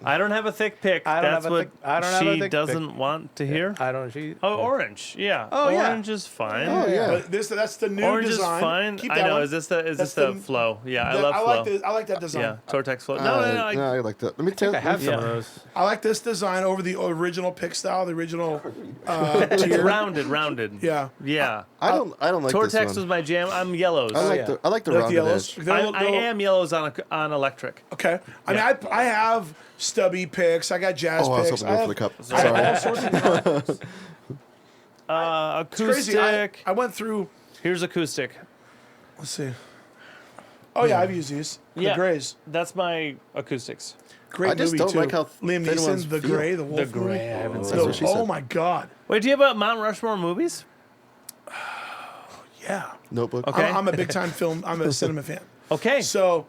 I don't have a thick pick. I don't That's have a what thick- I don't have a she thick doesn't want to hear. I don't. She. Oh, orange. Yeah. Oh, yeah. Orange is fine. Oh, yeah. But that's the new Orange design. is fine. Keep I that know. one. Is this the That's the the- flow? Yeah, I That- love flow. I like that design. Yeah, Tortex flow. No, I like that. Let me tell I have some Yeah. of those. I like this design over the original pick style, the original It's tier. rounded. Yeah. Yeah. I don't like Tortex this was one. my jam. I'm yellows. I like yeah. the I like the Like the rounded yellows. edge. I am yellows on electric. Okay. I mean, I have stubby picks. I got jazz Oh, I was picks. hoping to go for the cup. I have all Sorry. sorts of Acoustic. crazy. I went through. Here's acoustic. Let's see. Oh yeah, I've used these. The Yeah. Grays. That's my acoustics. Great I just movie don't too. like how Liam thin ones Neeson, The feel. Gray, the Wolf. The Gray. I haven't seen That's what she Oh said. my God. Wait, do you have a Mount Rushmore movies? Yeah. Notebook. Okay. I'm a big time film. I'm a cinema fan. Okay. So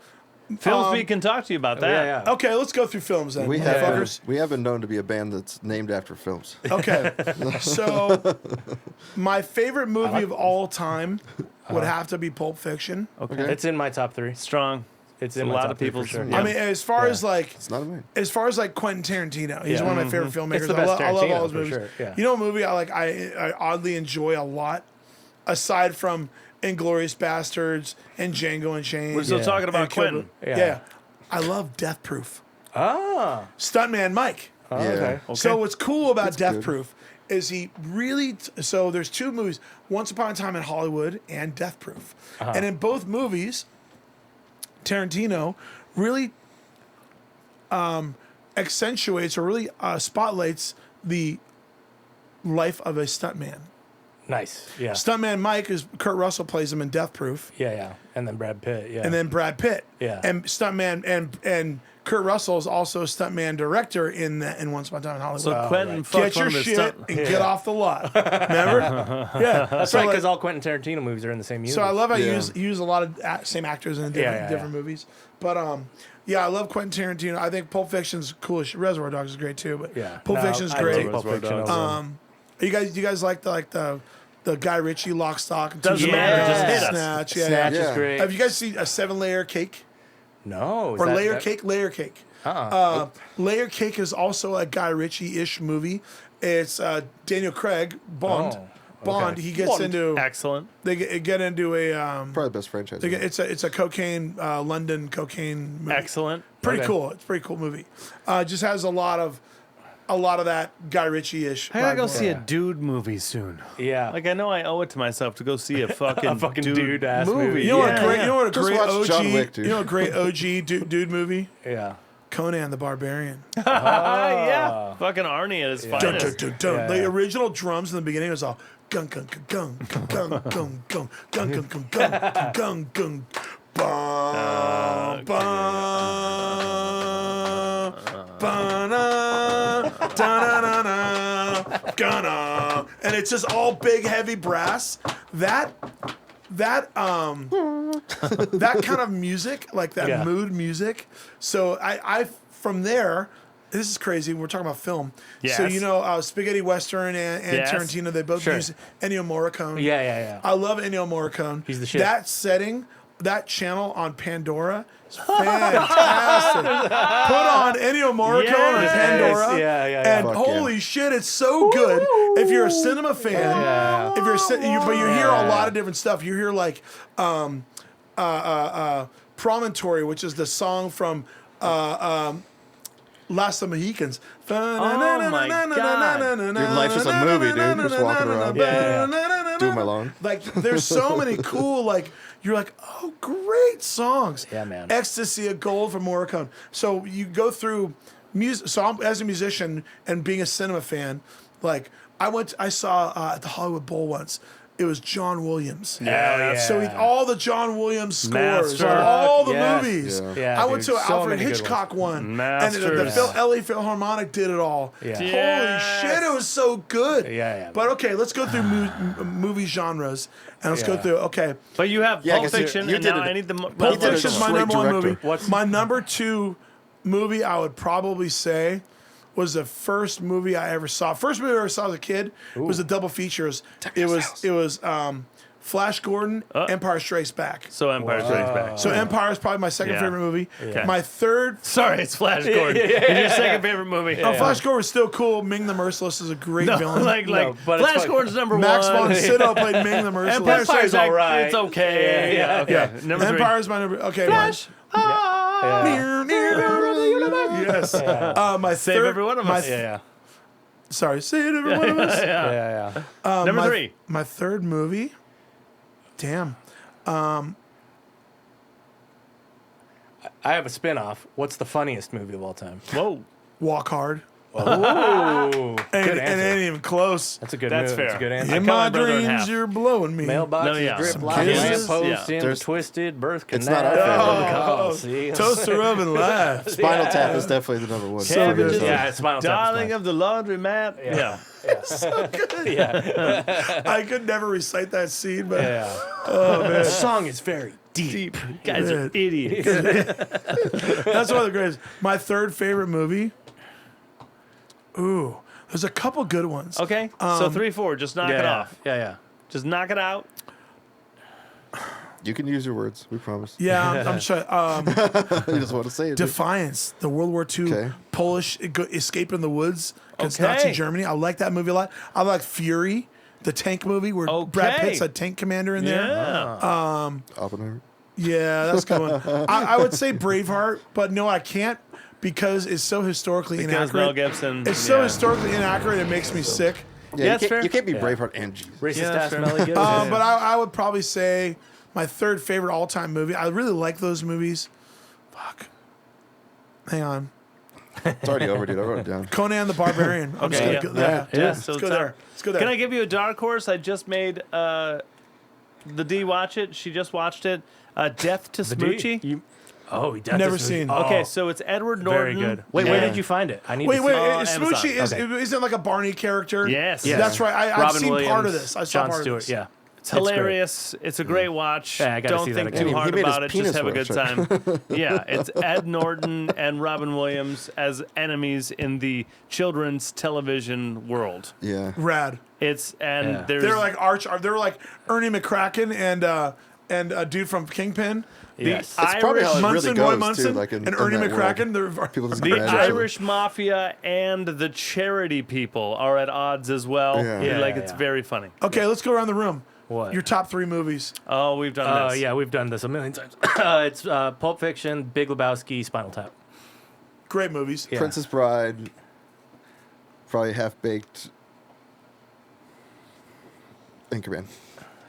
Filmspeak can talk to you about that. Yeah, yeah. okay, let's go through films then. We have motherfuckers. been known to be a band that's named after films. Okay. So my favorite movie of all time would have to be Pulp Fiction. Okay. It's in my top 3. Strong. It's A in my lot top of 3 people's. for sure. Yeah. I mean, as far as like It's not a man. Quentin Tarantino, he's Yeah. one of my favorite filmmakers. It's the best I love all Tarantino, his for movies. sure, yeah. You know, a movie I oddly enjoy a lot, aside from Inglourious Bastards and Django Unchained. We're still Yeah. talking about and Kill Quentin. Bill. Yeah. I love Death Proof. Ah. Stuntman Mike. Oh, Yeah. okay. So what's cool about Death good. Proof is he really. So there's two movies: Once Upon a Time in Hollywood and Death Proof. And in both movies, Tarantino really accentuates or really spotlights the life of a stuntman. Nice. Yeah. Stuntman Mike is Kurt Russell plays him in Death Proof, Yeah. And then Brad Pitt. Yeah. and then Brad Pitt. Yeah. And stuntman and Kurt Russell is also a stuntman director in Once Upon a Time in Hollywood. So Quentin right. fucked Get your one of his shit stunt. and get off the lot. Remember? Yeah. That's right, because all Quentin Tarantino movies are in the same universe. So I love how Yeah. you use a lot of same actors in different, Yeah. different movies. But yeah, I love Quentin Tarantino. I think Pulp Fiction's cool. Reservoir Dogs is great too. But Yeah. Pulp Fiction's I great. love Pulp Fiction Dogs. over- You guys like the Guy Ritchie Lock, Stock, and Two Doesn't Smoking matter, Guns, just hit us. Snatch. Yeah, Snatch yeah. is Yeah. great. Have you guys seen a 7-layer cake No. Is or that- layer that- cake? Layer cake. Uh-uh. Layer Cake is also a Guy Ritchie-ish movie. It's Daniel Craig Bond. Oh, okay. Bond. He gets into Excellent. they get into a Probably the best franchise. it's a cocaine London cocaine movie. Excellent. Pretty Okay. cool. It's a pretty cool movie. Just has a lot of that Guy Ritchie-ish. I gotta go vibe see a going. dude movie soon. Yeah. Like I know I owe it to myself to go see a fucking, A fucking dude-ass movie. You know what Yeah, a great, yeah. you know what a Just great watch OG, John Wick, dude. you know a great OG dude movie? yeah. Conan the Barbarian. yeah. Fucking Arnie at his Dun, finest. dun, dun, dun. Yeah, The yeah. original drums in the beginning was all gung gung gung gung gung gung gung gung gung gung gung gung gung bum bum ba-na, da-na-na-na, gonna. And it's just all big heavy brass. That kind of music, like that Yeah. mood music. So I from there, this is crazy. We're talking about film. So Yes. you know, Spaghetti Western and Yes. Tarantino, they both Sure. use Ennio Morricone. Yeah. I love Ennio Morricone. He's the shit. That setting, that channel on Pandora is fantastic. Put on Ennio Morricone on Yes. Pandora. Yeah. And Fuck holy shit, it's so good. If you're a cinema fan, Yeah. if you're but you hear a lot of different stuff. You hear like Promontory, which is the song from Last of the Mohicans. my God. Your life's just a movie, dude. Just walking around. Yeah. Doing my lawn. Like there's so many cool you're like, oh, great songs. Yeah, man. Ecstasy of Gold from Morricone. So you go through music. So as a musician and being a cinema fan, like I saw at the Hollywood Bowl once. It was John Williams. Yeah. So all the John Williams scores, Master. all the Yes. movies. Yeah, I went dude. to an So Alfred many good Hitchcock one, and the Masters. LA Philharmonic did it all. Yeah. Holy Yes. shit, it was so good. Yeah. But okay, let's go through movie genres, and let's go Yeah. through. Okay, But you have Yeah, Pulp 'cause you Fiction, and did now it- I need the. Pulp did it as Fiction's a my great number one director. movie. What's- My number two movie I would probably say was the first movie I ever saw. First movie I ever saw as a kid was a double features. It was Flash Gordon, Empire Strikes Back. So Empire Strikes Back. So Empire is probably my second Yeah. favorite movie. Okay. My third. Sorry, it's Flash Gordon. It's your second favorite movie. Flash Gordon was still cool. Ming the Merciless is a great villain. like No, but it's Flash fun. Gordon's number Max one. von Sydow played Ming the Merciless. Empire Strikes Empire's Back. all right. It's okay. Yeah. Okay. Number three. Empire's my number. Okay, Flash. Near the universe. Yes. My Save third, every one of my us. Yeah. Sorry, save every one of us. Yeah. Number my, three. My third movie. Damn. I have a spin-off. What's the funniest movie of all time? Whoa. Walk Hard. Oh, And, good and it answer. ain't even close. That's a good That's move. fair. That's a good answer. In cut my my brother in dreams, half. you're blowing me. Mailboxes, No, yeah. drip Some lines, kisses. lampposts, Yeah. in There's- twisted birth canal. It's not our favorite. Oh, see? Toaster oven laugh. Spinal Tap is definitely the number one. So Cabbages, good. Yeah, it's Spinal Tap. Darling of the laundromat. Yeah. I could never recite that scene, but Yeah. The song is very deep. You guys are Good. idiots. that's one of the greatest. My third favorite movie. Ooh, there's a couple good ones. Okay. So 3, 4. Just knock it off. Yeah. Just knock it out. You can use your words. We promise. Yeah, I'm sure. You just want to say it. dude. Defiance, the World War II Okay. Polish escape in the woods against Okay. Nazi Germany. I like that movie a lot. I like Fury, the tank movie where Brad Okay. Pitt's a tank commander in there. Yeah. Oppenheimer. Yeah, that's a good one. I would say Braveheart, but no, I can't because it's so historically Because inaccurate. Mel Gibson. It's so yeah. historically inaccurate, it makes me sick. Yeah, Yeah, it's fair. you can't be Yeah. Braveheart and Jesus. Racist Yeah, ass sure. Melly Gibson. But I would probably say my third favorite all-time movie. I really like those movies. Fuck. Hang on. It's already over, dude. I wrote it down. Conan the Barbarian. I'm just Okay, gonna yeah. go, Yeah, Let's so go it's there. up. Let's go there. Can I give you a dark horse? I just made the D watch it. She just watched it. Death to Smoochie. Oh, he does. Never seen. Okay, so it's Edward Norton. Very good. Wait, where and- did you find it? I need Wait, to wait. see. Amazon. Smoochie is Okay. isn't it like a Barney character? Yes. Yeah. That's right. I've Robin seen Williams, part of this. I saw John part Stewart. of this. Yeah. It's hilarious. It's a great watch. Yeah, I gotta Don't see that think again. too He hard made his about it. Just penis have a good work, time. Yeah, it's Ed Norton and Robin Williams as enemies in the children's television world. Yeah. Rad. It's Yeah. there's They were like Ernie McCracken and a dude from Kingpin. Yes. It's probably how it Munson, really Roy goes, Munson, too, like in and Ernie that McCracken. world. They're People just the grab each other. Irish Mafia and the charity people are at odds as well. Yeah. Yeah, Like yeah, it's yeah. very funny. Okay, let's go around the room. What? Your top 3 movies. Oh, we've done this. Yeah, we've done this a million times. It's Pulp Fiction, Big Lebowski, Spinal Tap. Great movies. Yeah. Princess Bride. Probably Half Baked. Anchorman.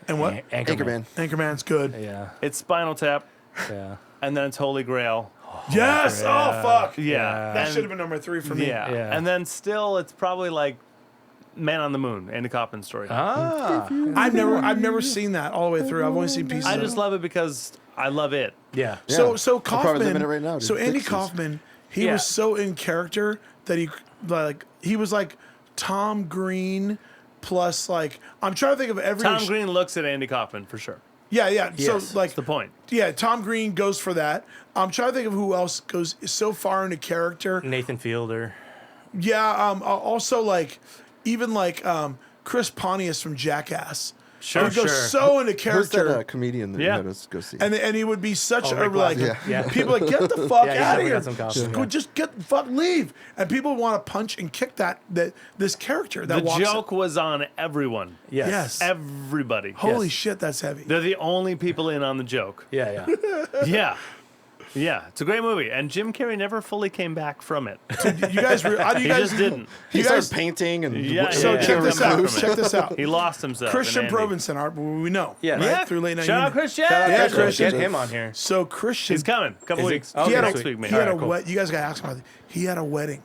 And what? Anchorman. Anchorman's good. Yeah. It's Spinal Tap, Yeah. and then it's Holy Grail. Yes. yeah. Oh fuck. Yeah. That And- should have been number 3 for me. Yeah. Yeah. And then still, it's probably like Man on the Moon, Andy Kaufman's story. Ah. I've never seen that all the way through. I've only seen pieces. I of just it. love it because I love it. Yeah. Yeah. So I'm probably Kaufman. living it right now, dude. So Andy Pixies. Kaufman, he Yeah. was so in character that he was like Tom Green plus like I'm trying to think of every Tom Green looks at Andy Kaufman for sure. Yeah. Yes, So that's like The point. yeah, Tom Green goes for that. I'm trying to think of who else goes so far into character. Nathan Fielder. Yeah. Also like even like Chris Pontius from Jackass. Sure, He goes sure. so into Who's character. that comedian that Yeah. you had us go see? And he would be such a Rick like Glass. Yeah. people like get the fuck Yeah, he's out of definitely here. got some costume, yeah. Just get the fuck leave. And people want to punch and kick that this character that The walks. joke was on everyone. Yes. Yes. Everybody. Holy Yes. shit, that's heavy. They're the only people in on the joke. Yeah, yeah. Yeah. Yeah. It's a great movie. And Jim Carrey never fully came back from it. You guys, how do you He guys just didn't. He you started guys- painting and Yeah, So yeah, check yeah. this Yeah. out. Yeah. Check this out. He lost himself. Christian in Andy. Provenson, we know. Yeah. Right? Yeah. Through late night. Shout out Union. Christian. Shout out Yeah, Christian. Christian. Get him on here. So Christian, He's coming. Couple Is he- weeks. oh, he had next a, week, maybe. he had a Alright, cool. wed- You guys got to ask him about it. He had a wedding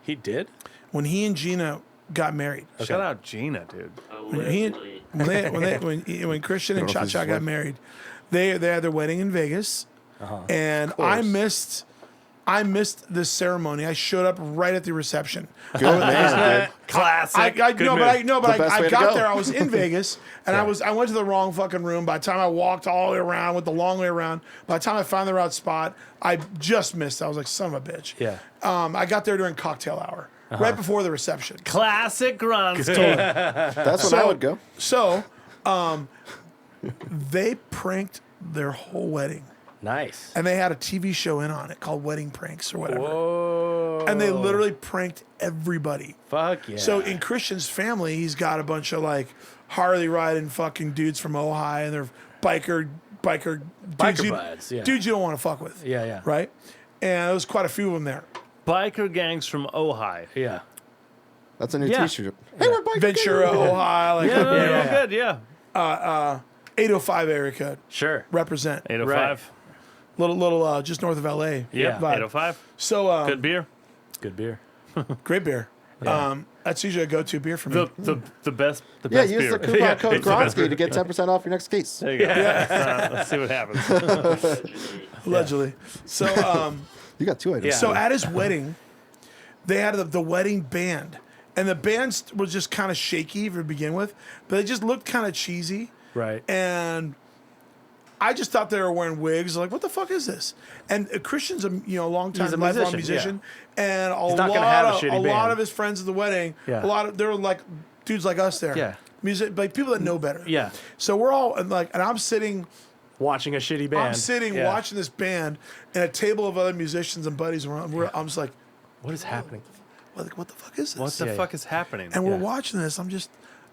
He did? when he and Gina got married. Shout out Gina, dude. Allegedly. When Christian and I don't know Cha if Cha he's got wife. married, they had their wedding in Vegas, and I missed the ceremony. I showed up right at the reception. Good man, dude. Classic. I Good no, move. but The best I way to got go. there. I was in Vegas, and I went to the wrong fucking room. By the time I walked all the way around, went the long way around. By the time I found the right spot, I just missed. I was like, son of a bitch. Yeah. I got there during cocktail hour, right before the reception. Classic Gronsky. That's when I would go. So, they pranked their whole wedding. Nice. And they had a TV show in on it called Wedding Pranks or whatever. Whoa. And they literally pranked everybody. Fuck yeah. So in Christian's family, he's got a bunch of like Harley riding fucking dudes from Ojai, and they're biker dudes buds, yeah. dudes you don't want to fuck with. Yeah, yeah. Right? And there was quite a few of them there. Biker gangs from Ojai. Yeah. That's a new Yeah. T-shirt. Hey, we're biking. Ventura, Ojai, like Yeah, yeah, yeah. good, yeah. 805 area code. Sure. Represent. 805. Little just north of LA. Yeah, vibe. 805. So Good beer. Good beer. great beer. That's usually a go-to beer for me. The best Yeah, best use beer. the coupon Yeah, code it's the best Gronsky to beer. get 10% off your next case. There you go. Let's see what happens. Allegedly. Allegedly. So You got 2 items. Yeah. so at his wedding, they had the wedding band. And the band was just kind of shaky to begin with, but it just looked kind of cheesy. Right. And I just thought they were wearing wigs. Like, what the fuck is this? And Christian's a long-time He's a lifelong musician, musician, and He's not gonna have a shitty lot band. of his friends at the wedding, Yeah. there were like dudes like us there, Yeah. music, like people that know better. Yeah. So we're all and I'm sitting. Watching a shitty band. I'm sitting Yeah. watching this band and a table of other musicians and buddies around. I'm just like, What is happening? what the fuck is this? What the Yeah, fuck is happening? And we're Yeah. watching this.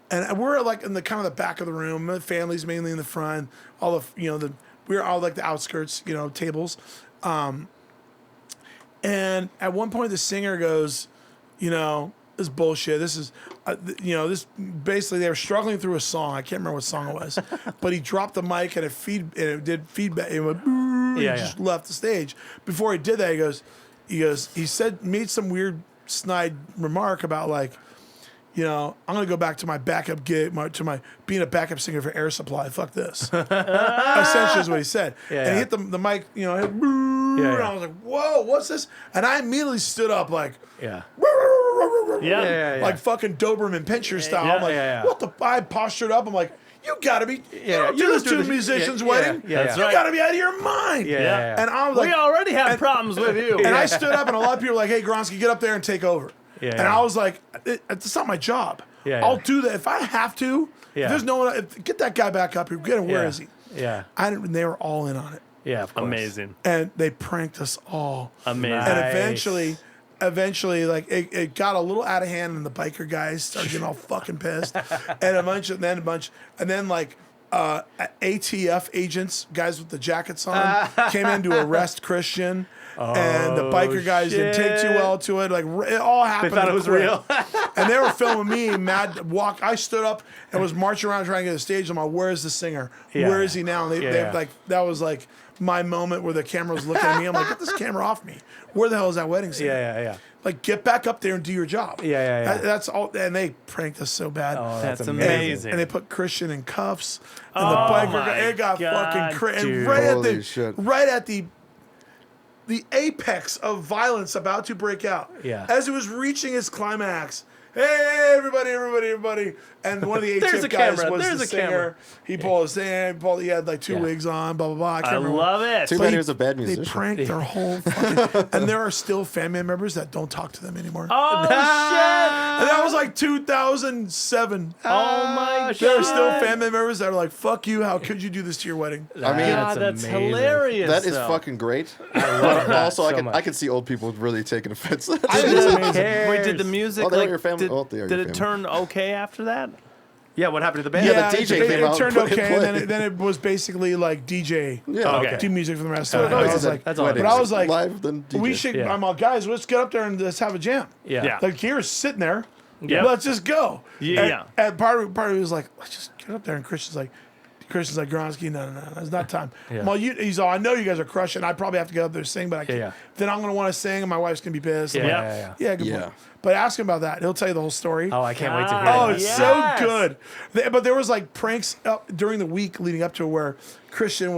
And we're like in the kind of the back of the room. The family's mainly in the front. All the the we were all like the outskirts, tables. And at one point, the singer goes, this bullshit. This is, this basically they were struggling through a song. I can't remember what song it was, but he dropped the mic and it did feedback. It went, he just left the stage. Before he did that, he made some weird snide remark about like, I'm gonna go back to my backup gig, to my being a backup singer for Air Supply. Fuck this. Essentially is what he said. And he hit the mic, hit, and I was like, whoa, what's this? And I immediately stood up like, like fucking Doberman Pinscher style. I'm like, what the? I postured up. I'm like, you gotta be, you don't do this to a musician's wedding. That's you right. gotta be out of your mind. And I was like, we already have problems with you. And I stood up, and a lot of people were like, hey, Gronsky, get up there and take over. And I was like, it's not my job. I'll do that if I have to. If there's no one, get that guy back up here. Get him. Where is he? They were all in on it. Yeah, of course. Amazing. And they pranked us all. Amazing. And eventually, like it got a little out of hand, and the biker guys started getting all fucking pissed. And then like ATF agents, guys with the jackets on, came in to arrest Christian. And the biker guys didn't take too well to it. Like it all happened. They thought it was real. And they were filming me I stood up and was marching around trying to get to the stage. I'm like, where's the singer? Where is he now? And they like that was like my moment where the camera was looking at me. I'm like, get this camera off me. Where the hell is that wedding singer? Like, get back up there and do your job. That's all. And they pranked us so bad. Oh, that's amazing. And they put Christian in cuffs. And the biker guy, it got fucking crazy. Right at the apex of violence about to break out. As it was reaching its climax. Hey, everybody. And one of the ATF guys was the singer. He pulled his hand. He had like two wigs on, blah, blah, blah. I can't remember. Love it. Too bad he was a bad musician. They pranked their whole fucking... And there are still family members that don't talk to them anymore. Oh, shit. And that was like 2007. Oh, my God. There are still family members that are like, fuck you, how could you do this to your wedding? I mean, God, that's hilarious. That is though. fucking great. But also, so I can see old people really taking offense. Wait, did the music they are your family. did it turn okay after that? Yeah, what happened to the band? Yeah, the DJ came out it turned and put it okay, play. and then it was basically like DJ. Okay. Do music for the rest of it. No, I he was said like, that's all. but I was like, live then DJ. we should. I'm like, guys, let's get up there and let's have a jam. Yeah. Like here's sitting there. Yeah. Let's just go. Yeah. And part of me was like, let's just get up there. And Christian's like, Gronsky, no, it's not time. Well, he's all, I know you guys are crushing. I probably have to get up there and sing, but I can't. Then I'm gonna want to sing, and my wife's gonna be pissed. Yeah. Good point. But ask him about that. He'll tell you the whole story. Oh, I can't wait to hear Oh, that. it's Yes. so good. But there was like pranks during the week leading up to it where Christian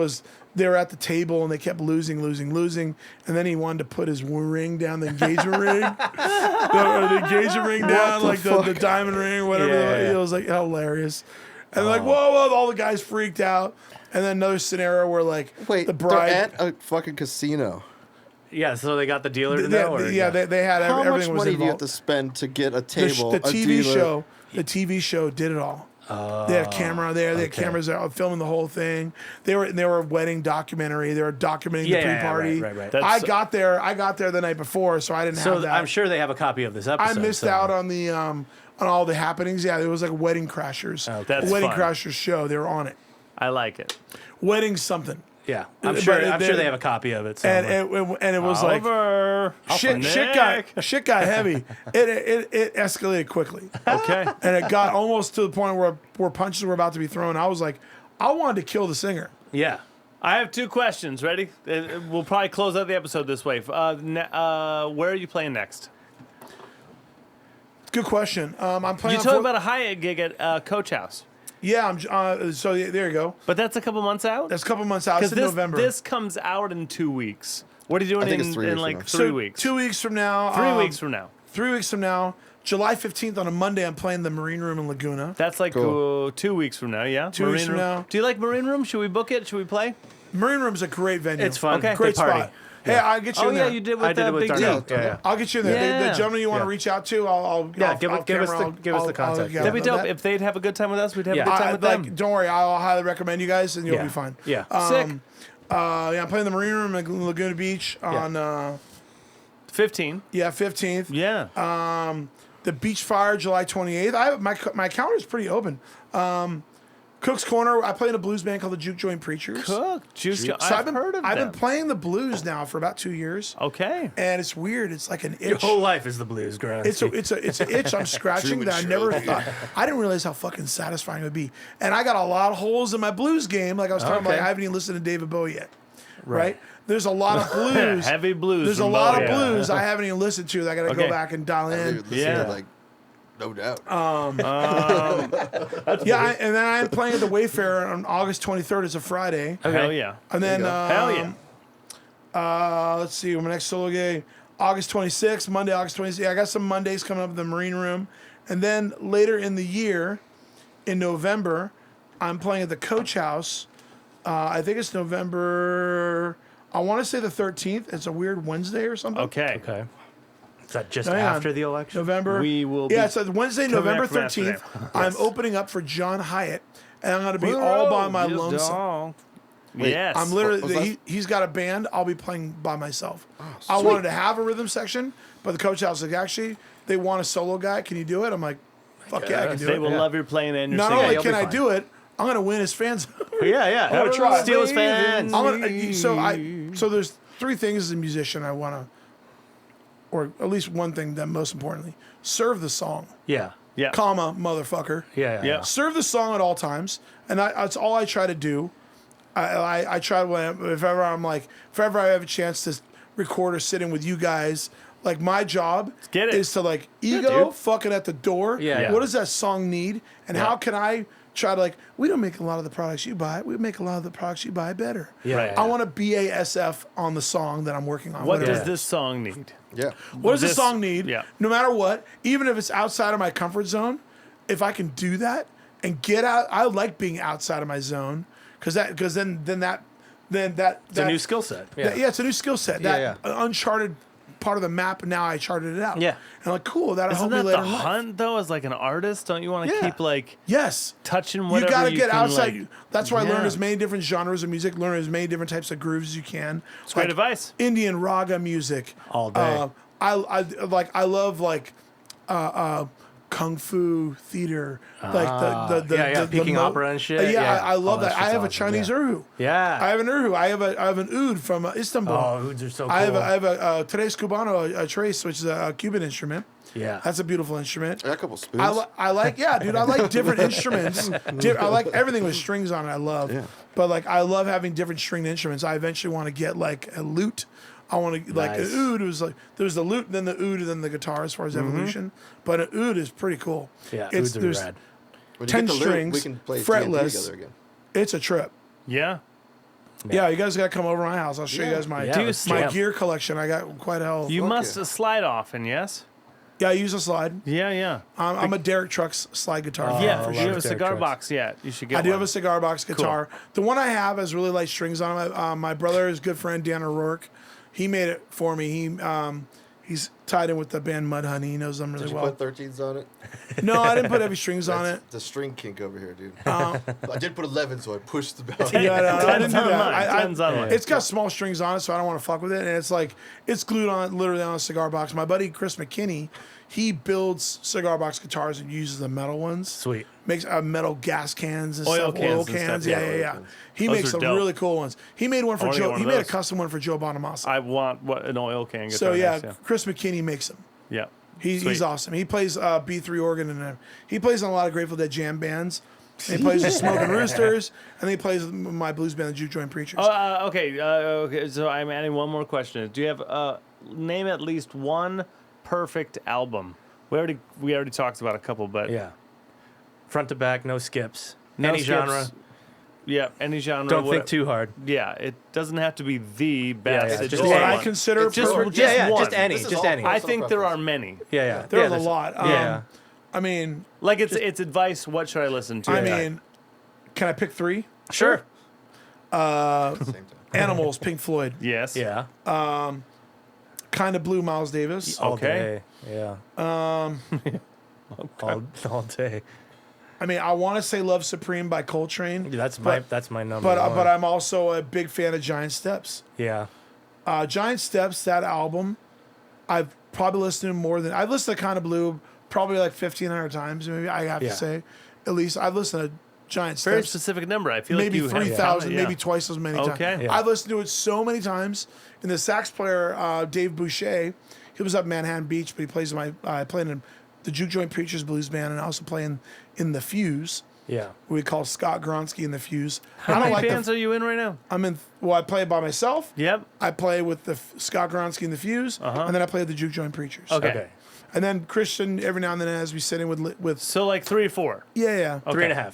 they were at the table and they kept losing. And then he wanted to put his ring down, the engagement ring. the engagement ring down, like the diamond ring, whatever. It was like hilarious. And like, whoa, all the guys freaked out. And then another scenario where like the bride. they're at a fucking casino. Yeah, so they got the dealer to know? Or they had How much everything was money do you have involved. to spend to get a table? The a TV dealer? show, the TV show did it all. They had a camera there. They had cameras there filming the whole thing. They were a wedding documentary. They were documenting the pre-party. Right. I got there the night before, so I didn't have that. I'm sure they have a copy of this episode. I missed out on the on all the happenings. Yeah, it was like Wedding Crashers. That's a Wedding fun. Crashers show. They were on it. I like it. Wedding something. Yeah, I'm sure But they have a copy of it. And somewhere. it was like Oliver. shit got heavy. It escalated quickly. Okay. And it got almost to the point where punches were about to be thrown. I was like, I wanted to kill the singer. Yeah. I have two questions. Ready? We'll probably close out the episode this way. Where are you playing next? Good question. I'm playing. You told me about a Hyatt gig at Coach House. Yeah, so there you go. But that's a couple months out? That's a couple months out. It's in November. This comes out in 2 weeks. What are you doing I think it's in 3 weeks like from 3 So weeks? 2 weeks from now. 3 weeks from now. 3 weeks from now. July 15th on a Monday, I'm playing the Marine Room in Laguna. That's like Cool. 2 weeks from now, yeah? 2 weeks from Room. now. Do you like Marine Room? Should we book it? Should we play? Marine Room's a great venue. It's fun. Okay. Great They party. spot. Hey, I'll get you Oh, in yeah, there. you did I with did it with Big Darnell. D. Yeah. I'll get you in there. Yeah. The gentleman you want to reach out to, I'll give us the contact. That'd be dope. If they'd have a good time with us, we'd have a good time with them. Don't worry, I'll highly recommend you guys, and you'll be fine. Yeah. Sick. I'm playing the Marine Room in Laguna Beach on 15. 15th. Yeah. The Beach Fire, July 28th. My calendar's pretty open. Cook's Corner. I play in a blues band called the Juke Joint Preachers. Juice. So I've heard of I've them. been playing the blues now for about 2 years. Okay. And it's weird. It's like an itch. Your whole life is the blues, Gronsky. It's an itch I'm scratching True that I and never true. thought. I didn't realize how fucking satisfying it would be. And I got a lot of holes in my blues game. Like I was talking about, Okay. I haven't even listened to David Bowie yet. Right? There's a lot of blues. Heavy blues. There's a from lot of Bowie. blues I haven't even listened to that I got to Okay. go back and dial in. Yeah. Like, no doubt. Yeah, and then I'm playing at the Wayfarer on August 23rd. It's a Friday. Hell yeah. And then, Hell yeah. let's see, my next solo gig, August 26th, Monday, August 26th. I got some Mondays coming up at the Marine Room. And then later in the year, in November, I'm playing at the Coach House. I think it's November, I want to say the 13th. It's a weird Wednesday or something. Okay. Okay. Is that just Hang on. after the election? November. We will Yeah, be it's Wednesday, coming November back from 13th. I'm opening up for John Hyatt, and I'm going to be all by my lonesome. Yes. I'm What was literally, he's got a band. I'll be playing by myself. I wanted to have a rhythm section, but the Coach House was like, actually, they want a solo guy. Can you do it? I'm like, fuck yeah, I can do They it. will love your playing and your Not singing. only you'll can be I fine. do it, I'm going to win his fans. Yeah, yeah. I'm gonna try. Steal his fans. So there's three things as a musician I want to, or at least one thing that most importantly, serve the song, Yeah. Yeah. comma, motherfucker. Yeah. Yeah. Serve the song at all times, and that's all I try to do. I try if ever I have a chance to record or sit in with you guys. Like my job get it. is to like ego dude. fucking at the door. Yeah. What does that song need, and how can I try to like? We don't make a lot of the products you buy. We make a lot of the products you buy better. Yeah. Right. I want to BASF on the song that I'm working on. What whatever. does this song need? Yeah. What does the This- song need? yeah. No matter what, even if it's outside of my comfort zone, if I can do that and get out, I like being outside of my zone because then that It's a new skill set. Yeah. it's a new skill set. That uncharted part of the map. Now I charted it out. Yeah. and I'm like, cool. That'll Isn't help me that later the in life. hunt though? As like an artist, don't you want to Yeah. keep like Yes. touching You whatever got to you get can, outside. like- That's why I learned Yeah. as many different genres of music, learn as many different types of grooves as you can. It's great advice. Indian raga music All day. I love kung fu theater, like the Peking opera and shit. Yeah, Yeah. I love Oh, that. that I shit's have a awesome, Chinese yeah. urhu. Yeah. I have an urhu. I have an oud from Istanbul. Oh, ouds are so cool. I have a tres cubano, a trace, which is a Cuban instrument. Yeah. That's a beautiful instrument. I got a couple spoons. I like different instruments. I like everything with strings on it. I love, but like I love having different stringed instruments. I eventually want to get like a lute. I want to like Nice. an oud was like there's the lute, then the oud, and then the guitar as far as evolution. But an oud is pretty cool. Yeah, it's ouds are there's rad. When you 10 get the loot, strings, we can play fretless. D&D together again. it's a trip. Yeah. Yeah, you guys got to come over to my house. I'll show you Yeah. guys my Yeah, let's my jam. gear collection. I got quite a hell. You Fuck must yeah. slide often, yes? Yeah, I use a slide. Yeah. I'm a Derek Trucks slide guitar. fan Yeah, for you sure. have a Derek cigar Trucks. box yet. You should get I do one. have a cigar box guitar. The one I have has really light strings on it. My brother, his good friend Dan O'Rourke, he made it for me. He's tied in with the band Mudhoney. He knows them really Did you well. put 13s on it? No, I didn't put heavy strings on it. That's the string kink over here, dude. I did put 11, so I pushed the bell. Yeah, no, I didn't do on that. mine. Depends on mine. It's got small strings on it, so I don't want to fuck with it. And it's like it's glued on literally on a cigar box. My buddy Chris McKinney, he builds cigar box guitars and uses the metal ones. Sweet. Makes metal gas cans and Oil stuff. cans Oil and cans. stuff, Yeah. yeah. He Those makes are some dope. really cool ones. He made one for wanna get Joe. one He of made a those. custom one for Joe Bonamassa. I want an oil can guitar. So yeah, next, Chris McKinney makes them. yeah. He's Sweet. awesome. He plays B3 organ and he plays in a lot of Grateful Dead jam bands. And he plays with Smoking Roosters, and then he plays with my blues band, the Juke Joint Preachers. Okay. So I'm adding one more question. Do you have name at least one perfect album? We already talked about a couple, but Yeah. Front to back, no skips. no Any skips. genre. Yeah, any genre. Don't think too hard. Yeah, it doesn't have to be the best. yeah, It's just what I one. consider It's just- perfect. just yeah, one. just any. This is Just all any. I personal think there are preference. many. Yeah. There's a there's- lot. Yeah. I mean, Like it's advice. What should I listen to? I mean, can I pick three? Sure. At the same time. Animals, Pink Floyd. yes. Yeah. Kind of Blue, Miles Davis. All Okay. day. Yeah. all day. I mean, I want to say Love Supreme by Coltrane. That's but, my number. But one. but I'm also a big fan of Giant Steps. yeah. Giant Steps, that album, I've probably listened to more than I've listened to Kind of Blue probably like 1,500 times. Maybe I have Yeah. to say, at least I've listened to giant Very steps. specific number. I feel Maybe like you have 3,000, yeah. maybe twice as many times. Okay. Yeah. I've listened to it so many times. And the sax player, Dave Boucher, he was up in Manhattan Beach, but he plays in I played in the Juke Joint Preachers Blues Band, and I also play in the Fuse. Yeah. We call Scott Gronski in the Fuse. How many bands are you in right now? I'm in. Well, I play by myself. Yep. I play with the Scott Gronsky and the Fuse, and then I play with the Juke Joint Preachers. Okay. And then Christian every now and then has me sitting with. So like 3 or 4. Yeah. 3.5.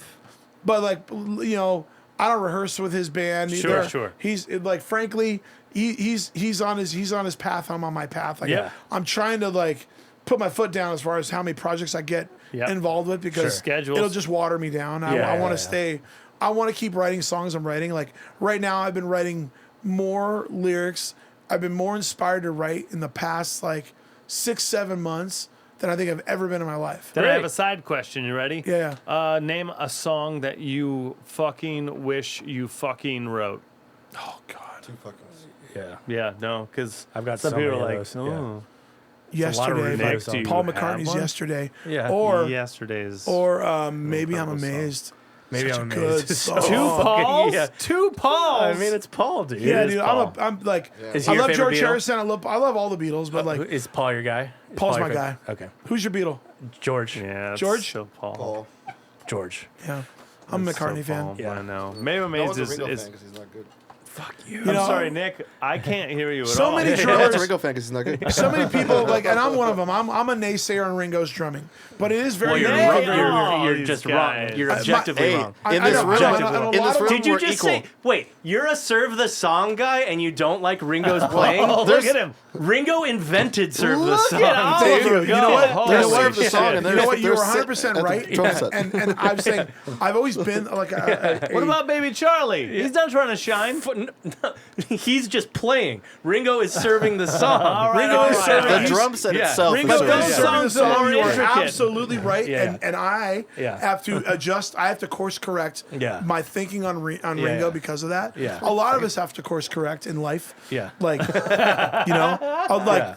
But like I don't rehearse with his band. Sure, sure. He's like, frankly, he's on his path. I'm on my path. Like, Yeah. I'm trying to like put my foot down as far as how many projects I get involved with because Sure. Schedules. it'll just water me down. I want to stay. I want to keep writing songs I'm writing. Like right now, I've been writing more lyrics. I've been more inspired to write in the past like 6-7 months than I think I've ever been in my life. Then I have a side question. You ready? Yeah. Name a song that you fucking wish you fucking wrote. Oh God. Yeah. Yeah, no, because I've got some so people are many like, of those, yeah. oh, Yesterday, remakes. by Do you Paul have McCartney's one? Yesterday. Yeah. Or yesterday's. Maybe I'm Purple song. amazed. Maybe Such I'm a good amazed. song. Two Pauls? Yeah. 2 Pauls? I mean, it's Paul, dude. Yeah, It is dude. Paul. I'm like, Is he I your love favorite George Beatle? Harrison. I love all the Beatles, but like, Is Paul your guy? Is Paul's Paul my your guy. Okay. Who's your Beatle? George. Yeah, it's George? still Paul. Paul. George. Yeah, I'm a It's still McCartney fan. Paul, Yeah. I know. Maybe No amazed one's a is. Ringo is fan because he's not good. Fuck you. You know, I'm sorry, Nick. I can't hear you at So all. many No one's a drummers. Ringo fan because he's not good. So many people like, and I'm one of them. I'm a naysayer on Ringo's drumming, but it is very. Well, you're Yeah, wrong. yeah. You're These just guys. wrong. You're I- objectively Hey, wrong. I- in I this know, room, I know, I know, a in lot this of- room, Did you we're just equal. say, wait, you're a Serve the Song guy and you don't like Ringo's playing? Oh, look at him. Ringo invented Serve the Look Song. at all Thank of you. them You go. know what? Holy You know what? Serve the shit. song and You know what? You're they're 100% sitting at right. the drum set. And I'm saying I've always been like What about Baby Charlie? He's not trying to shine. He's just playing. Ringo is serving the song. All right, Ringo all is right. serving- The drum set Yeah. itself. Ringo is goes serving some- the songs the are more you are intricate. absolutely right, Yeah. and I Yeah. have to adjust. I have to course correct Yeah. my thinking on Ringo yeah. because of that. Yeah. A lot of us have to course correct in life. Yeah. Like,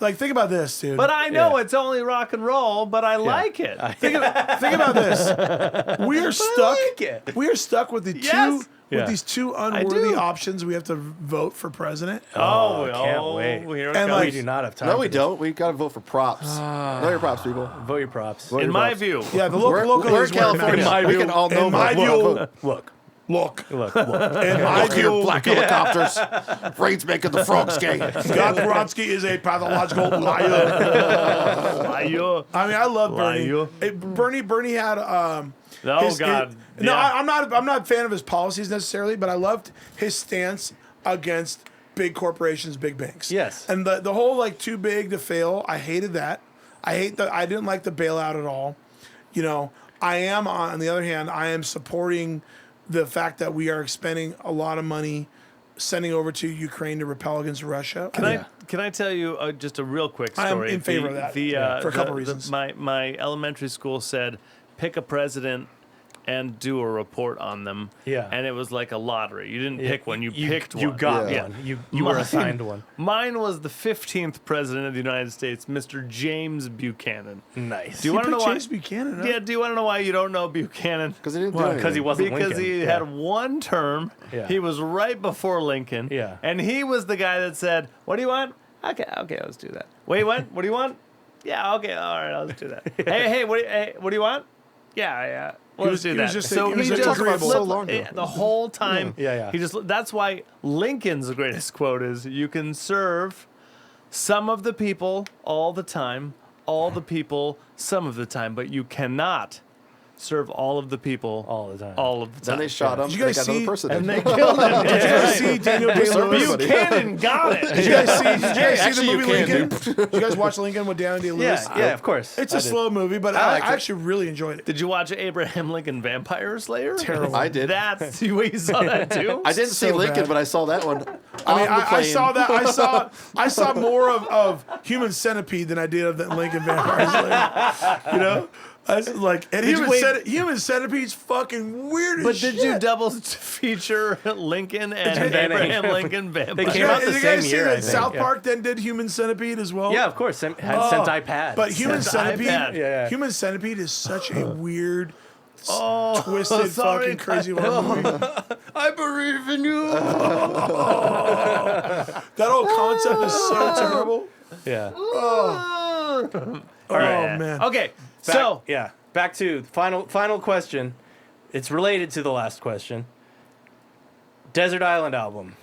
like think about this, dude. But I know it's only rock and roll, but I like it. think about this. We are stuck. like it. We are stuck with the Yes. Yeah. these two unworthy do. options. We have to vote for president. Oh, can't wait. Here it And comes. like- We do not have time. No, for we this. don't. We've got to vote for props. Know your props, people. Vote your props. Vote in your my props. view. Yeah, the We're, local we're in is where it California. matters. We can all know In my vote. view- Vote. Look. Look, Look. in my Look here, view, black helicopters. Rain's making the frogs gay. Scott Gronski is a pathological liar. Liar. I mean, I love Bernie. Liar. Bernie had Oh, God. no, Yeah. I'm not a fan of his policies necessarily, but I loved his stance against big corporations, big banks. Yes. And the whole like too big to fail, I hated that. I didn't like the bailout at all. You know, I am on the other hand, I am supporting the fact that we are expending a lot of money sending over to Ukraine to repel against Russia. Can I tell you just a real quick I am story? in favor of that, for a couple reasons. My elementary school said, pick a president and do a report on them. Yeah. And it was like a lottery. You didn't pick one. You picked You one. got Yeah. one. You were Mine- assigned one. Mine was the 15th president of the United States, Mr. James Buchanan. Nice. Do you want to know why? James Buchanan? Huh? Yeah. Do you want to know why you don't know Buchanan? Because he didn't do Why? anything. Because he wasn't Because Lincoln. he Yeah. had one term. Yeah. He was right before Lincoln. Yeah. And he was the guy that said, "What do you want? Okay, let's do that. Wait, what? What do you want? Yeah, okay, all right, let's do that. hey, what do you want? Yeah. Let's was- do he that. was just so he was he just just agreeable. flipped So long ago. the whole time. Yeah. He just that's why Lincoln's greatest quote is, "You can serve some of the people all the time, all the people some of the time, but you cannot serve all of the people All the time. all of the time." Then they shot him. Did you They guys got another see- person. and in. they killed him. Did you guys see Daniel Day-Lewis? Buchanan got it. Did you guys see the Actually, you movie can, Lincoln? Did you guys watch Lincoln with Daniel Day-Lewis? Yeah, of course. It's a slow movie, but I I liked it. actually really enjoyed it. Did you watch Abraham Lincoln Vampire Slayer? Terrible. I did. That's the way you saw that too. I didn't see So Lincoln, bad. but I saw that one. I mean, on the I plane. saw that. I saw more of Human Centipede than I did of the Lincoln Vampire Slayer. You know, I was like, and Human Centipede's fucking weird as But shit. did you double feature Lincoln and Then Abraham Lincoln Vampire? They came Yeah, out the did you same guys see year, I that think, South yeah. Park then did Human Centipede as well? Yeah, of course. Had Sentai pads. But Human Sentai Centipede, pad. Yeah. Human Centipede is such a weird twisted, sorry, fucking crazy horror movie. I believe in you. That whole concept is so terrible. Yeah. Oh man. Okay, Back to final question. It's related to the last question. Desert Island album.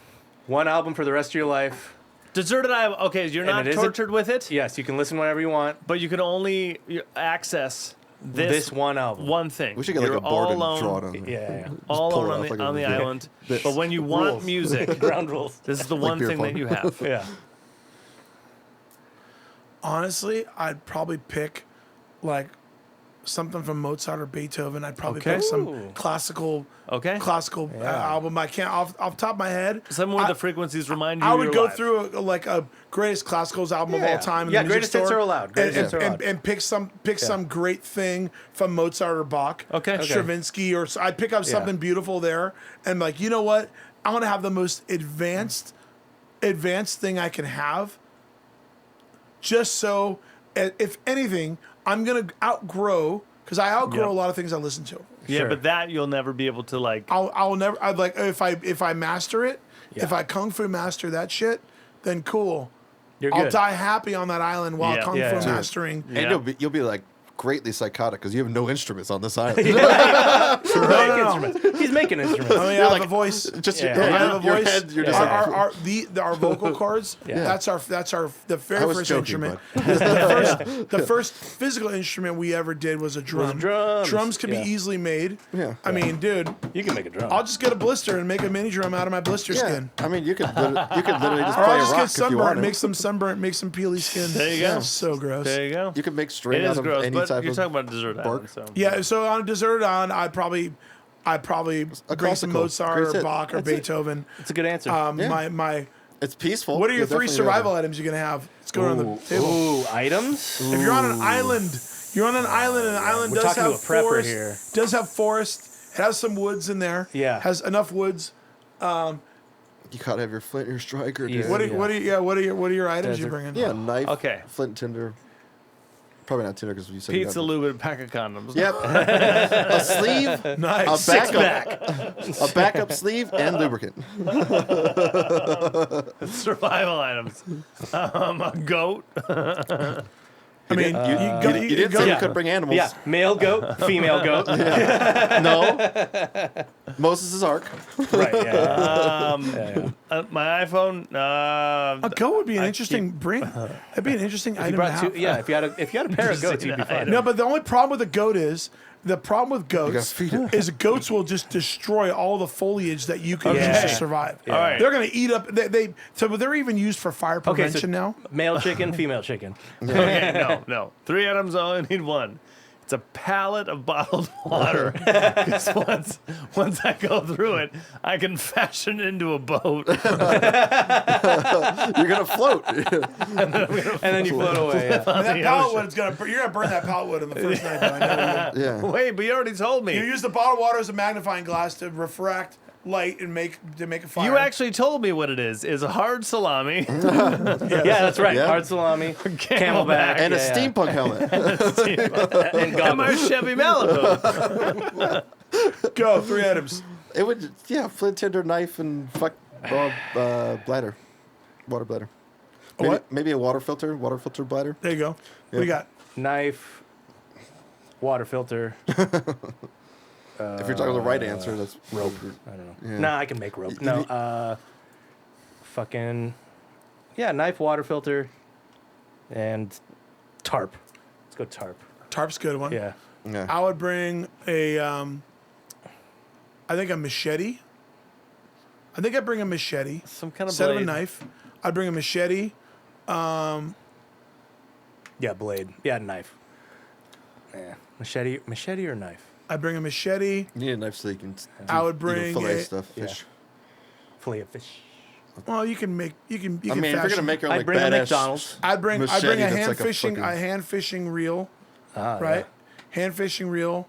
One album for the rest of your life. Deserted Island. Okay, you're And not it isn't- tortured with it, Yes, you can listen whenever you want. but you can only access this one album. one thing. We should get like You're a board all and alone, draw it on there. Yeah. all pull it alone off like a on the movie. island. This. But when you want Rules. music, Ground rules. this is the one beer thing pong. that you have. Yeah. Honestly, I'd probably pick like something from Mozart or Beethoven. I'd probably Okay. pick some Ooh. classical Yeah. album. I can't off the top of my head. Some where I- the frequencies remind you. I would you're go alive. through like a greatest classicals album of Yeah. all time. In Yeah, the music greatest hits store, are allowed. Greatest hits are allowed. and pick some great thing from Mozart or Bach. Okay. Stravinsky, or I'd pick up something beautiful there, and like, you know what? I want to have the most advanced thing I can have. Just so, if anything, I'm gonna outgrow, because I outgrow Yep. a lot of things I listen to. Yeah, Sure. but that you'll never be able to like. I'll never. I'd like if I master it. If I kung fu master that shit, then cool. You're I'll good. die happy on that island while Yeah. kung Yeah, fu yeah. mastering. Yeah. And you'll be like greatly psychotic because you have no instruments on this island. He's making instruments. I mean, I have a voice. Just Yeah. I Yeah. have a your voice. head. You're just Our vocal cords. Yeah. That's the very I was first joking, instrument. The first physical instrument we ever did was a drum. drums. Drums can Yeah. be easily made. Yeah. I mean, dude, You can make a drum. I'll just get a blister and make a mini drum out of my blister Yeah. skin. I mean, you could literally just Or play I'll a just rock get if you sunburnt, wanted. make some sunburnt, make some peely skin. There you go. So gross. There you go. You could make string It out is of gross, any but type you're of talking about Desert bark. Island. So. Yeah, so on a dessert on, I'd probably bring some classical. Mozart Great or hit. Bach or Beethoven. It's a good answer. Yeah. My It's peaceful. what are your You'll three definitely survival never- items you're gonna have? Let's go around the table. Ooh, items? If you're on an island, and the island We're does talking have to a prepper forest. here. Does have forest. It has some woods in there. Yeah. Has enough woods. You gotta have your flint, your striker, dude. Easy. What are your items you Desert. bringing? Yeah, knife. Okay. Flint, tinder. Probably not tinder because you said Pizza, you lube, and pack of condoms. Yep. A sleeve, Nice. a backup sleeve, and lubricant. Survival items. A goat. I mean, You didn't say you could bring animals. Yeah, male goat, female goat. No. Moses' Ark. Right, yeah. My iPhone. a goat would be an interesting bring. That'd be an interesting You item to brought have. two, yeah, if you had a pair of goats, you'd be fine. No, but the only problem with a goat is gotta feed it. is goats will just destroy all the foliage that you can use to Yeah. survive. Yeah. All right. They're gonna eat up. So they're even used for fire prevention now. Male chicken, female chicken. Okay, no. 3 items, I only need 1. It's a pallet of bottled water. Because once I go through it, I can fashion it into a boat. You're gonna float. And then you float away. Yeah. And that pallet wood is you're gonna burn that pallet wood in the first night. Though, I know Yeah. Wait, but you already told you me. use the bottled water as a magnifying glass to refract light and make a fire. You actually told me what it is a hard salami, Yeah, that's right. Yeah. Hard salami, camelback, And a yeah. steampunk helmet. and and my goggles. Chevy Malibu. Go 3 items. It would, flint, tinder, knife, and bladder. Water bladder. Maybe, What? Maybe a water filter bladder. There you go. What do you got? Knife, water filter. If you're talking the right answer, that's Rope. I don't know. Yeah. Nah, I can make rope. No, knife, water filter, and tarp. Let's go tarp. Tarp's a good one. Yeah. Yeah. I would bring I think a machete. I think I'd bring a machete. Some kind of Instead of a blade. knife, I'd bring a machete. Yeah, blade. Yeah, knife. Yeah. Machete or knife? I'd bring a machete. You need a knife so you can. I would you bring can fillet a- stuff, Yeah. fish. Fillet of fish. Well, you can I fashion. mean, if you're gonna make your own I'd like bring a badass, McDonald's. I'd bring machete a that's hand like a fishing fucking- hand fishing reel, Ah, right? Hand fishing reel,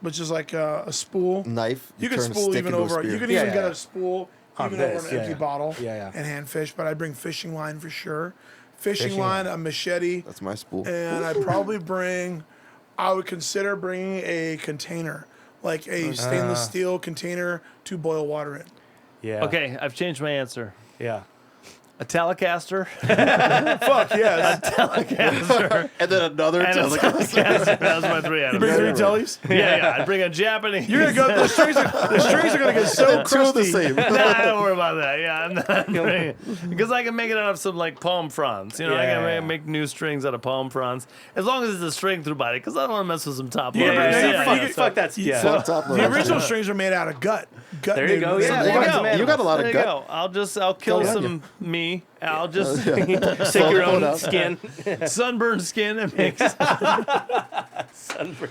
which is like a spool. knife. You can turn a spool stick even into a over. spear. You can Yeah, even yeah. get a spool On even this, over an yeah, empty yeah. bottle Yeah, yeah. and hand fish. But I'd bring fishing line for sure. Fishing Fishing line, a machete, That's my spool. and I'd probably bring. I would consider bringing a container, like a stainless steel container to boil water in. Yeah. Okay, I've changed my answer. Yeah. A Telecaster. Fuck yes. Telecaster. And then another And a Telecaster. Telecaster. That was my 3 You items. bring 3 tellies? Yeah. I'd bring a Japanese. You're gonna go. The strings are gonna get so Two of crusty. the same. Nah, don't worry about that. Yeah, I'm not bringing, because I can make it out of some like palm fronds. You know, I Yeah. can make new strings out of palm fronds as long as it's a string through body. Because I don't want to mess with some top Yeah, loaders. fuck that. Yeah. Fuck top The loaders. original strings are made out of gut. There you go, yeah. There you Some go. You got a lot There of you gut. go. I'll kill Go on some me. I'll just Stick your Float own out. skin. sunburned skin and makes.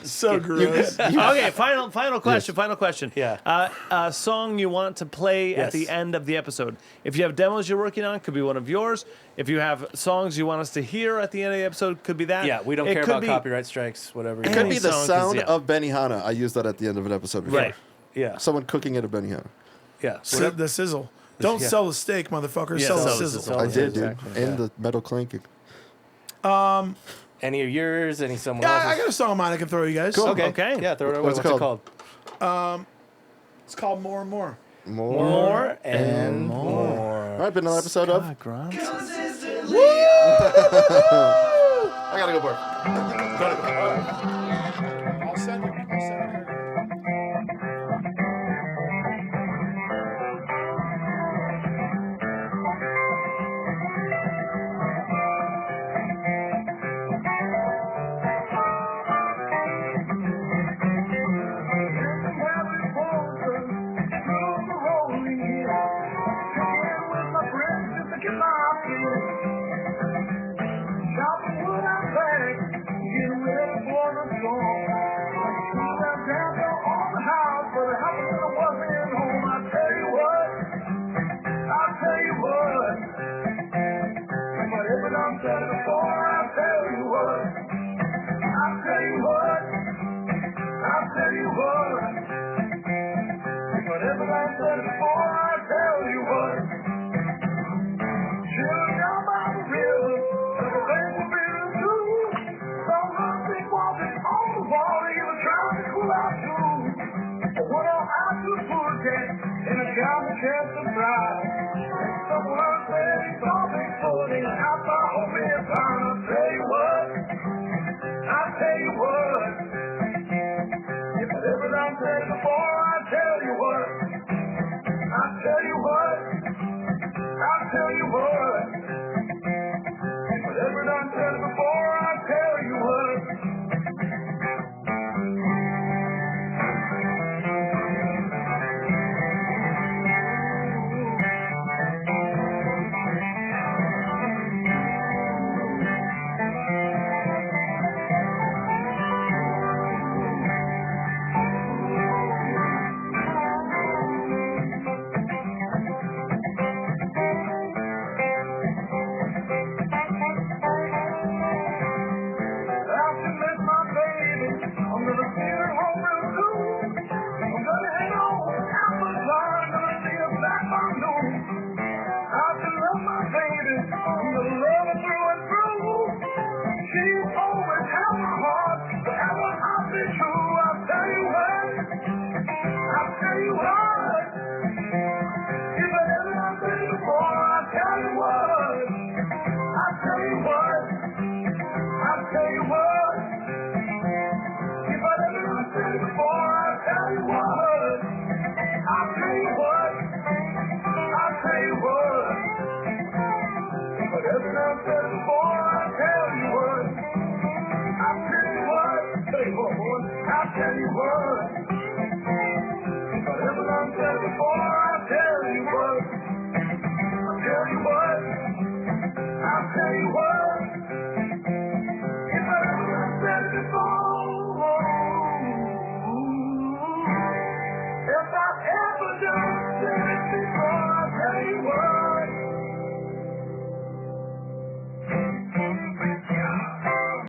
So gross. Okay, final question. Final question. Yeah. A song you want to play at Yes. the end of the episode. If you have demos you're working on, could be one of yours. If you have songs you want us to hear at the end of the episode, could be that. Yeah, we don't It care could about be- copyright strikes, whatever. It could be the song, 'cause, sound yeah. of Benihana. I used that at the end of an episode before. Right. Yeah. Someone cooking at a Benihana. Yeah. The sizzle. Don't Yeah. sell the steak, motherfucker. Yeah, sell the sell the sizzle. sizzle. I did, dude. Exactly, And the metal clanking. Any of yours? Any someone Yeah, else's? I got a song of mine I can throw you guys. Cool. Okay. Okay. Yeah, throw it away. What's it What's it called? called? It's called More and More. More and more. All right, been another episode of. Ah, Grons. I gotta go, Bart. I'll send it. Whatever I said before, I'll tell you what. Children down by the river, everything will be true. Some nothing walking on the water, even trying to cool out too. I went on out to the pool tent, and I got the chance to try. Someone said he saw me floating, and I thought, oh man, I'll tell you what. I'll tell you what. If I ever done said before, I'll tell you what.